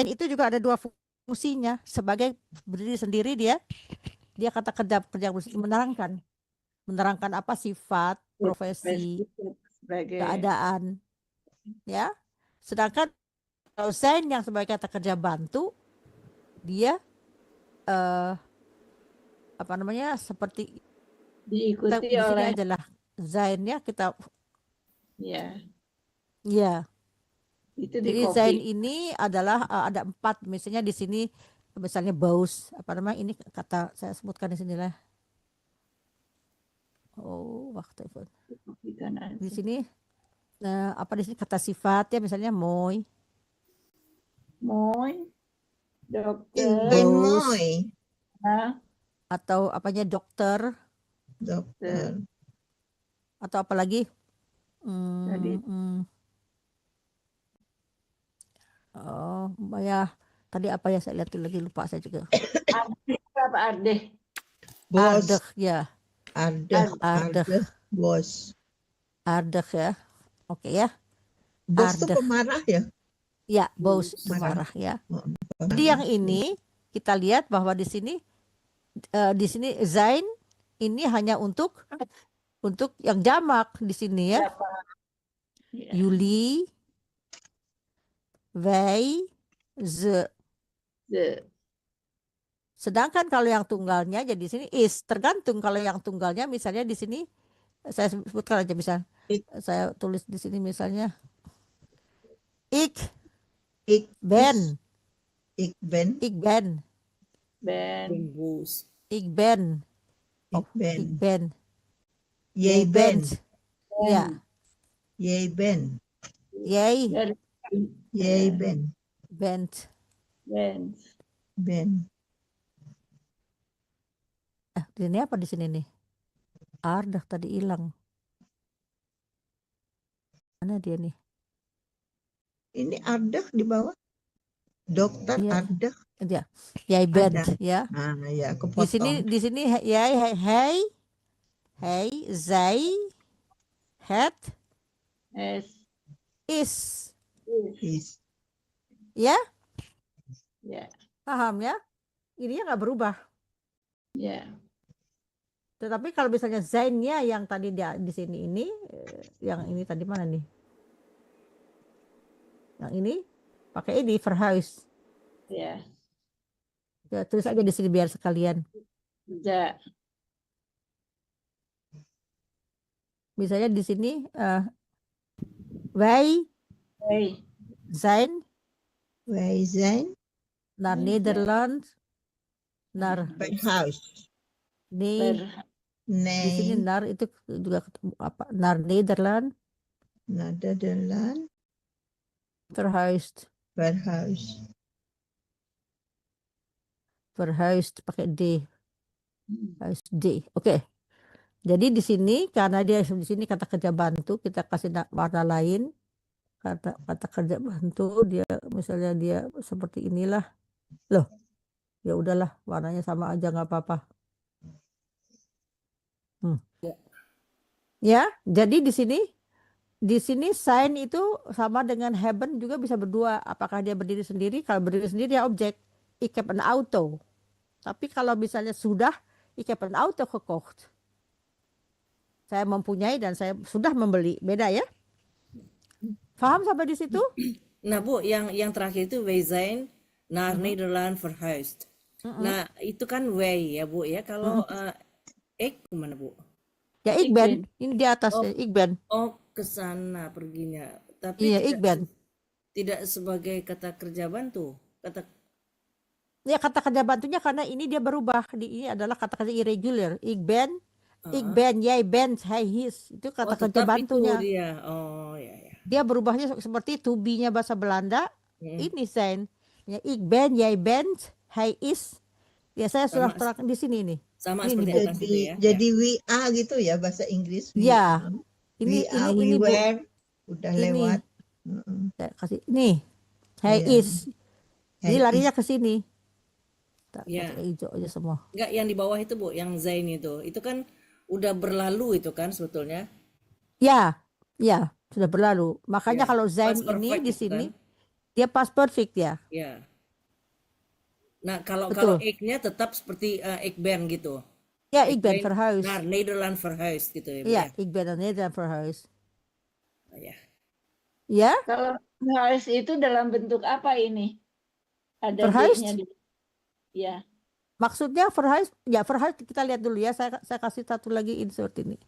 Speaker 1: itu juga ada dua fungsinya. Sebagai berdiri sendiri dia kata kerja menerangkan apa sifat, profesi,
Speaker 3: Sebagai
Speaker 1: keadaan, ya. Sedangkan kalau sign yang sebagai kata kerja bantu, dia apa namanya seperti kita
Speaker 3: diikuti
Speaker 1: di sini
Speaker 3: oleh
Speaker 1: adalah zainnya kita
Speaker 3: ya,
Speaker 1: ya.
Speaker 3: itu di
Speaker 1: Jadi
Speaker 3: copy.
Speaker 1: zain ini adalah ada 4 misalnya di sini misalnya baus apa namanya ini kata saya sebutkan di sini lah. Oh waktu itu
Speaker 3: Dikopikan aja.
Speaker 1: di sini apa di sini kata sifat ya misalnya moi
Speaker 3: Mooi, dokter,
Speaker 7: Ben
Speaker 1: Bos.
Speaker 7: Moy.
Speaker 3: nah,
Speaker 1: atau apanya dokter
Speaker 7: Dokter.
Speaker 1: atau apa lagi
Speaker 3: Tadi.
Speaker 1: oh ya tadi apa ya saya lihat dulu lagi lupa saya juga
Speaker 3: apa Ardeh?
Speaker 7: Bos.
Speaker 1: ardeh ya
Speaker 7: Ardeh.
Speaker 1: Ardeh.
Speaker 7: Ardeh. Bos.
Speaker 1: ardeh ya oke ya
Speaker 7: Bos itu
Speaker 1: Ardeh.
Speaker 7: pemarah ya?
Speaker 1: ya bos itu
Speaker 7: Marah.
Speaker 1: marah ya
Speaker 7: Oh,
Speaker 1: jadi yang ini kita lihat bahwa di sini zain ini hanya untuk yang jamak di sini ya
Speaker 3: Ya.
Speaker 1: Juli wij ze. Sedangkan kalau yang tunggalnya jadi di sini is tergantung kalau yang tunggalnya misalnya di sini saya sebutkan aja misal saya tulis di sini misalnya ik ben
Speaker 7: Ik ben.
Speaker 1: ik ben
Speaker 3: Ben,
Speaker 4: Bos.
Speaker 1: ik ben
Speaker 7: Ik ben.
Speaker 1: ik ben
Speaker 7: Jij bent.
Speaker 1: ya
Speaker 7: Jij ben.
Speaker 1: jij
Speaker 3: dari
Speaker 7: Jij ben.
Speaker 1: bent
Speaker 3: Benz.
Speaker 7: Ben.
Speaker 1: Di sini apa di sini nih? Ardh tadi hilang. Mana dia nih?
Speaker 7: Ini Ardh di bawah. Dokter
Speaker 1: Iya.
Speaker 7: Ardh.
Speaker 1: Dia. Jij bent
Speaker 7: Ada.
Speaker 1: ya.
Speaker 7: Ah, ya,
Speaker 1: Di sini
Speaker 7: kepotong.
Speaker 1: jij, hij, zij, het,
Speaker 3: S.
Speaker 1: is.
Speaker 7: Is.
Speaker 1: Ya,
Speaker 3: Ya.
Speaker 1: paham ya? Ininya nggak berubah.
Speaker 3: Ya.
Speaker 1: Tetapi kalau misalnya zijn-nya yang tadi di sini ini, yang ini tadi mana nih? Yang ini pakai ini verhuis.
Speaker 3: Ya.
Speaker 1: Ya, tulis aja di sini biar sekalian.
Speaker 3: Ja.
Speaker 1: Misalnya di sini wij
Speaker 3: Hey.
Speaker 1: zijn
Speaker 7: Wij zijn
Speaker 1: naar
Speaker 3: Wij
Speaker 1: Nederland, naar
Speaker 7: verhuisd.
Speaker 1: nee, di sini
Speaker 7: Nee,
Speaker 1: naar itu juga ketemu apa? Naar Nederland
Speaker 7: naar Nederland
Speaker 1: verhuisd,
Speaker 7: verhuisd.
Speaker 1: verhuisd pakai D, verhuisd D. Oke. Jadi di sini karena dia di sini kata kerja bantu, kita kasih warna lain. Kata kerja bantu dia misalnya dia seperti inilah. Loh. Ya udahlah, warnanya sama aja nggak apa-apa. Ya, jadi di sini sign itu sama dengan hebben juga bisa berdua. Apakah dia berdiri sendiri? Kalau berdiri sendiri dia objek. Ik heb een auto. Tapi kalau misalnya sudah, ik heb een auto gekocht. Saya mempunyai dan saya sudah membeli. Beda ya? Paham sampai di situ?
Speaker 4: Nah Bu, yang terakhir itu wij zijn naar Nederland verhuisd. Nah itu kan wij ya Bu ya. Kalau ik kemana Bu?
Speaker 1: Ya, ik ben. Ini di atasnya, ik ben.
Speaker 4: Oh, ke sana perginya. Tapi
Speaker 1: Iya, ik ben.
Speaker 4: tidak sebagai kata kerja bantu.
Speaker 1: Ya, kata kerja bantunya karena ini dia berubah. Ini adalah kata kerja irregular. Ik ben, jij bent, hij is. Itu kata kerja bantunya.
Speaker 4: Itu dia. Oh, ya.
Speaker 1: Dia berubahnya seperti to be-nya bahasa Belanda. Ini zijn. Ya, ik ben, jij bent, hij is. Ya, saya sudah terangkan di sini nih.
Speaker 4: Sama
Speaker 1: Ini
Speaker 4: seperti
Speaker 1: nih.
Speaker 4: atas itu ya.
Speaker 7: Jadi we are gitu ya bahasa Inggris.
Speaker 1: Ya.
Speaker 7: We are, we
Speaker 1: Bu.
Speaker 7: were. Udah
Speaker 1: Ini.
Speaker 7: lewat.
Speaker 1: Saya kasih nih. Hij
Speaker 7: Iya.
Speaker 1: is.
Speaker 7: Hij
Speaker 1: Jadi larinya
Speaker 7: is.
Speaker 1: ke sini.
Speaker 4: Ya.
Speaker 1: Pakai hijau aja semua.
Speaker 4: Enggak, yang di bawah itu Bu, yang zijn itu kan udah berlalu itu kan sebetulnya.
Speaker 1: Ya, sudah berlalu. Makanya
Speaker 4: Ya,
Speaker 1: kalau zijn
Speaker 4: past
Speaker 1: ini
Speaker 4: perfect
Speaker 1: di
Speaker 4: itu
Speaker 1: sini
Speaker 4: kan.
Speaker 1: dia past perfect ya.
Speaker 4: Ya. Nah, kalau
Speaker 1: Betul.
Speaker 4: ik-nya tetap seperti ik ben gitu.
Speaker 1: Ya, ik ben verhuisd.
Speaker 4: Naar Nederland verhuisd gitu ya Bu
Speaker 1: Ja,
Speaker 4: ya.
Speaker 1: ik ben naar Nederland verhuisd.
Speaker 4: Ya.
Speaker 1: Ya,
Speaker 3: Kalau verhuis itu dalam bentuk apa ini? Ada
Speaker 1: Verhuisd?
Speaker 3: D-nya di. Ya.
Speaker 1: maksudnya verhuisd. Ya, verhuisd kita lihat dulu ya. Saya kasih satu lagi insert ini.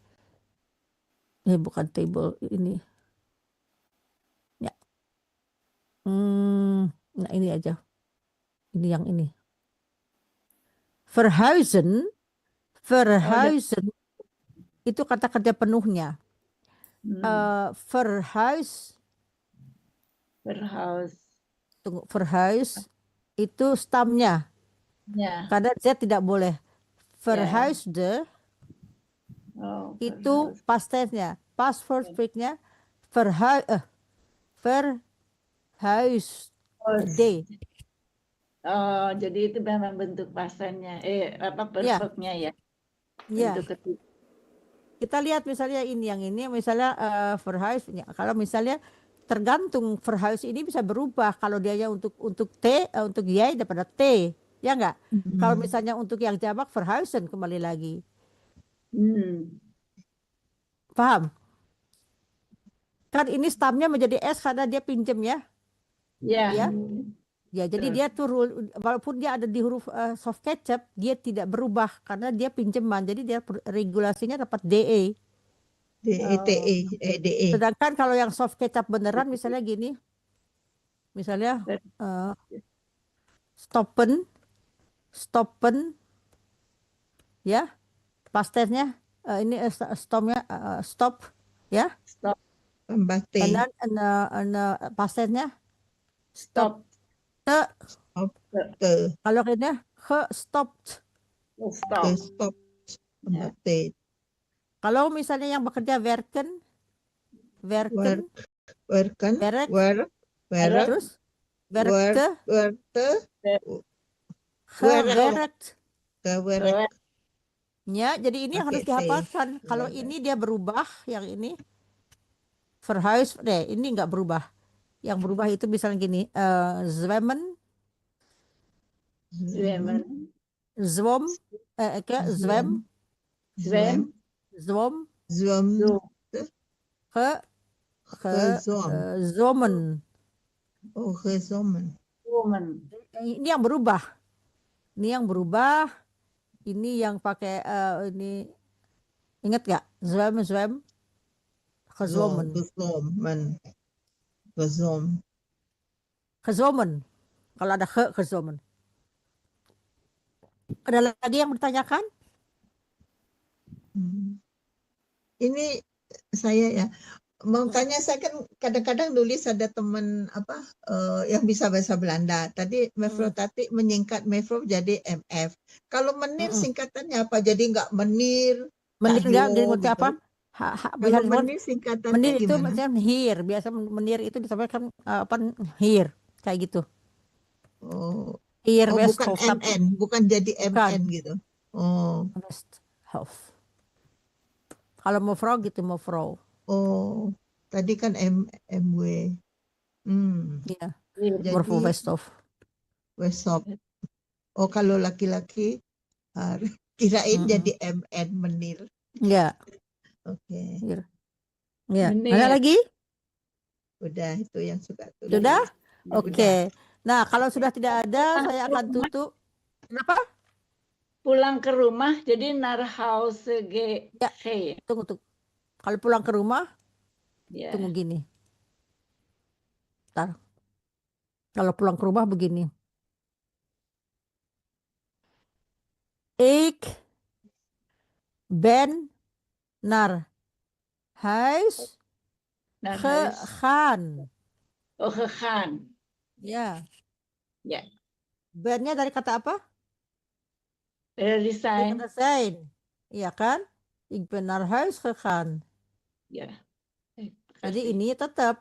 Speaker 1: Ini bukan table ini. Ya. Nah ini aja. Ini yang ini. Verhuizen itu kata kerja penuhnya. Verhuis itu stamnya.
Speaker 3: Ya.
Speaker 1: Karena Z tidak boleh. Verhuisde
Speaker 3: Oh,
Speaker 1: itu
Speaker 3: verhuis.
Speaker 1: past tense-nya. Past perfect-nya verhuisde.
Speaker 3: Oh, jadi itu memang bentuk pasannya. Perfectnya ya.
Speaker 1: Ya.
Speaker 3: Bentuk ketiga.
Speaker 1: Kita lihat misalnya ini yang ini misalnya verhuis. Ya, kalau misalnya tergantung verhuis ini bisa berubah kalau dia untuk T untuk Y daripada T. Ya enggak? Kalau misalnya untuk yang jamak verhuizen kembali lagi. Paham? Kan ini stamnya menjadi S karena dia pinjem ya.
Speaker 3: Ya.
Speaker 1: Ya. Ya, jadi dia tuh walaupun dia ada di huruf soft ketchup, dia tidak berubah karena dia pinjaman. Jadi dia regulasinya dapat DE.
Speaker 7: DE.
Speaker 1: Sedangkan kalau yang soft ketchup beneran misalnya gini. Misalnya stoppen. Ya. Past tense-nya ini stopnya stop ya.
Speaker 3: Stop.
Speaker 7: Tambah T.
Speaker 1: Dan past tense-nya
Speaker 3: Stop.
Speaker 7: Ke
Speaker 1: Kalau ini stopped.
Speaker 3: Stop.
Speaker 7: stop
Speaker 3: Ya.
Speaker 7: T.
Speaker 1: Kalau misalnya yang bekerja werken, werken,
Speaker 7: Werken,
Speaker 1: werk,
Speaker 7: werk,
Speaker 1: terus werkte,
Speaker 7: werte,
Speaker 1: gewerkt.
Speaker 7: gewerkt.
Speaker 1: Ya, jadi ini
Speaker 7: Pakai
Speaker 1: harus
Speaker 7: T.
Speaker 1: dihafalkan. Kalau ini dia berubah, yang ini verhuis, ini nggak berubah. Yang berubah itu misalnya gini, zwemmen,
Speaker 3: Zwemmen.
Speaker 1: zwom, zwem,
Speaker 3: Zwem.
Speaker 1: zwom,
Speaker 7: Zwem, gezwom.
Speaker 1: zomen.
Speaker 7: Oh, gezwommen.
Speaker 3: Woman.
Speaker 1: Ini yang berubah. Ini yang berubah. Ini yang pakai ini, ingat gak? Zwem, gezwommen.
Speaker 7: Gezwommen. Gezwom.
Speaker 1: Gezwommen. Kalau ada gezwommen. Ada lagi yang bertanyakan?
Speaker 7: Ini saya ya mau tanya, saya kan kadang-kadang nulis ada teman yang bisa bahasa Belanda. Tadi Mevrouw Tati menyingkat Mevrouw jadi MF. Kalau menir singkatannya apa? Jadi nggak menir,
Speaker 1: Menir enggak, jadi
Speaker 7: Cahyo
Speaker 1: ngerti
Speaker 7: gitu.
Speaker 1: apa?
Speaker 7: Kalau menir singkatannya
Speaker 1: Menir itu
Speaker 7: gimana?
Speaker 1: maksudnya here. Biasa menir itu disampaikan here, kayak gitu.
Speaker 7: Oh,
Speaker 1: Here
Speaker 7: bukan
Speaker 1: Westhof.
Speaker 7: MN, bukan jadi MN gitu. Oh,
Speaker 1: Westhof. Kalau Mevrouw gitu, Mevrouw.
Speaker 7: oh, tadi kan MW.
Speaker 1: Iya.
Speaker 7: Jadi
Speaker 1: Mevrouw Westhof.
Speaker 7: Westhof. Oh, kalau laki-laki kirain jadi MN menir.
Speaker 1: Iya.
Speaker 7: Oke.
Speaker 1: Here. Iya.
Speaker 3: Menir.
Speaker 1: Ada lagi?
Speaker 7: Udah, itu yang suka tulis.
Speaker 1: Sudah?
Speaker 7: Udah.
Speaker 1: Oke. Nah, kalau sudah tidak ada, saya akan tutup. Kenapa?
Speaker 3: Pulang ke rumah jadi naar huis
Speaker 1: Ya.
Speaker 3: G.
Speaker 1: Tunggu. Kalau pulang ke rumah,
Speaker 3: Ya.
Speaker 1: tunggu gini. Ntar. Kalau pulang ke rumah begini. Ik ben naar huis
Speaker 3: Naar huis.
Speaker 1: gegaan.
Speaker 3: Oh, gegaan.
Speaker 1: Ya.
Speaker 3: Ya.
Speaker 1: Ben-nya dari kata apa?
Speaker 3: Dari
Speaker 1: Dari
Speaker 3: zijn.
Speaker 1: kata zijn. Iya kan? Ik ben naar huis gegaan.
Speaker 3: Ya.
Speaker 1: Jadi ini tetap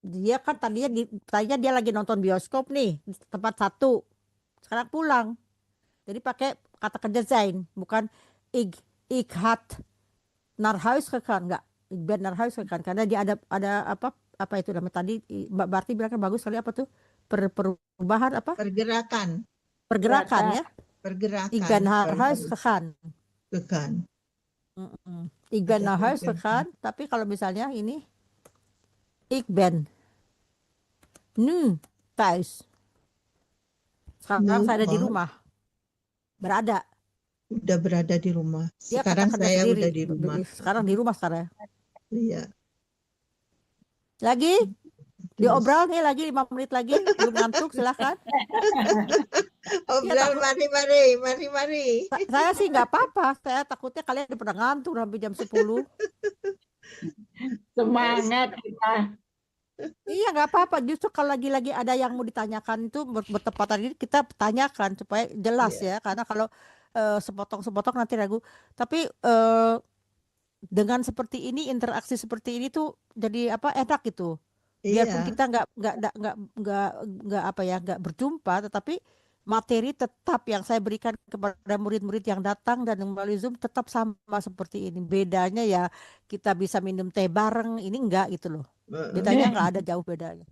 Speaker 1: dia kan tadinya dia lagi nonton bioskop nih di tempat satu. Sekarang pulang. Jadi pakai kata kerja zijn, bukan ik had naar huis gegaan, enggak. Ik ben naar huis gegaan karena dia ada apa itu namanya tadi Mbak Barti bilang kan bagus sekali apa tuh? Perubahan apa?
Speaker 7: Pergerakan.
Speaker 1: Pergerakan ya.
Speaker 7: Pergerakan.
Speaker 1: Ik ben naar huis gegaan.
Speaker 7: Gegaan.
Speaker 1: Ik ben
Speaker 7: Ada
Speaker 1: naar huis
Speaker 7: pergerakan.
Speaker 1: gegaan, tapi kalau misalnya ini ik ben nu thuis. Sekarang saya ada di rumah. Berada.
Speaker 7: Udah berada di rumah.
Speaker 1: Dia
Speaker 7: Sekarang
Speaker 1: kata-kata
Speaker 7: saya
Speaker 1: sendiri.
Speaker 7: udah di rumah.
Speaker 1: Sekarang di rumah sekarang.
Speaker 7: Iya.
Speaker 1: Lagi? Diobral nih lagi 5 menit lagi. Belum ngantuk silahkan.
Speaker 7: Obral, mari.
Speaker 1: Saya sih nggak apa-apa. Saya takutnya kalian udah pernah ngantuk sampai jam 10.
Speaker 3: Semangat kita.
Speaker 1: Iya nggak apa-apa. Justru kalau lagi-lagi ada yang mau ditanyakan itu bertepatan ini kita tanyakan supaya jelas ya. Karena kalau sepotong-sepotong nanti ragu. Tapi dengan seperti ini, interaksi seperti ini tuh jadi enak gitu. Biarpun kita nggak berjumpa, tetapi materi tetap yang saya berikan kepada murid-murid yang datang dan melalui Zoom tetap sama seperti ini. Bedanya ya kita bisa minum teh bareng, ini enggak gitu loh. Bedanya nggak ada jauh bedanya.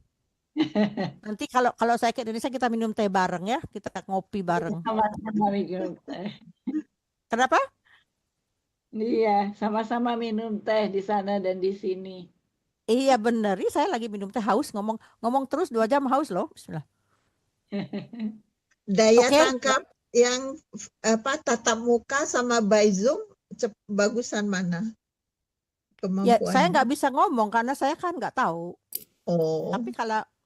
Speaker 1: Nanti kalau saya ke Indonesia kita minum teh bareng ya, kita ngopi bareng.
Speaker 3: Sama-sama minum teh.
Speaker 1: Kenapa?
Speaker 3: Iya, sama-sama minum teh di sana dan di sini.
Speaker 1: Iya benar, ini saya lagi minum teh haus, ngomong terus 2 jam haus loh. Bismillah.
Speaker 7: Daya
Speaker 1: Oke.
Speaker 7: tangkap yang tatap muka sama by Zoom bagusan mana?
Speaker 1: Ya,
Speaker 7: Kemampuan.
Speaker 1: saya nggak bisa ngomong karena saya kan nggak tahu.
Speaker 7: Oh.
Speaker 1: Tapi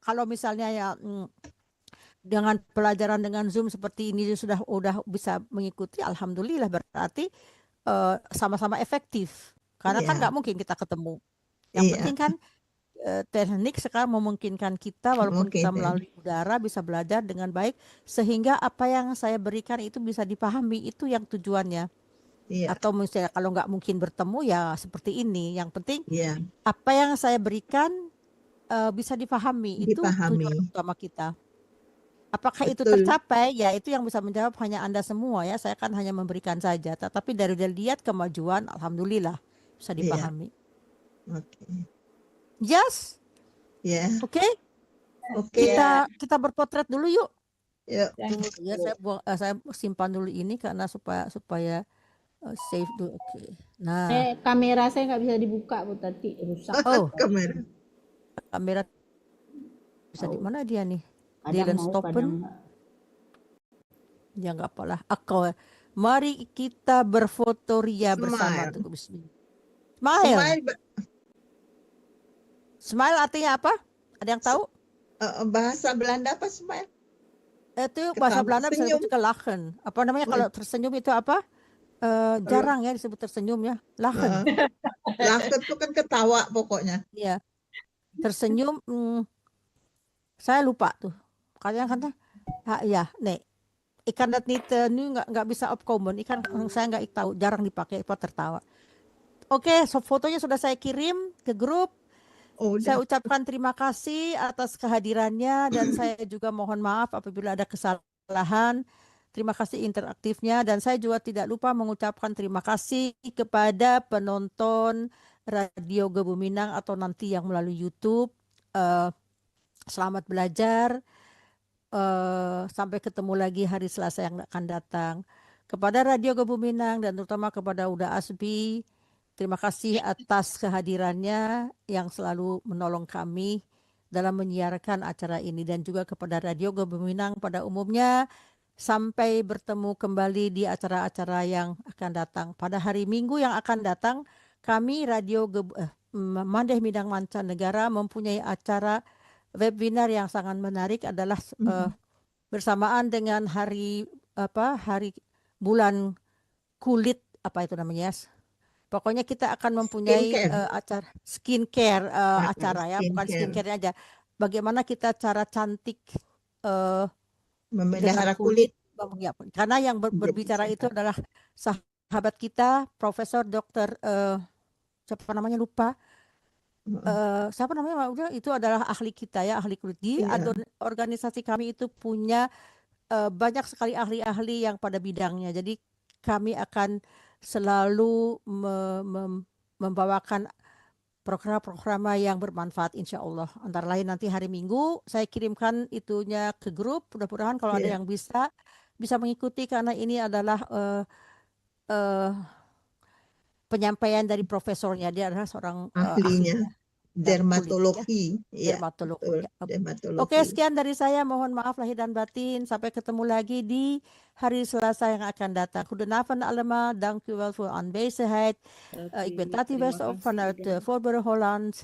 Speaker 1: kalau misalnya ya dengan pelajaran dengan Zoom seperti ini sudah bisa mengikuti, alhamdulillah berarti sama-sama efektif. Karena kan
Speaker 7: Iya.
Speaker 1: nggak mungkin kita ketemu. Yang
Speaker 7: Iya.
Speaker 1: penting kan teknik sekarang memungkinkan kita walaupun kita melalui udara bisa belajar dengan baik sehingga apa yang saya berikan itu bisa dipahami, itu yang tujuannya. Atau misalnya kalau nggak mungkin bertemu ya seperti ini, yang penting apa yang saya berikan bisa dipahami, itu tujuan utama kita. Apakah itu tercapai? Ya itu yang bisa menjawab hanya Anda semua ya. Saya kan hanya memberikan saja. Tetapi dari lihat kemajuan, alhamdulillah bisa dipahami. Yes. Oke. Kita berpotret dulu yuk. Tunggu ya, saya simpan dulu ini karena supaya save dulu. Oke. Nah,
Speaker 5: kamera saya nggak bisa dibuka Bu Tati, rusak.
Speaker 1: oh kamera bisa di mana dia nih? Dylan Stoppen. Ya nggak apalah. Mari kita berfoto ria bersama. Tunggu, bismillah. Smile artinya apa? Ada yang tahu?
Speaker 7: Bahasa Belanda apa smile?
Speaker 1: Itu bahasa Belanda bisa disebut juga lachen. Apa namanya kalau tersenyum itu apa? Jarang ya disebut tersenyum ya. Lachen.
Speaker 7: Lachen itu kan ketawa pokoknya.
Speaker 1: Iya. Tersenyum. Saya lupa tuh. Kalian kata, ya, nih. Ikan dat niet nu nggak bisa opkomen. Ikan saya nggak tahu, jarang dipakai. Apa tertawa. Oke, fotonya sudah saya kirim ke grup. Saya ucapkan terima kasih atas kehadirannya dan saya juga mohon maaf apabila ada kesalahan. Terima kasih interaktifnya dan saya juga tidak lupa mengucapkan terima kasih kepada penonton Radio Gebuminang atau nanti yang melalui YouTube. Selamat belajar. Sampai ketemu lagi hari Selasa yang akan datang. Kepada Radio Gebuminang dan terutama kepada Uda Asbi, terima kasih atas kehadirannya yang selalu menolong kami dalam menyiarkan acara ini dan juga kepada Radio Gebuminang pada umumnya. Sampai bertemu kembali di acara-acara yang akan datang. Pada hari Minggu yang akan datang, kami Radio Mandeh Midang Mancanegara mempunyai acara webinar yang sangat menarik adalah bersamaan dengan hari bulan kulit apa itu namanya? Pokoknya kita akan mempunyai acara skincare acara ya, bukan skincare aja. Bagaimana kita cara cantik
Speaker 7: memelihara kulit.
Speaker 1: Ya, karena yang berbicara itu adalah sahabat kita, Profesor Dr. Siapa namanya lupa. Siapa namanya? Udah itu adalah ahli kita ya, ahli kulit. Di organisasi kami itu punya banyak sekali ahli-ahli yang pada bidangnya. Jadi kami akan selalu membawakan program-program yang bermanfaat insya Allah. Antara lain nanti hari Minggu saya kirimkan itunya ke grup. Mudah-mudahan kalau ada yang bisa mengikuti karena ini adalah penyampaian dari profesornya. Dia adalah seorang
Speaker 7: ahlinya.
Speaker 1: Dermatologi. Dermatologi. Oke, sekian dari saya. Mohon maaf lahir dan batin. Sampai ketemu lagi di hari Selasa yang akan datang. Goedenavond allemaal. Dank u wel voor aanwezigheid. Ik ben Tati Westhoff vanuit Voorburg, Holland.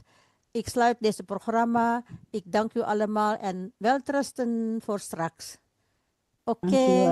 Speaker 1: Ik sluit deze programma. Ik dank u allemaal en welterusten voor straks. Oké.